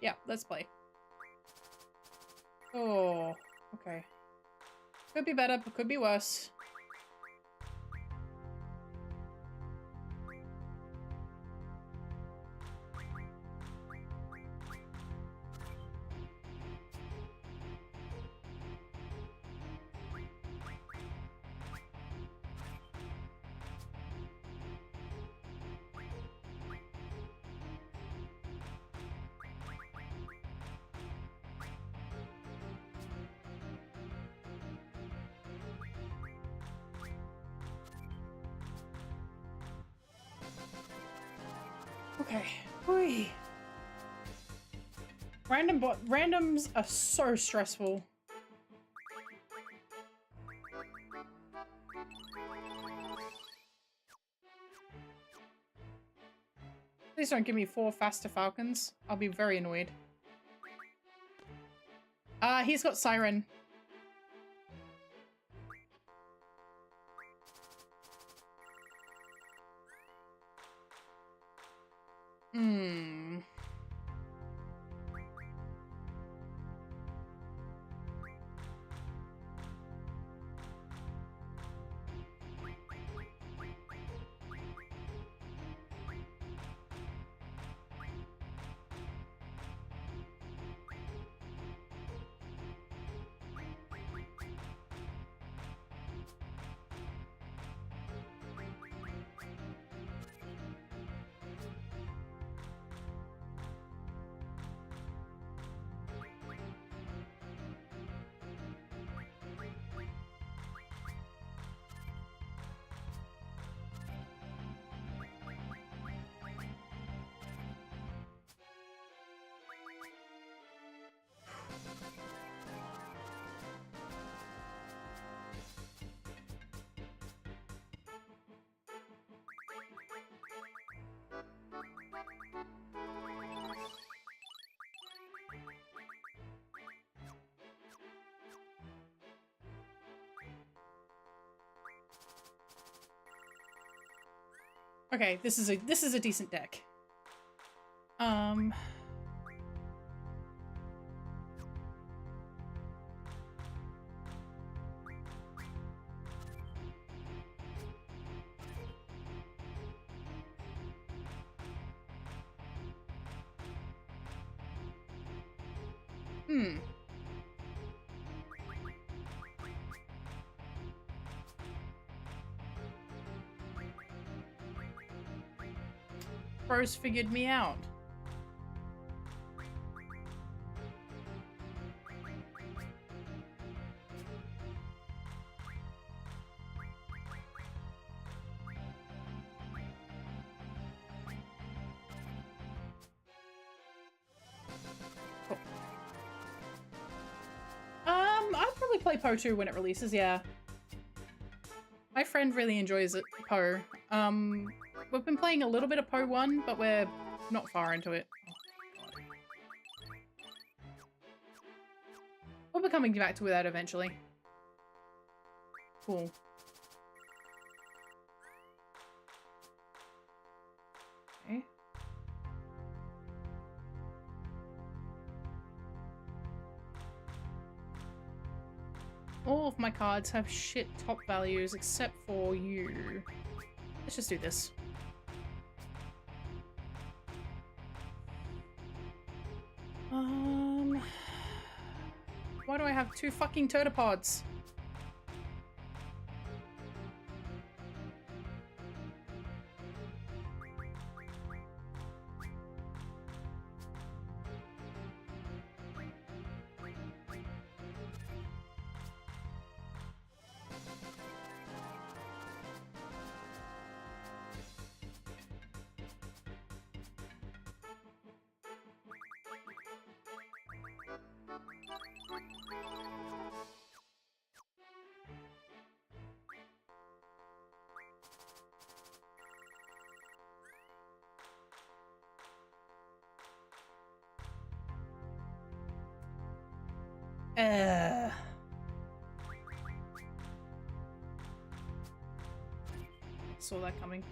Yeah, let's play. Oh, okay. Could be better, but could be worse. Okay. Oy. Randoms are so stressful. Please don't give me 4 faster falcons. I'll be very annoyed. He's got Siren. Hmm. Okay, this is a decent deck. Bros figured me out. Cool. I'll probably play Poe 2 when it releases, yeah. My friend really enjoys it, Poe. We've been playing a little bit of Poe 1, but we're not far into it. We'll be coming back to that eventually. Cool. Okay. All of my cards have shit top values except for you. Let's just do this. Why do I have 2 fucking pteropods? Saw that coming.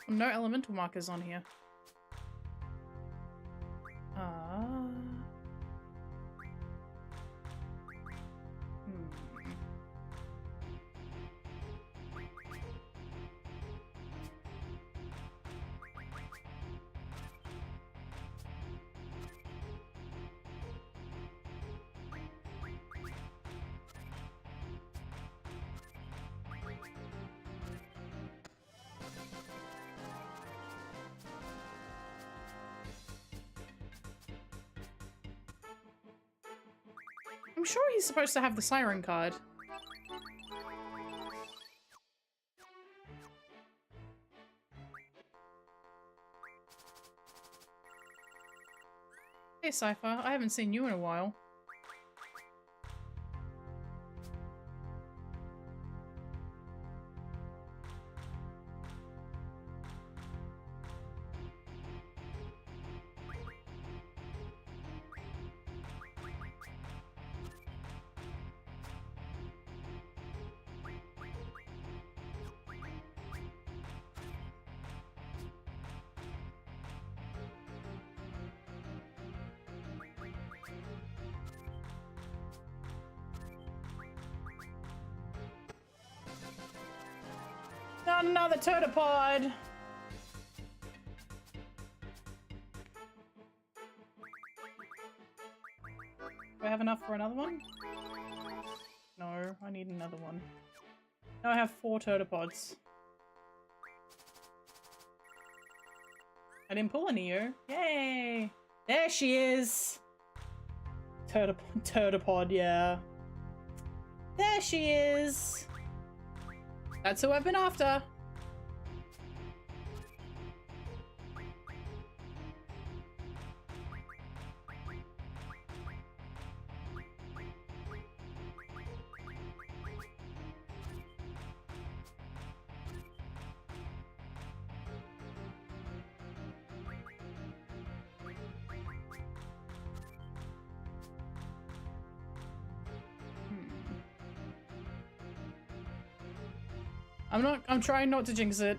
No elemental markers on here. I'm sure he's supposed to have the siren card. Hey, Cypher, I haven't seen you in a while. Not another pteropod! Do I have enough for another one? No, I need another one. Now I have 4 pteropods. I didn't pull any you. Yay! There she is! Turtipod, yeah. There she is! That's who I've been after. I'm trying not to jinx it.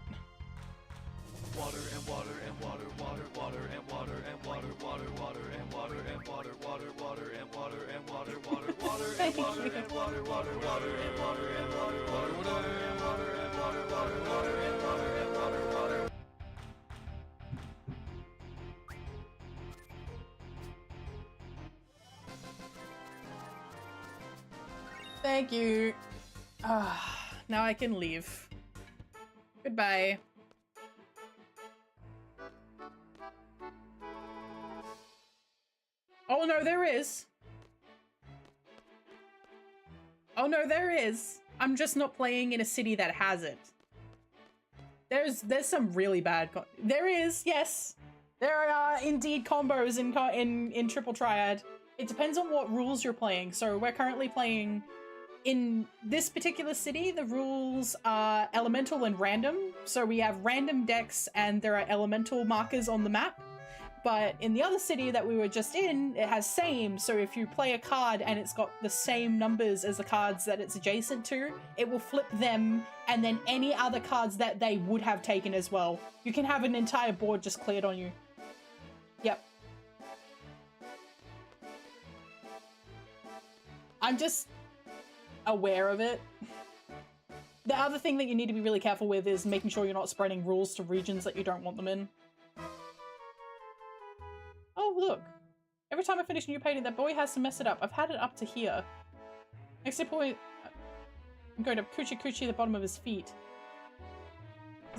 Water and water and water, water, water and water and water, water, water and water and water, water, water and water and water, water, water and water and water, water, water and water and water, water, water and water and water, water, water and water and water, water. Thank you. Now I can leave. Goodbye. Oh no, there is. Oh no, there is. I'm just not playing in a city that has it. There's some really bad there is, yes. There are indeed combos in Triple Triad. It depends on what rules you're playing. So we're currently playing in this particular city, the rules are elemental and random. So we have random decks and there are elemental markers on the map. But in the other city that we were just in, it has same. So if you play a card and it's got the same numbers as the cards that it's adjacent to, it will flip them and then any other cards that they would have taken as well. You can have an entire board just cleared on you. Yep. I'm just aware of it. The other thing that you need to be really careful with is making sure you're not spreading rules to regions that you don't want them in. Oh, look. Every time I finish a new painting, that boy has to mess it up. I've had it up to here. Next point, I'm going to coochie coochie the bottom of his feet.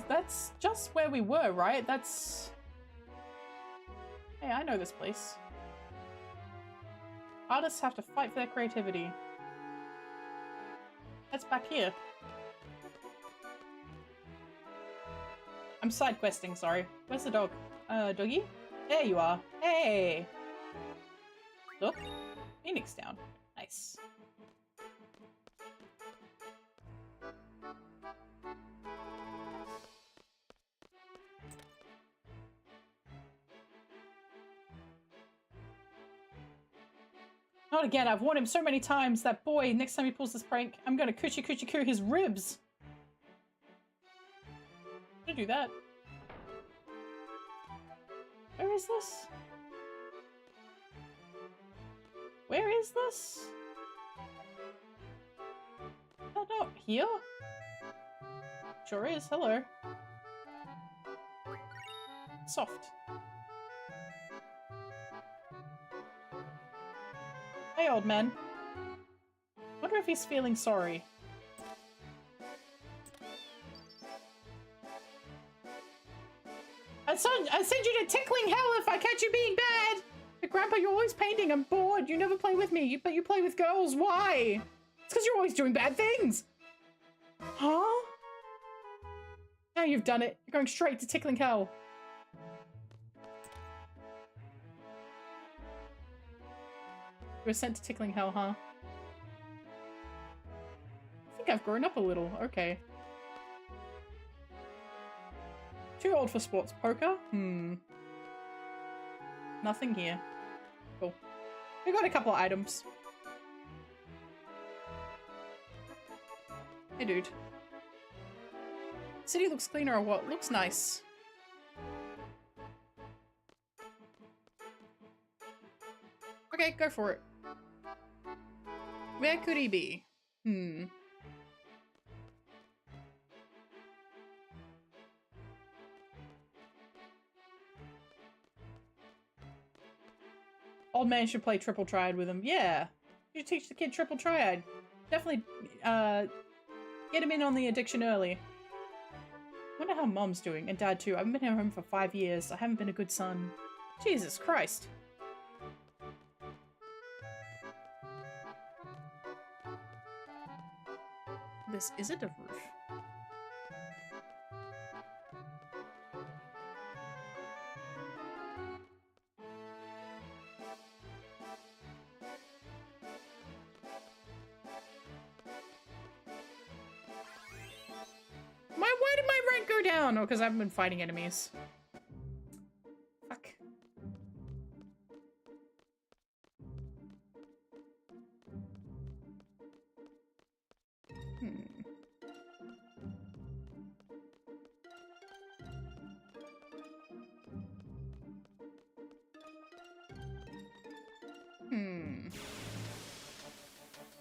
That's just where we were, right? That's... Hey, I know this place. Artists have to fight for their creativity. That's back here. I'm side questing, sorry. Where's the dog? Doggy? There you are. Hey! Look. Phoenix down. Nice. Not again, I've warned him so many times. That boy, next time he pulls this prank, I'm gonna coochie coochie coo his ribs. Don't do that. Where is this? Where is this? Is that not here? Sure is, hello. Soft. Hey, old man. Wonder if he's feeling sorry. I'd send you to tickling hell if I catch you being bad! But Grandpa, you're always painting. I'm bored. You never play with me, but you play with girls. Why? It's because you're always doing bad things. Huh? Now you've done it. You're going straight to tickling hell. You were sent to tickling hell, huh? I think I've grown up a little. Okay. Too old for sports poker? Nothing here. Cool. We got a couple of items. Hey, dude. City looks cleaner or what? Looks nice. Okay, go for it. Where could he be? Old man should play Triple Triad with him. Yeah. You should teach the kid Triple Triad. Definitely, get him in on the addiction early. Wonder how Mom's doing, and Dad too. I haven't been home for 5 years. I haven't been a good son. Jesus Christ. This isn't a roof. Why did my rank go down? Oh, because I haven't been fighting enemies. Fuck.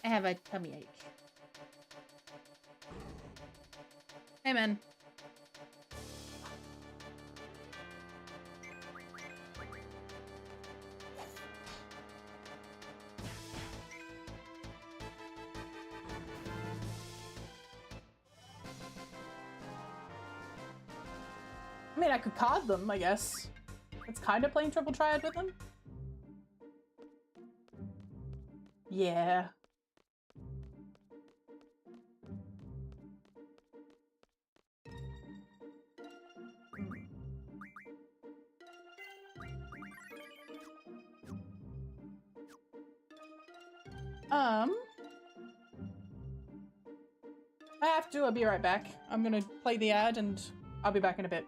I have a tummy ache. Hey, man. I mean, I could card them, I guess. It's kind of playing triple triad with them. Yeah. I have to. I'll be right back. I'm gonna play the ad and I'll be back in a bit.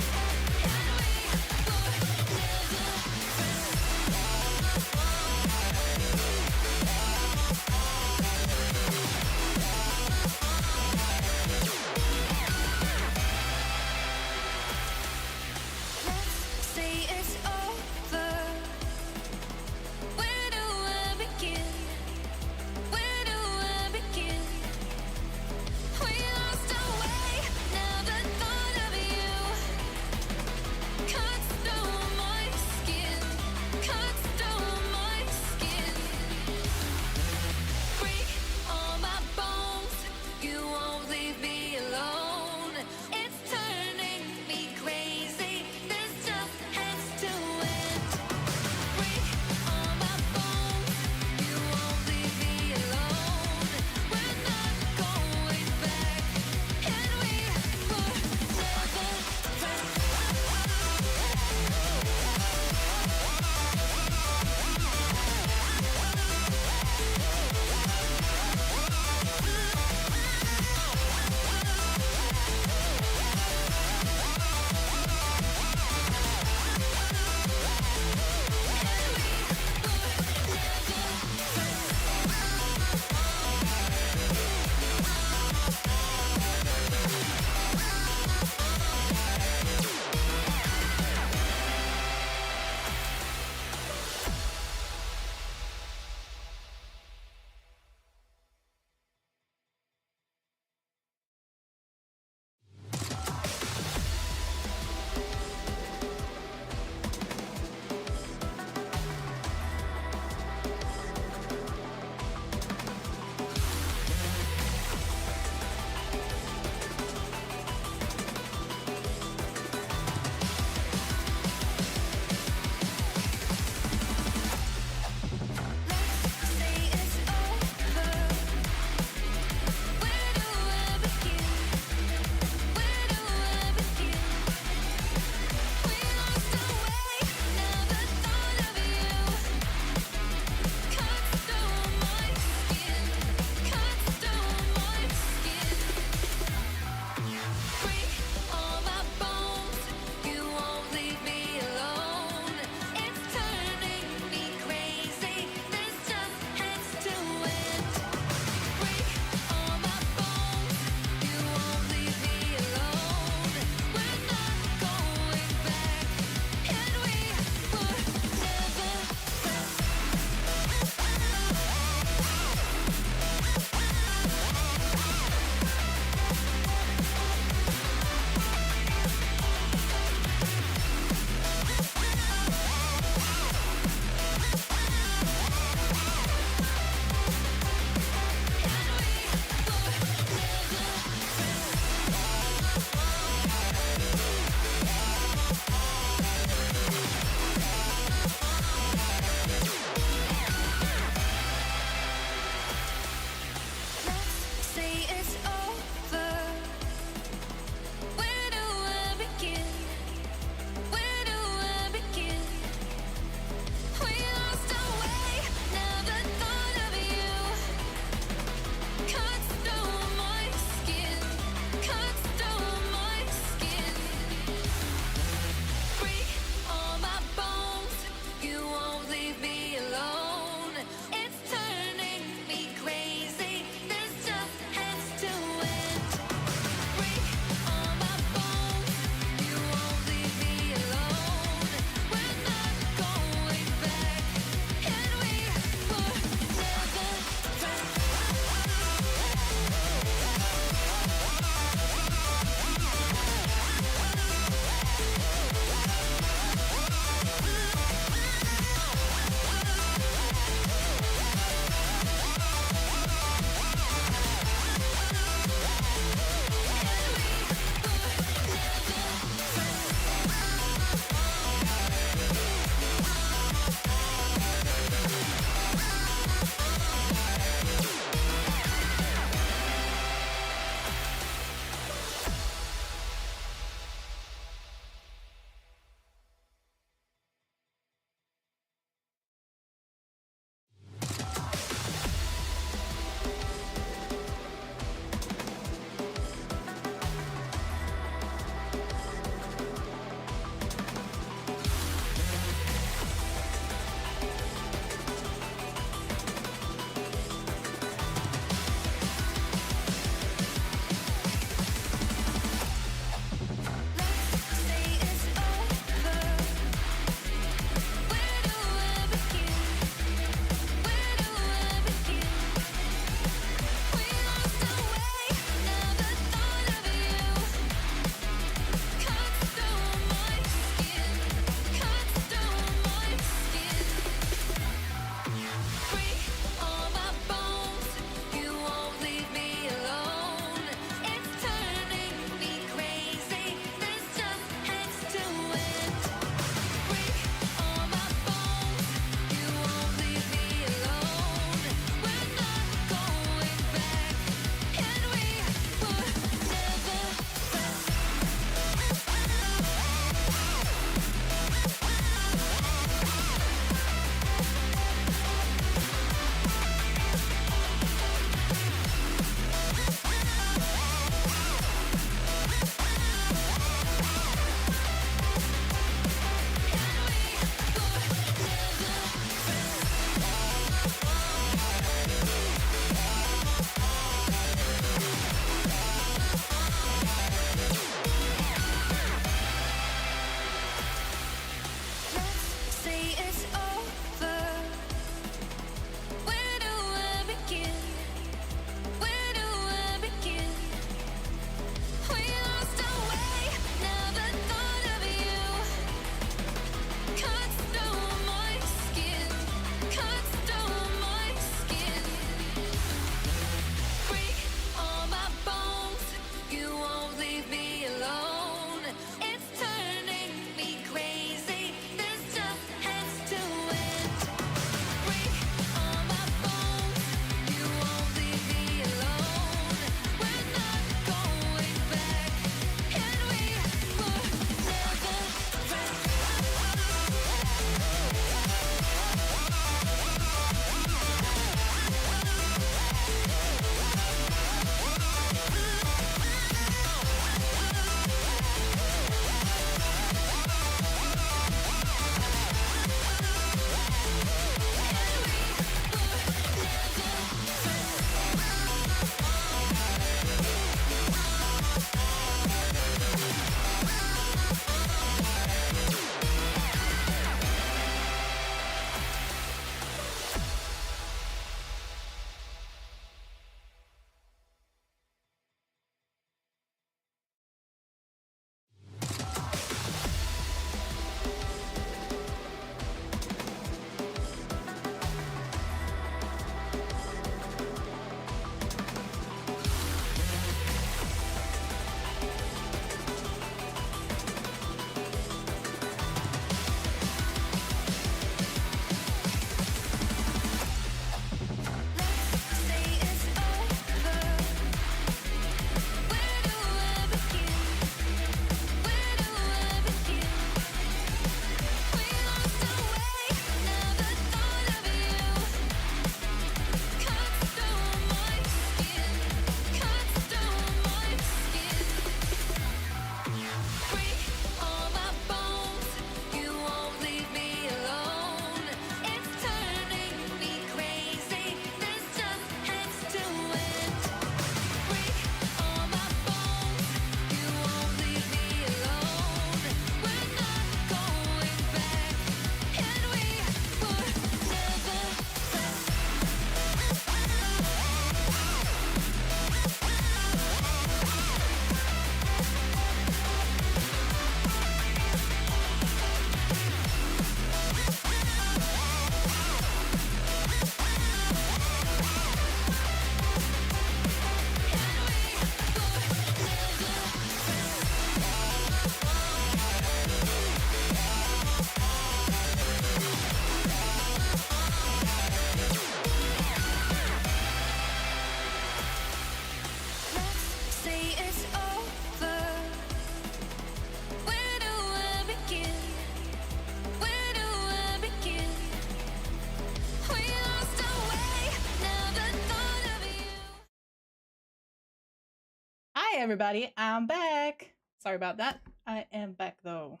Hi everybody, I'm back. Sorry about that. I am back though.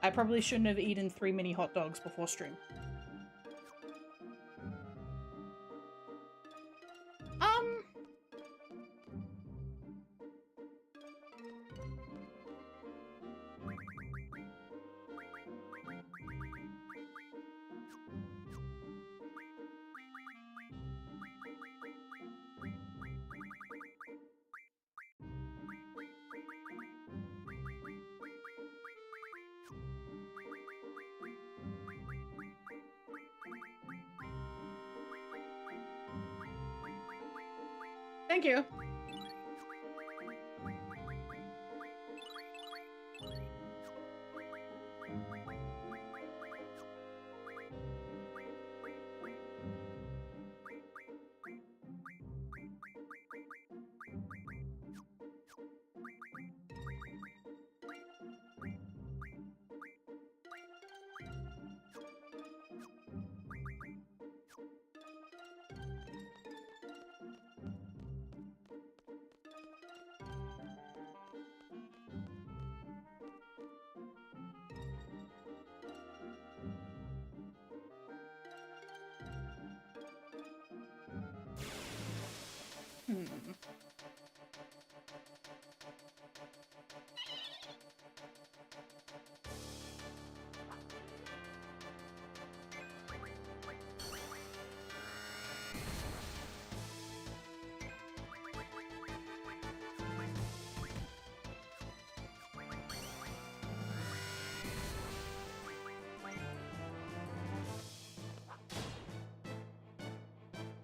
I probably shouldn't have eaten 3 mini hot dogs before stream. Thank you.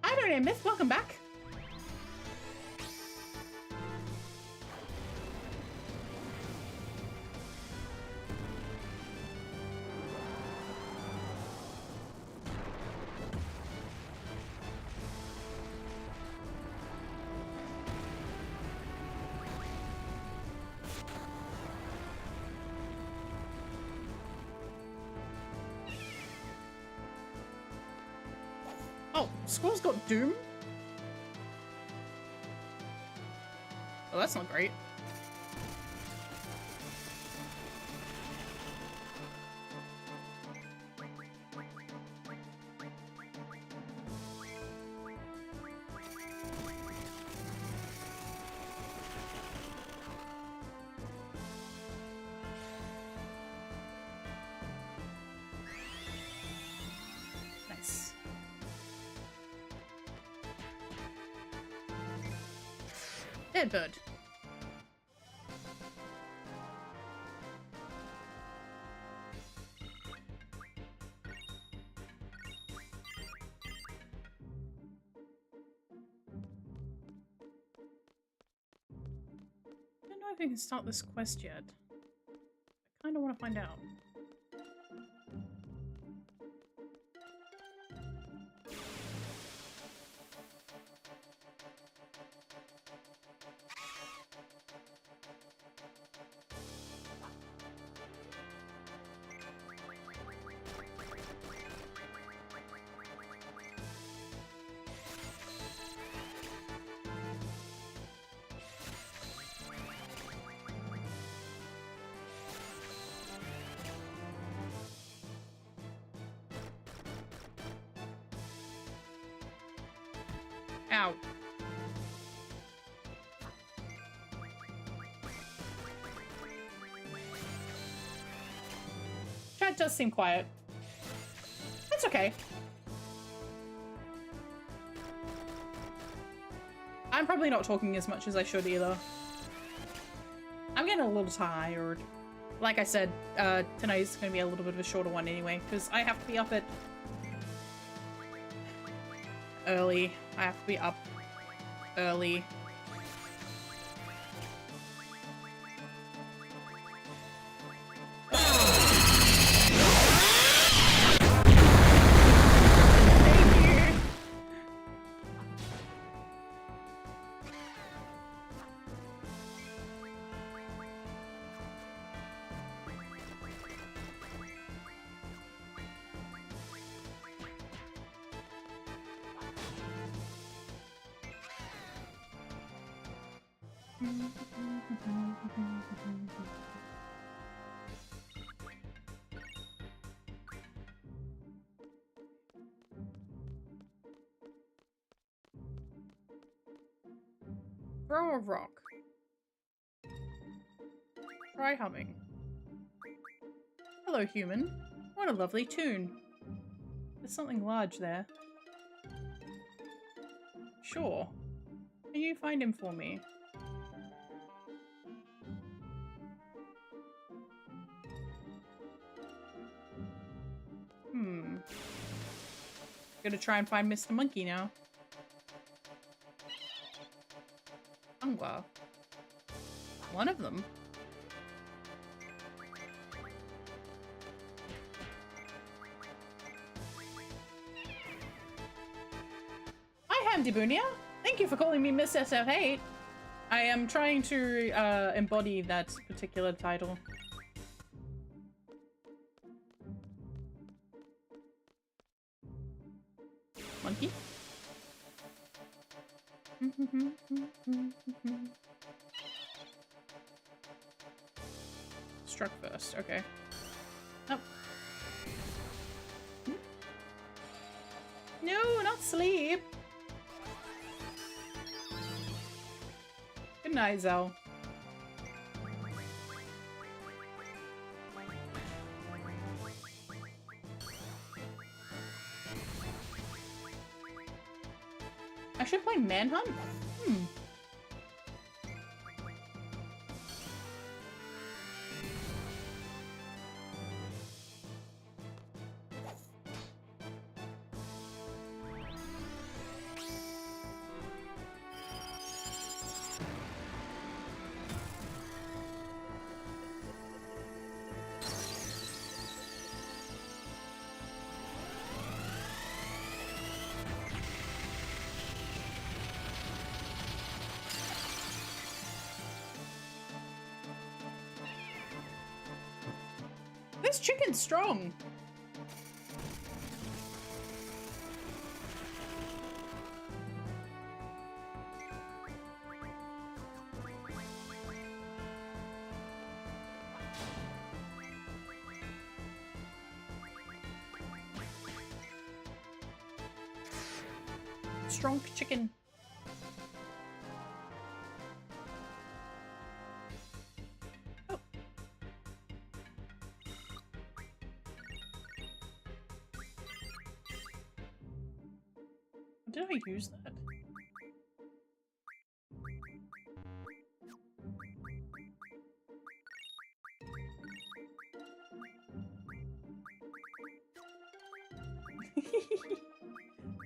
Hi there, Myth. Welcome back. Oh, Squirrel's got Doom? Oh, that's not great. Nice. Dead bird. I don't know if I can start this quest yet. I kind of want to find out. Ow. Chat does seem quiet. That's okay. I'm probably not talking as much as I should either. I'm getting a little tired. Like I said, tonight's gonna be a little bit of a shorter one anyway, because I have to be up at early. I have to be up early. Throw a rock. Try humming. Hello, human. What a lovely tune. There's something large there. Sure. Can you find him for me? Gonna try and find Mr. Monkey now. Angwa. One of them. Hi, Hamdi Bunia. Thank you for calling me Miss SF8. I am trying to embody that particular title. Monkey? Struck first, okay. Nope. No, not sleep! Good night, Zell. I should play Manhunt? This chicken's strong. Strong chicken. Did I use that?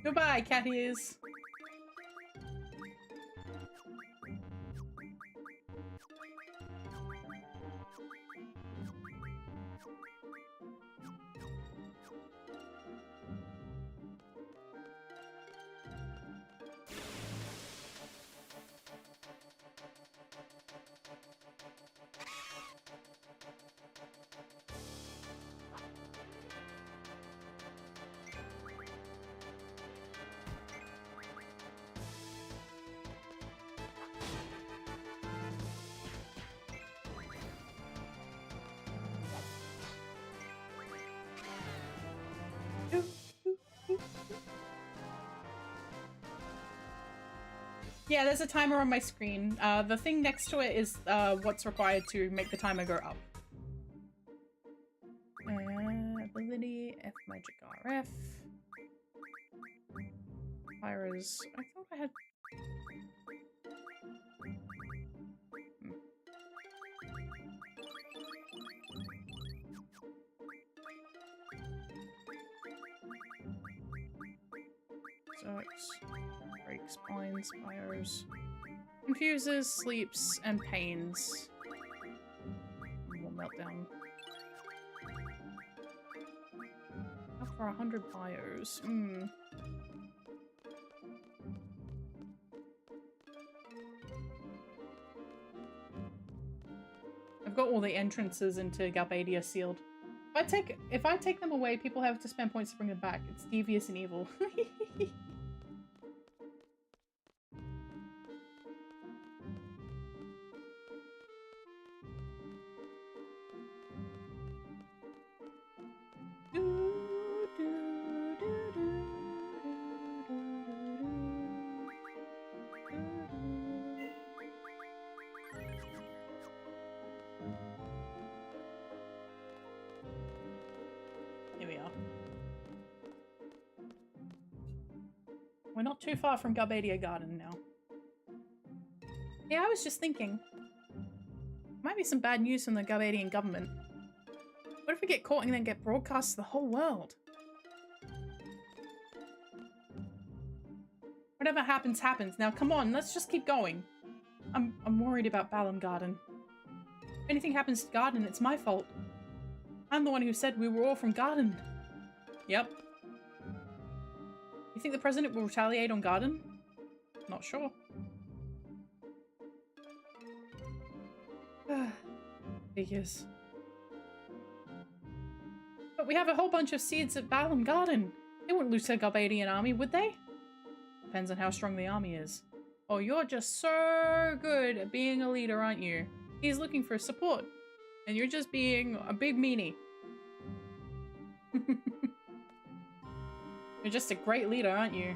Goodbye, cat ears. Yeah, there's a timer on my screen. The thing next to it is what's required to make the timer go up. Ability, F magic RF. Pyros. I thought I had... Sucks. Breaks, blinds, fires, confuses, sleeps, and pains. More meltdown. Up for 100 bios. I've got all the entrances into Galbadia sealed. If I take them away, people have to spend points to bring them back. It's devious and evil. We're not too far from Garbadia Garden now. Yeah, I was just thinking. Might be some bad news from the Garbadian government. What if we get caught and then get broadcast to the whole world? Whatever happens, happens. Now, come on, let's just keep going. I'm worried about Balam Garden. If anything happens to Garden, it's my fault. I'm the one who said we were all from Garden. Yep. You think the president will retaliate on Garden? Not sure. Figures. But we have a whole bunch of seeds at Balam Garden. They wouldn't lose their Garbadian army, would they? Depends on how strong the army is. Oh, you're just so good at being a leader, aren't you? He's looking for support. And you're just being a big meanie. You're just a great leader, aren't you?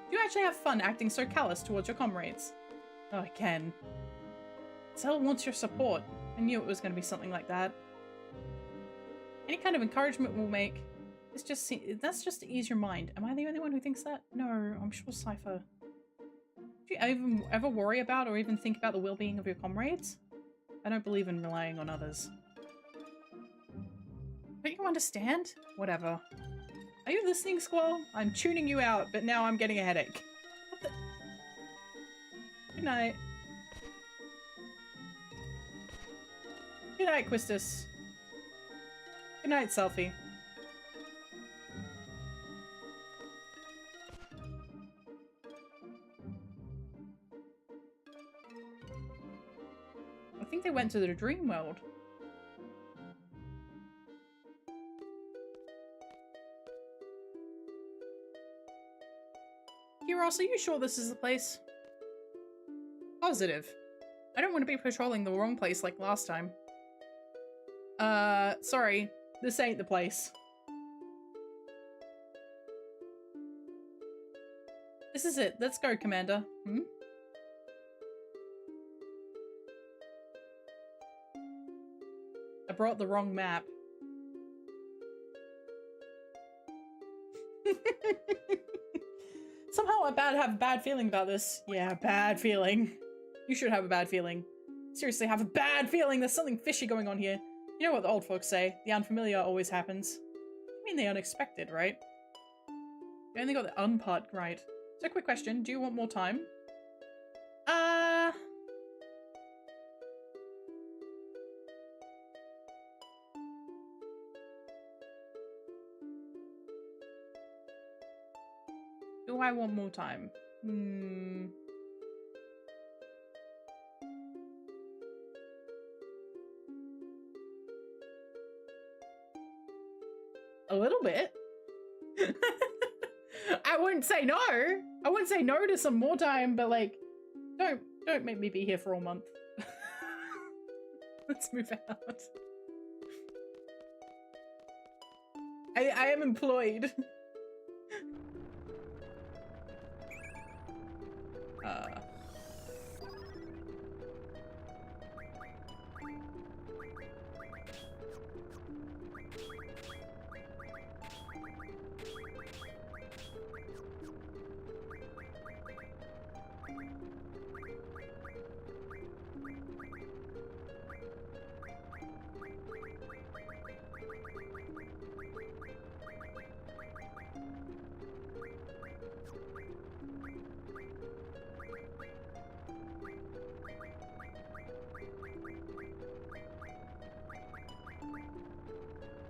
Do you actually have fun acting so callous towards your comrades? Oh, again. Zell wants your support. I knew it was going to be something like that. Any kind of encouragement will make. That's just to ease your mind. Am I the only one who thinks that? No, I'm sure Cypher. Do you ever worry about or even think about the well-being of your comrades? I don't believe in relying on others. Don't you understand? Whatever. Are you listening, Squall? I'm tuning you out, but now I'm getting a headache. What the? Good night. Good night, Quistis. Good night, Selfie. I think they went to the dream world. Ross, are you sure this is the place? Positive. I don't want to be patrolling the wrong place like last time. Sorry. This ain't the place. This is it. Let's go, Commander. Hmm? I brought the wrong map. Somehow I have a bad feeling about this. Yeah, bad feeling. You should have a bad feeling. Seriously, have a bad feeling. There's something fishy going on here. You know what the old folks say. The unfamiliar always happens. I mean the unexpected, right? You only got the un part right. So quick question. Do you want more time? Do I want more time? A little bit. I wouldn't say no. I wouldn't say no to some more time, but like, don't make me be here for a month. Let's move out. I am employed.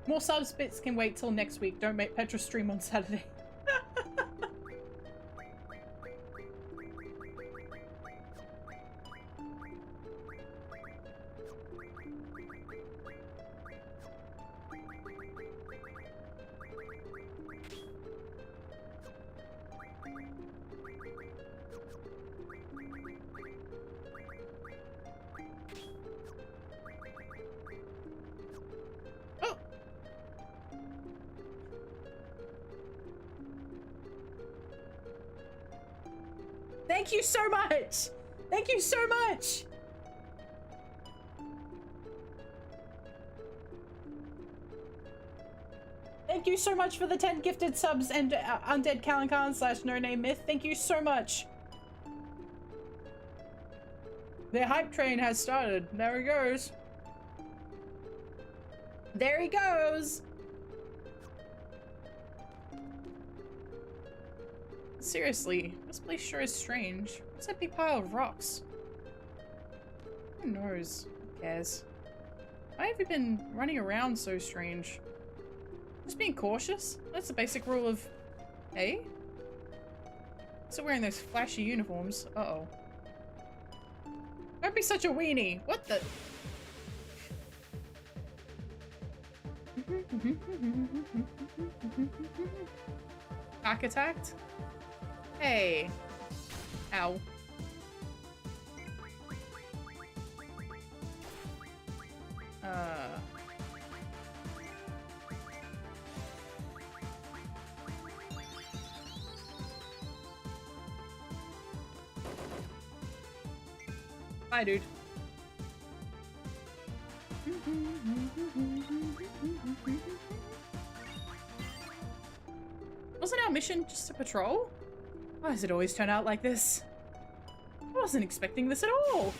More subs bits can wait till next week. Don't make Petra stream on Saturday. Thank you so much! Thank you so much! Thank you so much for the 10 gifted subs and Undead Kalankan / No Name Myth. Thank you so much. The hype train has started. There he goes. There he goes. Seriously, this place sure is strange. What's that big pile of rocks? Who knows? Who cares? Why have you been running around so strange? Just being cautious? That's the basic rule of... Hey? So wearing those flashy uniforms. Uh-oh. Don't be such a weenie. What the... Back attacked? Hey. Ow. Bye, dude. Wasn't our mission just a patrol? Why does it always turn out like this? I wasn't expecting this at all.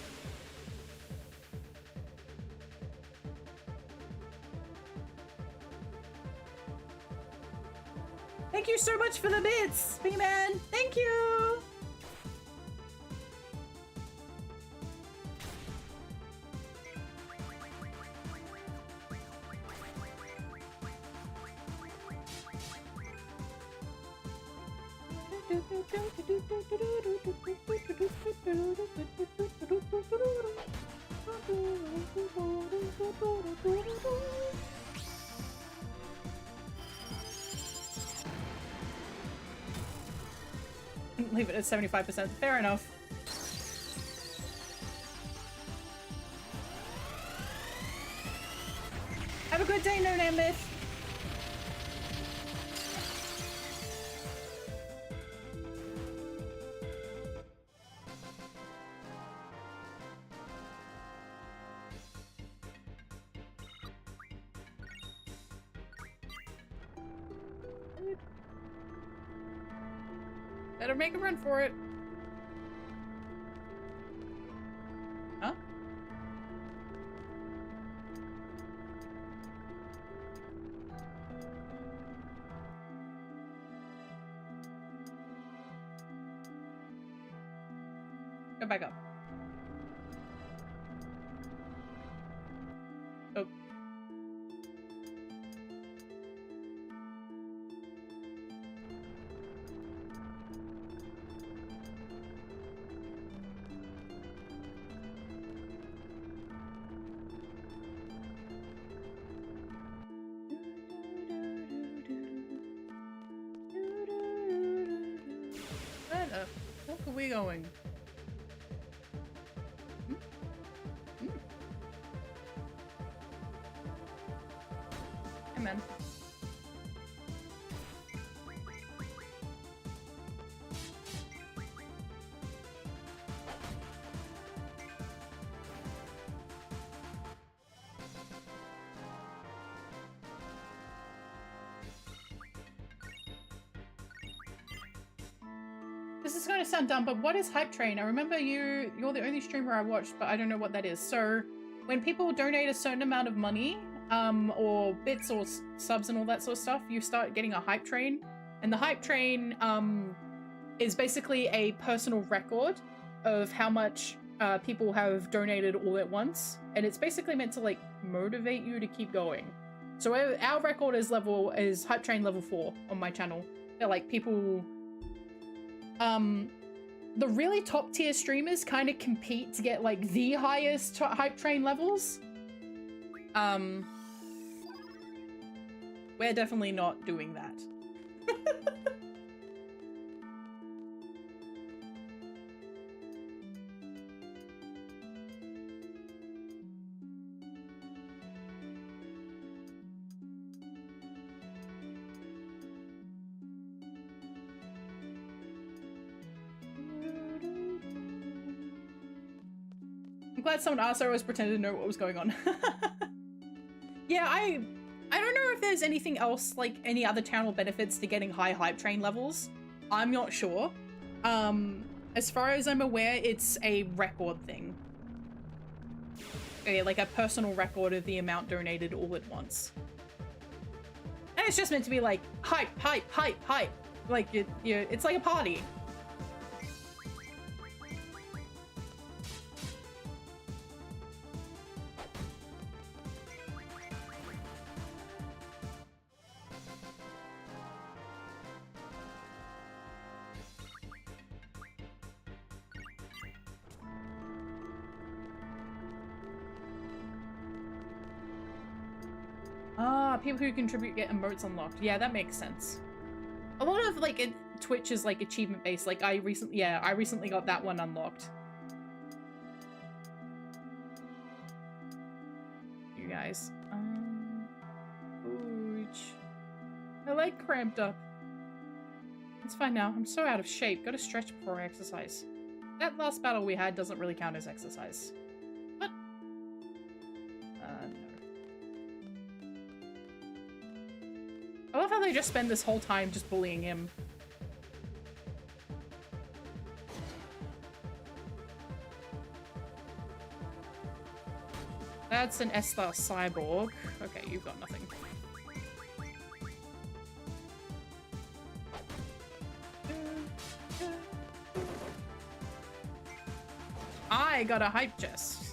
Thank you so much for the bits, B-Man. Thank you. Leave it at 75%. Fair enough. Have a good day, No Name Myth. Better make a run for it. Huh? Go back up. Oh. Where the fuck are we going? Hey, man. This is going to sound dumb, but what is Hype Train? I remember you're the only streamer I watched, but I don't know what that is. So when people donate a certain amount of money, or bits or subs and all that sort of stuff, you start getting a Hype Train. And the Hype Train is basically a personal record of how much people have donated all at once. And it's basically meant to like motivate you to keep going. So our record is Hype Train level 4 on my channel. They're like people... the really top tier streamers kind of compete to get like the highest Hype Train levels. We're definitely not doing that. I'm glad someone asked. I always pretended to know what was going on. Yeah, I don't know if there's anything else, like any other town or benefits to getting high hype train levels. I'm not sure. As far as I'm aware, it's a record thing. Okay, like a personal record of the amount donated all at once. And it's just meant to be like, hype, hype, hype, hype. Like, it's like a party. People who contribute get emotes unlocked. Yeah, that makes sense. A lot of like Twitch is like achievement based. Like I recently got that one unlocked. You guys. Ooch. I like cramped up. It's fine now. I'm so out of shape. Gotta stretch before I exercise. That last battle we had doesn't really count as exercise. What? No. I love how they just spend this whole time just bullying him. That's an S-Star cyborg. Okay, you've got nothing. I got a hype chest.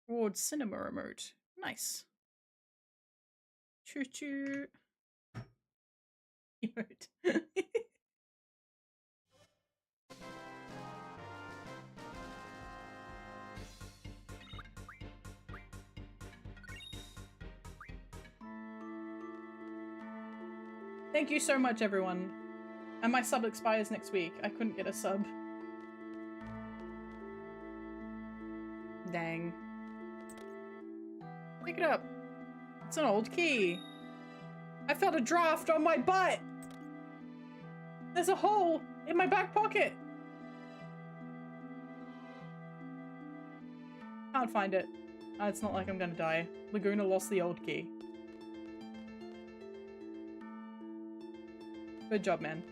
Reward cinema remote. Nice. Choo choo. Emote. Thank you so much, everyone. And my sub expires next week. I couldn't get a sub. Dang. Pick it up. It's an old key. I felt a draft on my butt. There's a hole in my back pocket. Can't find it. It's not like I'm gonna die. Laguna lost the old key. Good job, man.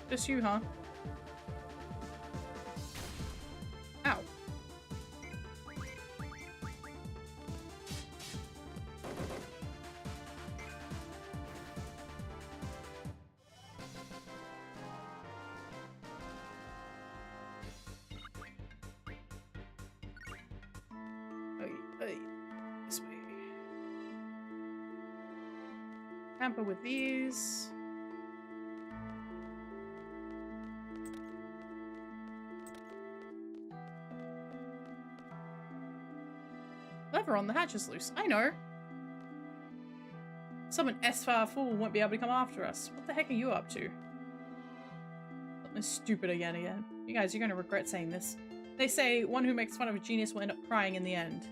Just you, huh? Ow. This way. Tamper with these. Lever on the hatch is loose. I know. Some S-Far fool won't be able to come after us. What the heck are you up to? Something stupid again. You guys, you're gonna regret saying this. They say one who makes fun of a genius will end up crying in the end.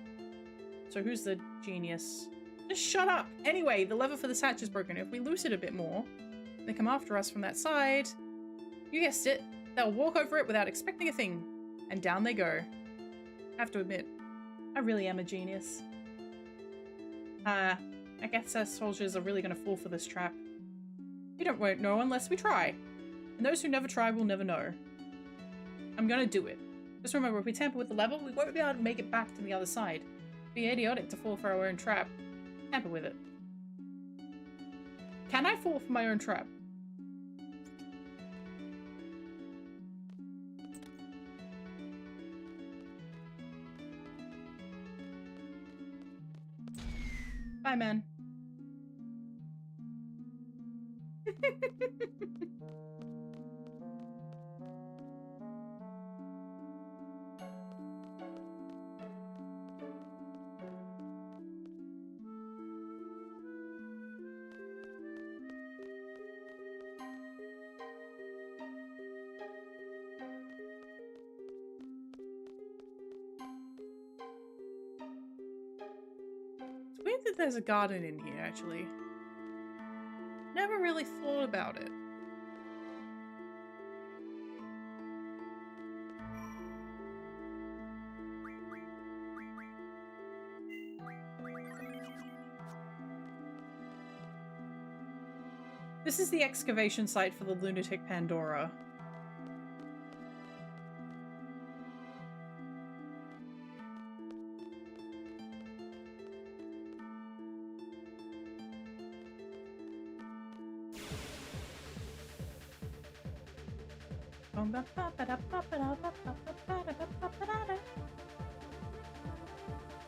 So who's the genius? Just shut up! Anyway, the lever for this hatch is broken. If we loose it a bit more, they come after us from that side. You guessed it. They'll walk over it without expecting a thing. And down they go. I have to admit, I really am a genius. I guess our soldiers are really gonna fall for this trap. We won't know unless we try. And those who never try will never know. I'm gonna do it. Just remember, if we tamper with the lever, we won't be able to make it back to the other side. It'd be idiotic to fall for our own trap. Tamper with it. Can I fall for my own trap? Bye, man. It's weird that there's a garden in here, actually. Never really thought about it. This is the excavation site for the lunatic Pandora.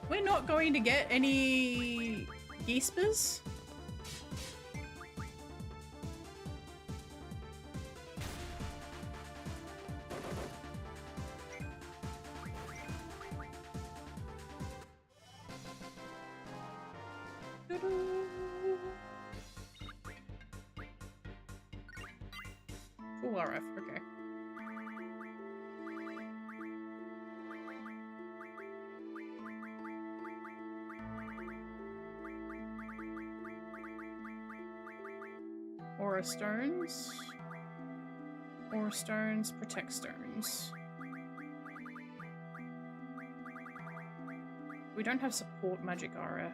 We're not going to get any geespers. Full RF, okay. Aura stones. Aura stones, protect stones. We don't have support magic RF.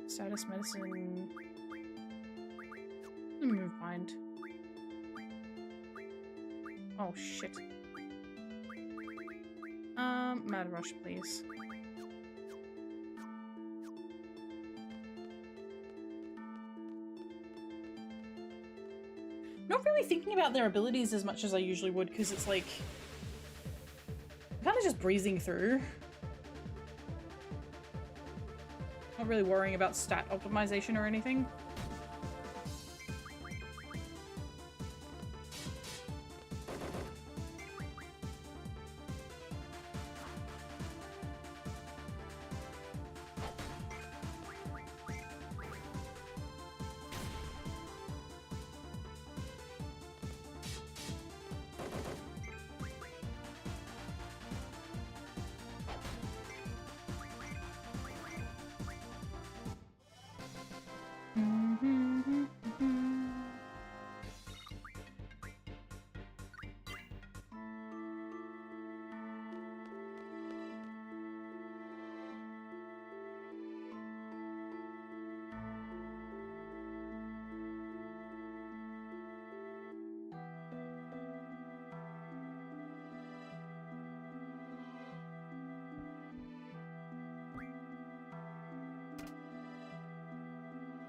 Status medicine. Move mind. Oh shit. Mad rush, please. Not really thinking about their abilities as much as I usually would, because it's like kind of just breezing through. Not really worrying about stat optimization or anything.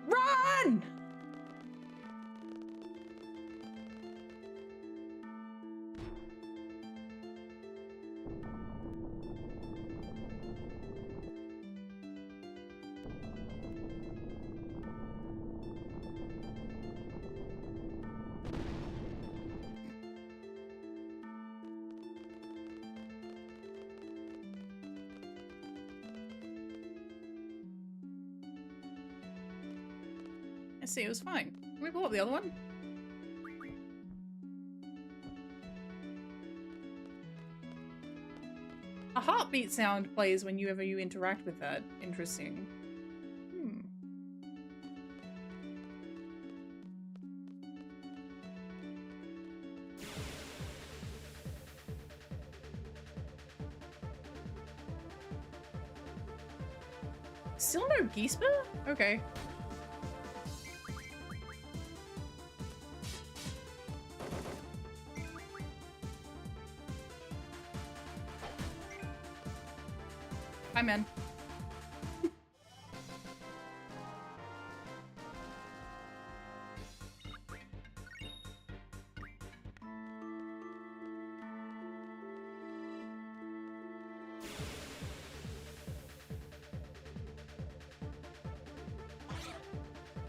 Run! I see, it was fine. Can we pull up the other one? A heartbeat sound plays whenever you interact with that. Interesting. Still no Geesper? Okay. Hi, man.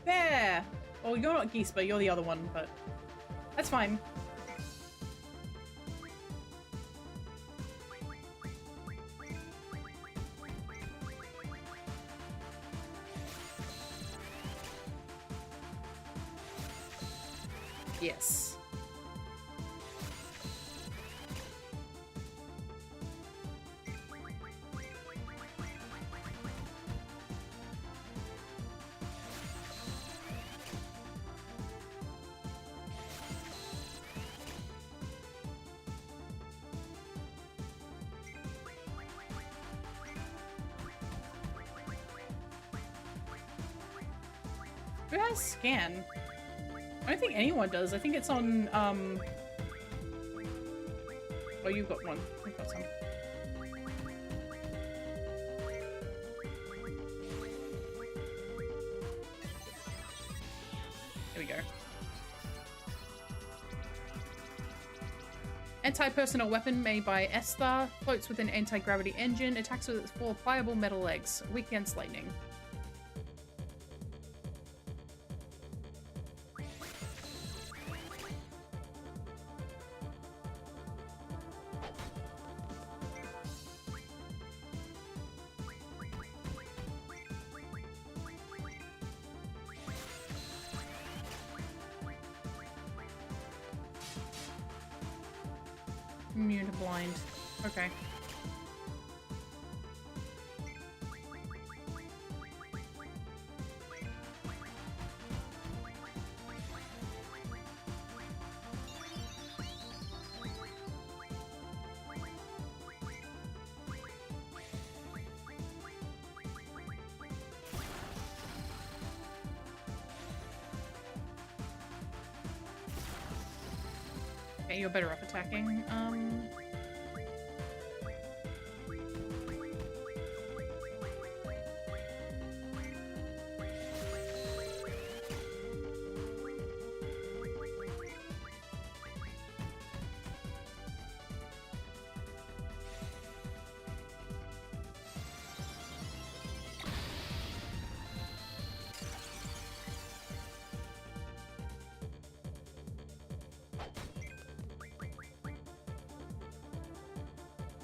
There! Well, you're not Geesper, you're the other one, but that's fine. Yes. Who has scan? I don't think anyone does. I think it's on, Oh, you've got one. I've got some. There we go. Anti-personnel weapon made by Esther. Floats with an anti-gravity engine. Attacks with its 4 pliable metal legs. Weak against lightning. Immune to blind. Okay. Okay, you're better off attacking.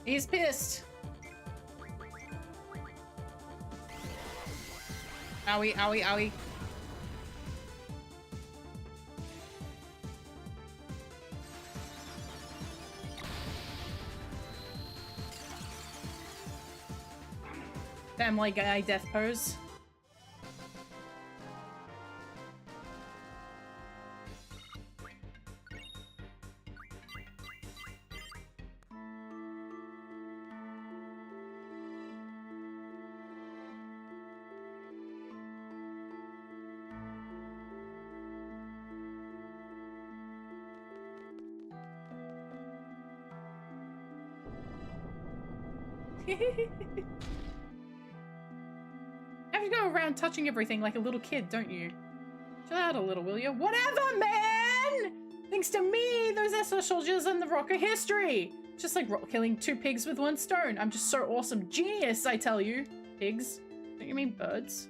He's pissed. Owie, owie, owie. Family Guy death pose. You have to go around touching everything like a little kid, don't you? Chill out a little, will you? Whatever, man! Thanks to me, those SS soldiers and the rock are history! Just like killing 2 pigs with 1 stone. I'm just so awesome. Genius, I tell you. Pigs? Don't you mean birds?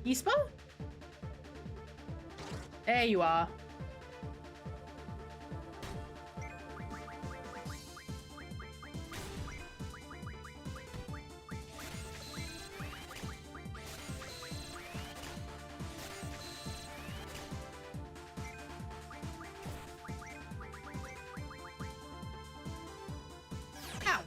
Yispa? There you are. Ow.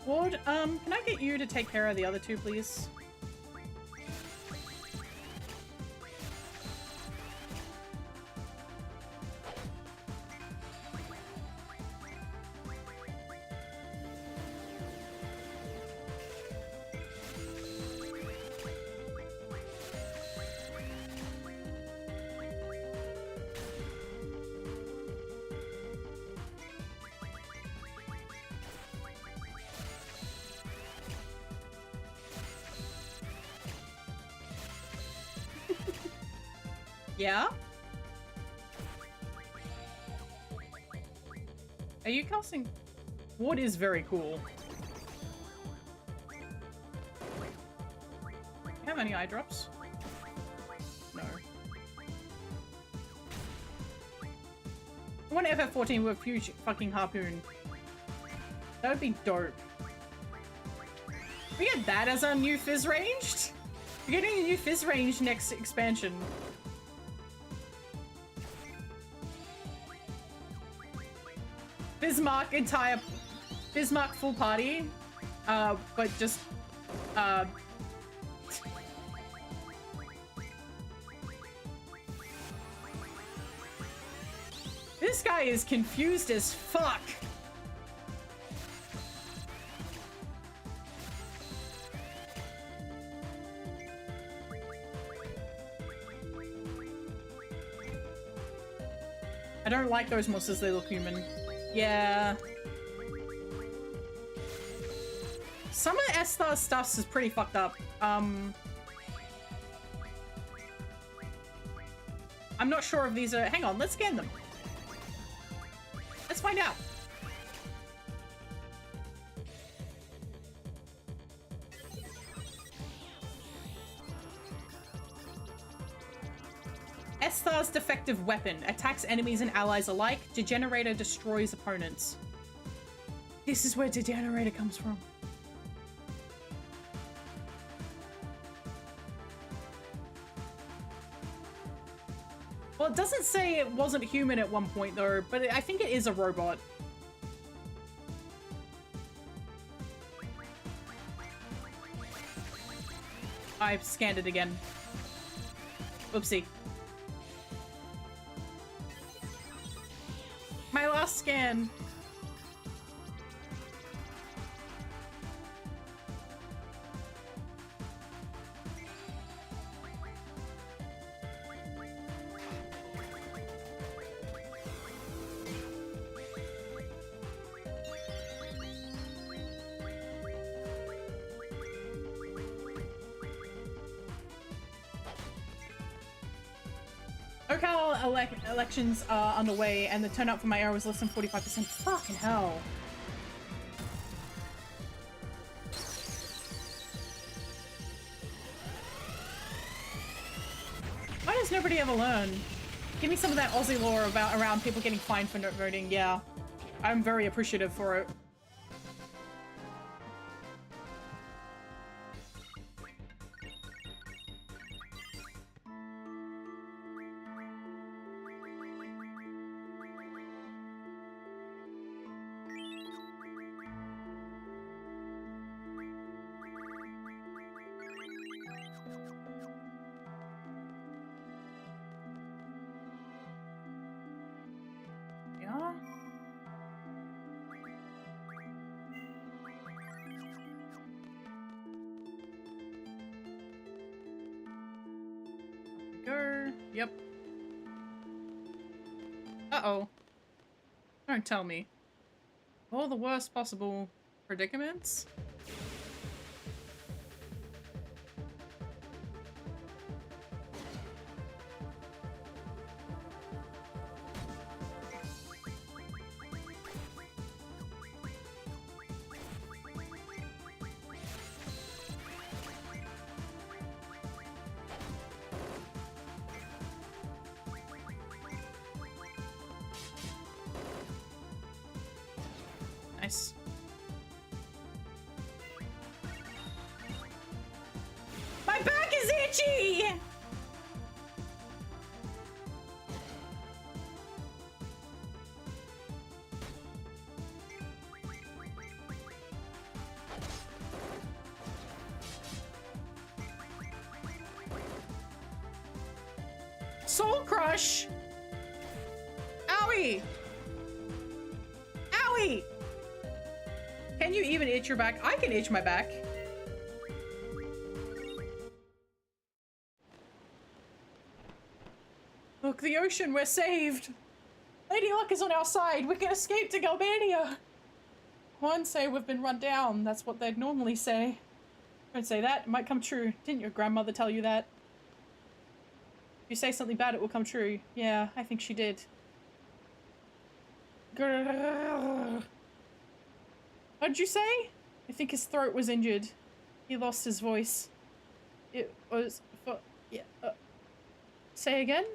Ward, can I get you to take care of the other 2, please? Yeah? Are you casting? What is very cool? Do you have any eye drops? No. I want FF14 with a huge fucking harpoon. That would be dope. We get that as our new fizz ranged? We're getting a new fizz range next expansion. Bismarck full party, but just, This guy is confused as fuck. I don't like those monsters, they look human. Yeah. Some of Esther's stuff is pretty fucked up. I'm not sure if these are... Hang on, let's scan them. Let's find out. Esther's defective weapon. Attacks enemies and allies alike. Degenerator destroys opponents. This is where Degenerator comes from. Well, it doesn't say it wasn't human at one point, though, but I think it is a robot. I scanned it again. Oopsie. My last scan. Elections are underway, and the turnout for my area was less than 45%. Fucking hell. Why does nobody ever learn? Give me some of that Aussie lore about around people getting fined for not voting. Yeah, I'm very appreciative for it. Yep. Uh-oh. Don't tell me. All the worst possible predicaments? Nice. My back is itchy! Soul Crush! Owie! Owie! Can you even itch your back? I can itch my back. Look, the ocean, we're saved. Lady Luck is on our side. We can escape to Galbania. One say we've been run down. That's what they'd normally say. Don't say that. It might come true. Didn't your grandmother tell you that? If you say something bad, it will come true. Yeah, I think she did. Grrr. What'd you say? I think his throat was injured. He lost his voice. It was fun. Yeah. Say again?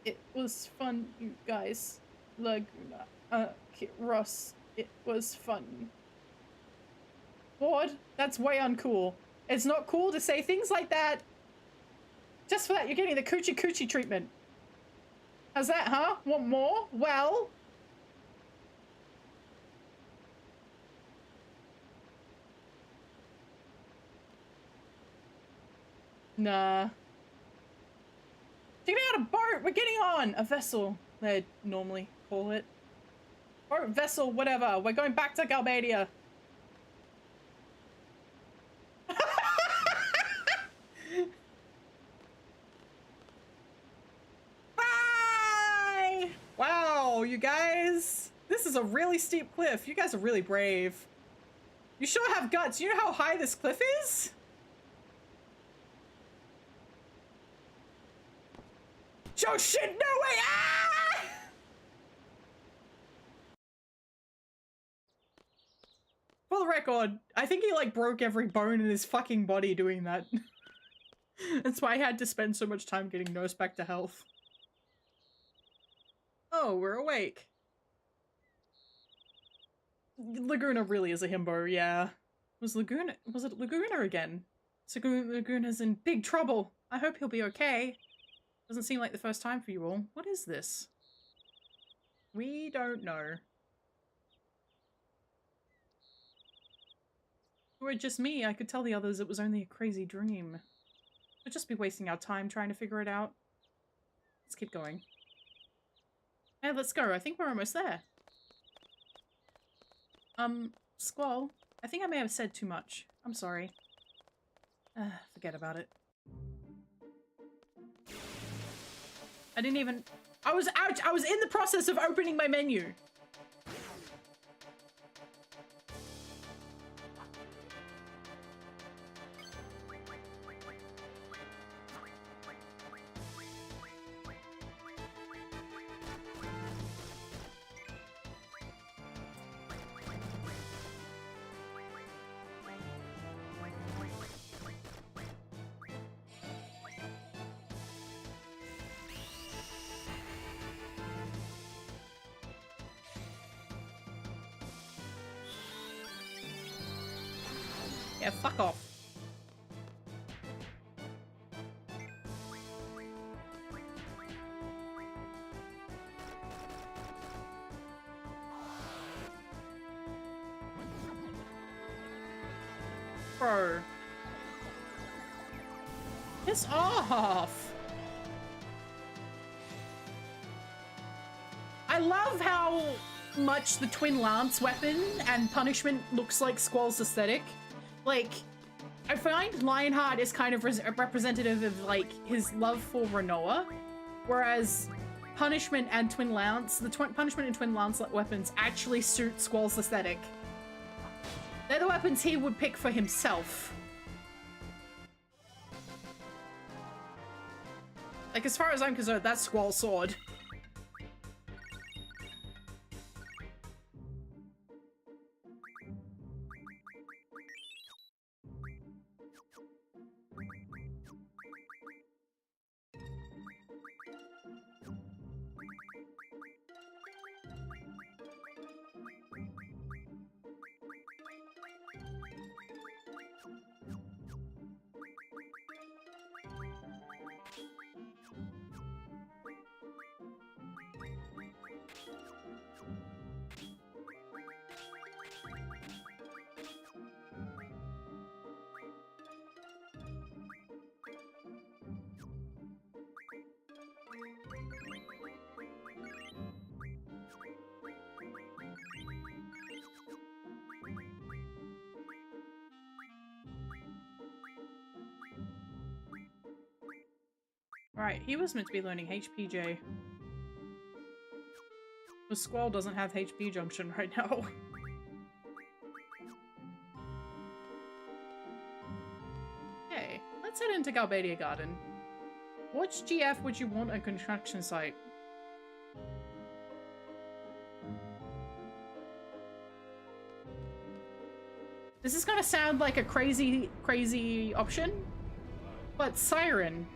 It was fun, you guys. Laguna. Ross. It was fun. Ward, that's way uncool. It's not cool to say things like that. Just for that, you're getting the coochie coochie treatment. How's that, huh? Want more? Well... Nah. Checking out a boat! We're getting on! A vessel. They're normally call it. Or vessel, whatever. We're going back to Galbadia. Bye! Wow, you guys. This is a really steep cliff. You guys are really brave. You sure have guts. You know how high this cliff is? Oh shit, no way! Ah! For the record, I think he like broke every bone in his fucking body doing that. That's why I had to spend so much time getting nursed back to health. Oh, we're awake. Laguna really is a himbo, yeah. Was it Laguna again? So Laguna's in big trouble. I hope he'll be okay. Doesn't seem like the first time for you all. What is this? We don't know. If it were just me, I could tell the others it was only a crazy dream. We'd just be wasting our time trying to figure it out. Let's keep going. Hey, let's go. I think we're almost there. Squall, I think I may have said too much. I'm sorry. Forget about it. I didn't even... I was in the process of opening my menu. Yeah, fuck off. Bro. Piss off! I love how much the Twin Lance weapon and punishment looks like Squall's aesthetic. Like, I find Lionheart is kind of representative of, like, his love for Renoa, whereas Punishment and Twin Lance, the Punishment and Twin Lance weapons actually suit Squall's aesthetic. They're the weapons he would pick for himself. Like, as far as I'm concerned, that's Squall's sword. Right, he was meant to be learning HPJ. The Squall doesn't have HP junction right now. Okay, let's head into Galbadia Garden. Which GF would you want a construction site? This is gonna sound like a crazy option, but Siren.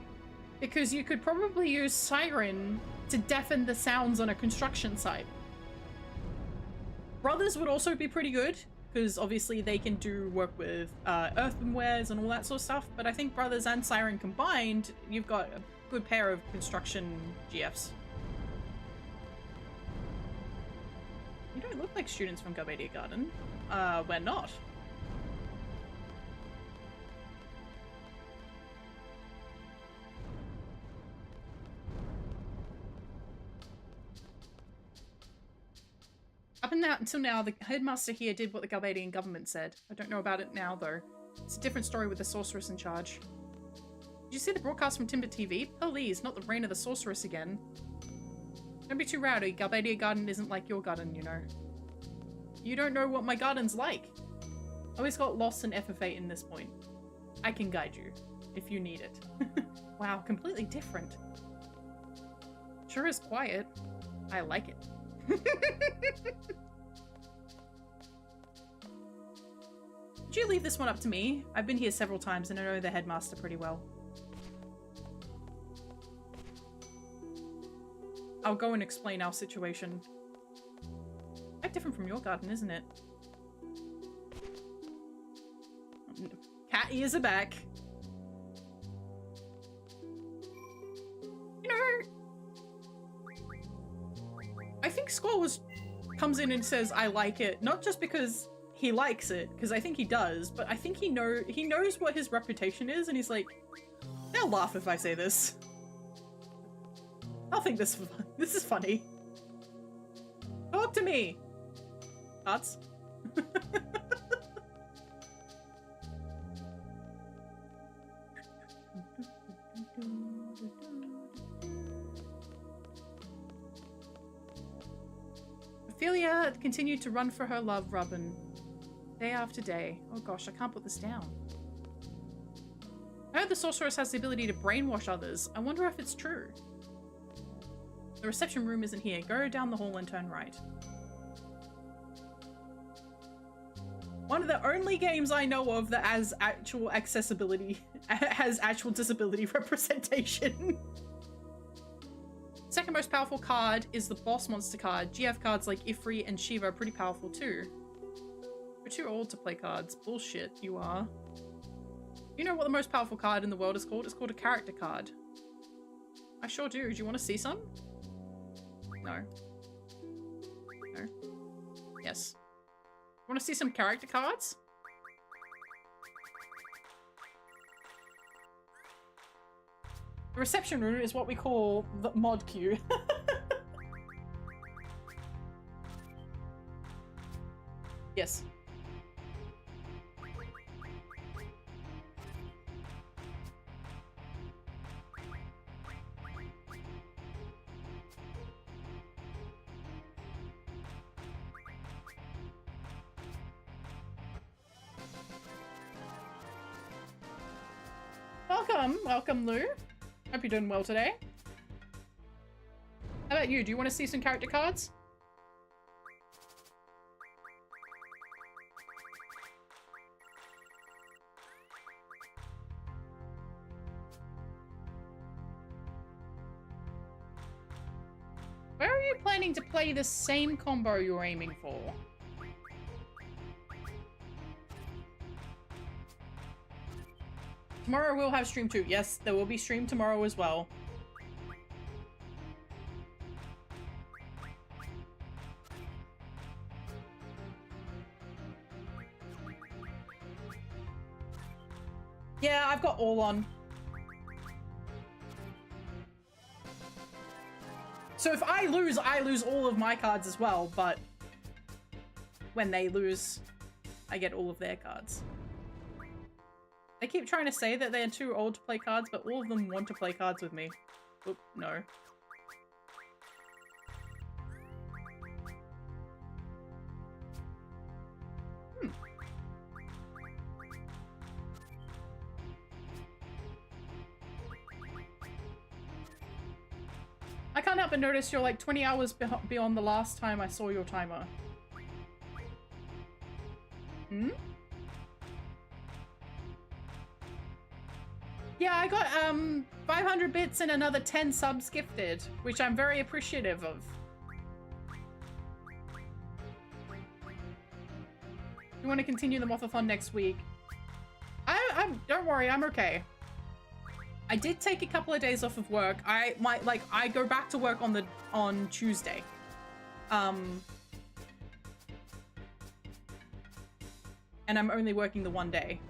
Because you could probably use Siren to deafen the sounds on a construction site. Brothers would also be pretty good, because obviously they can do work with earthenwares and all that sort of stuff, but I think Brothers and Siren combined, you've got a good pair of construction GFs. You don't look like students from Galbadia Garden. We're not. Up until now, the headmaster here did what the Galbadian government said. I don't know about it now, though. It's a different story with the sorceress in charge. Did you see the broadcast from Timber TV? Please, not the reign of the sorceress again. Don't be too rowdy. Galbadia Garden isn't like your garden, you know. You don't know what my garden's like. I always got lost in FF8 in this point. I can guide you, if you need it. Wow, completely different. Sure is quiet. I like it. Did you leave this one up to me? I've been here several times and I know the headmaster pretty well. I'll go and explain our situation. Quite different from your garden, isn't it? Cat ears are back. You know, I think Squall comes in and says, I like it, not just because he likes it, because I think he does, but I think he knows what his reputation is, and he's like, they'll laugh if I say this. I'll think this is funny. Talk to me! Thoughts? Ophelia continued to run for her love, Robin. Day after day. Oh gosh, I can't put this down. I heard the sorceress has the ability to brainwash others. I wonder if it's true. The reception room isn't here. Go down the hall and turn right. One of the only games I know of that has actual accessibility, has actual disability representation. Second most powerful card is the boss monster card. GF cards like Ifrit and Shiva are pretty powerful too. We're too old to play cards. Bullshit, you are. You know what the most powerful card in the world is called? It's called a character card. I sure do. Do you want to see some? No. No. Yes. Want to see some character cards? The reception room is what we call the mod queue. Yes. Welcome, Lou. Hope you're doing well today. How about you? Do you want to see some character cards? Where are you planning to play the same combo you're aiming for? Tomorrow we'll have stream too. Yes, there will be stream tomorrow as well. Yeah, I've got all on. So if I lose all of my cards as well, but when they lose, I get all of their cards. They keep trying to say that they're too old to play cards, but all of them want to play cards with me. Oop, no. I can't help but notice you're like 20 hours beyond the last time I saw your timer. Hmm? Yeah, I got 500 bits and another 10 subs gifted, which I'm very appreciative of. You want to continue the Mothathon next week? Don't worry, I'm okay. I did take a couple of days off of work. I go back to work on Tuesday. And I'm only working the one day.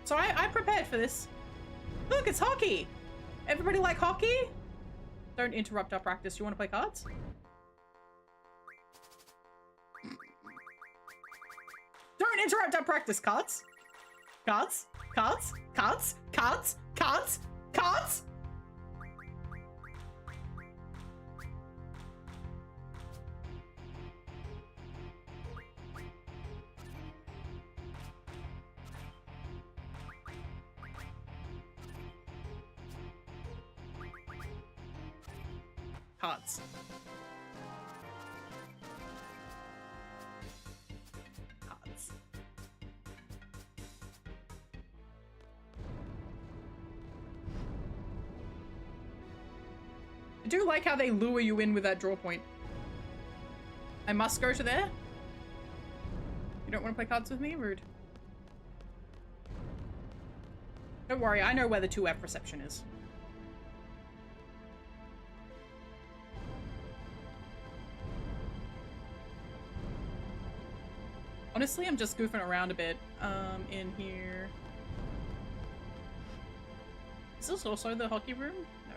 So I prepared for this. Look, it's hockey! Everybody like hockey? Don't interrupt our practice. You want to play cards? Don't interrupt our practice. Cards? Cards? Cards? Cards? Cards? Cards? Cards? Cards. Cards. I do like how they lure you in with that draw point. I must go to there? You don't want to play cards with me? Rude. Don't worry, I know where the 2F reception is. Honestly, I'm just goofing around a bit in here. Is this also the hockey room? No.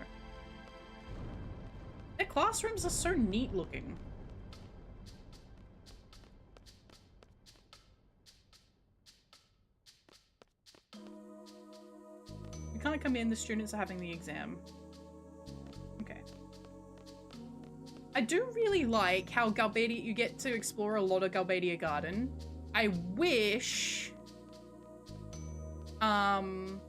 Their classrooms are so neat looking. We can't come in, the students are having the exam. Okay. I do really like how Galbadia, you get to explore a lot of Galbadia Garden. I wish Galbadia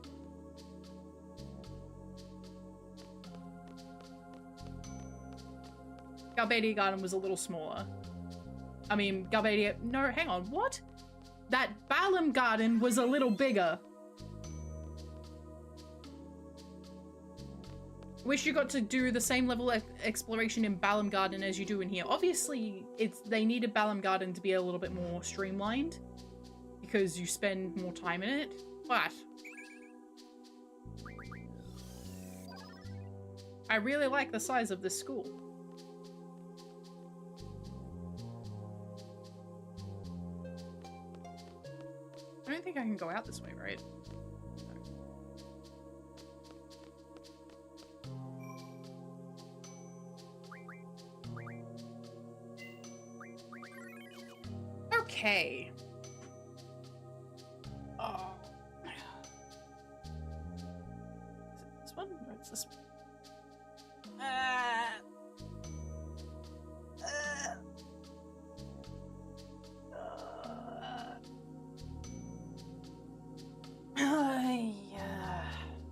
Garden was a little smaller. I mean, Galbadia... No, hang on, what? That Balam Garden was a little bigger. Wish you got to do the same level of exploration in Balam Garden as you do in here. Obviously, they needed Balam Garden to be a little bit more streamlined because you spend more time in it, but I really like the size of this school. I don't think I can go out this way, right? Okay. Oh. Is it this one? Or it's this one?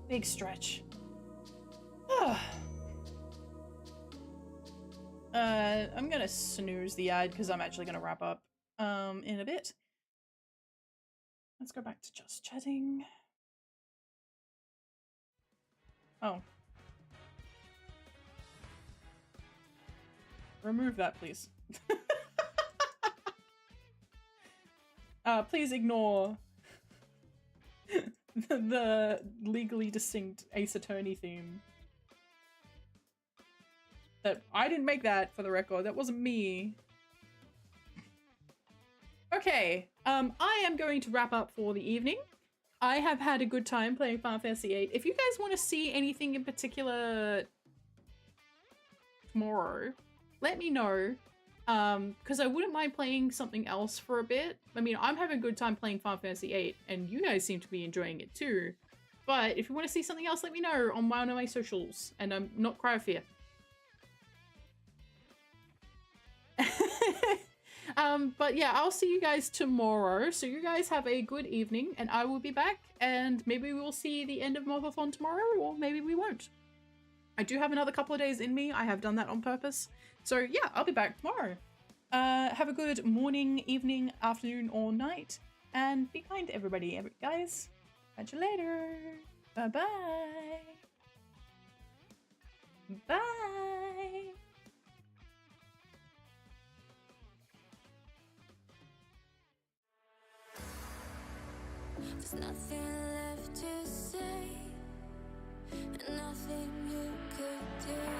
Big stretch. I'm gonna snooze the ad because I'm actually gonna wrap up in a bit. Let's go back to just chatting. Oh. Remove that, please. Please ignore the legally distinct Ace Attorney theme. That I didn't make that, for the record. That wasn't me. Okay, I am going to wrap up for the evening. I have had a good time playing Final Fantasy VIII. If you guys want to see anything in particular tomorrow, let me know. Because I wouldn't mind playing something else for a bit. I mean, I'm having a good time playing Final Fantasy VIII, and you guys seem to be enjoying it too. But if you want to see something else, let me know on one of my socials. And I'm not Cryophere. But yeah, I'll see you guys tomorrow. So you guys have a good evening, and I will be back, and maybe we'll see the end of MOTHATHON tomorrow, or maybe we won't. I do have another couple of days in me. I have done that on purpose. So yeah, I'll be back tomorrow. Have a good morning, evening, afternoon, or night, and be kind to everybody, guys. Catch you later. Bye-bye. Bye. There's nothing left to say, and nothing you could do.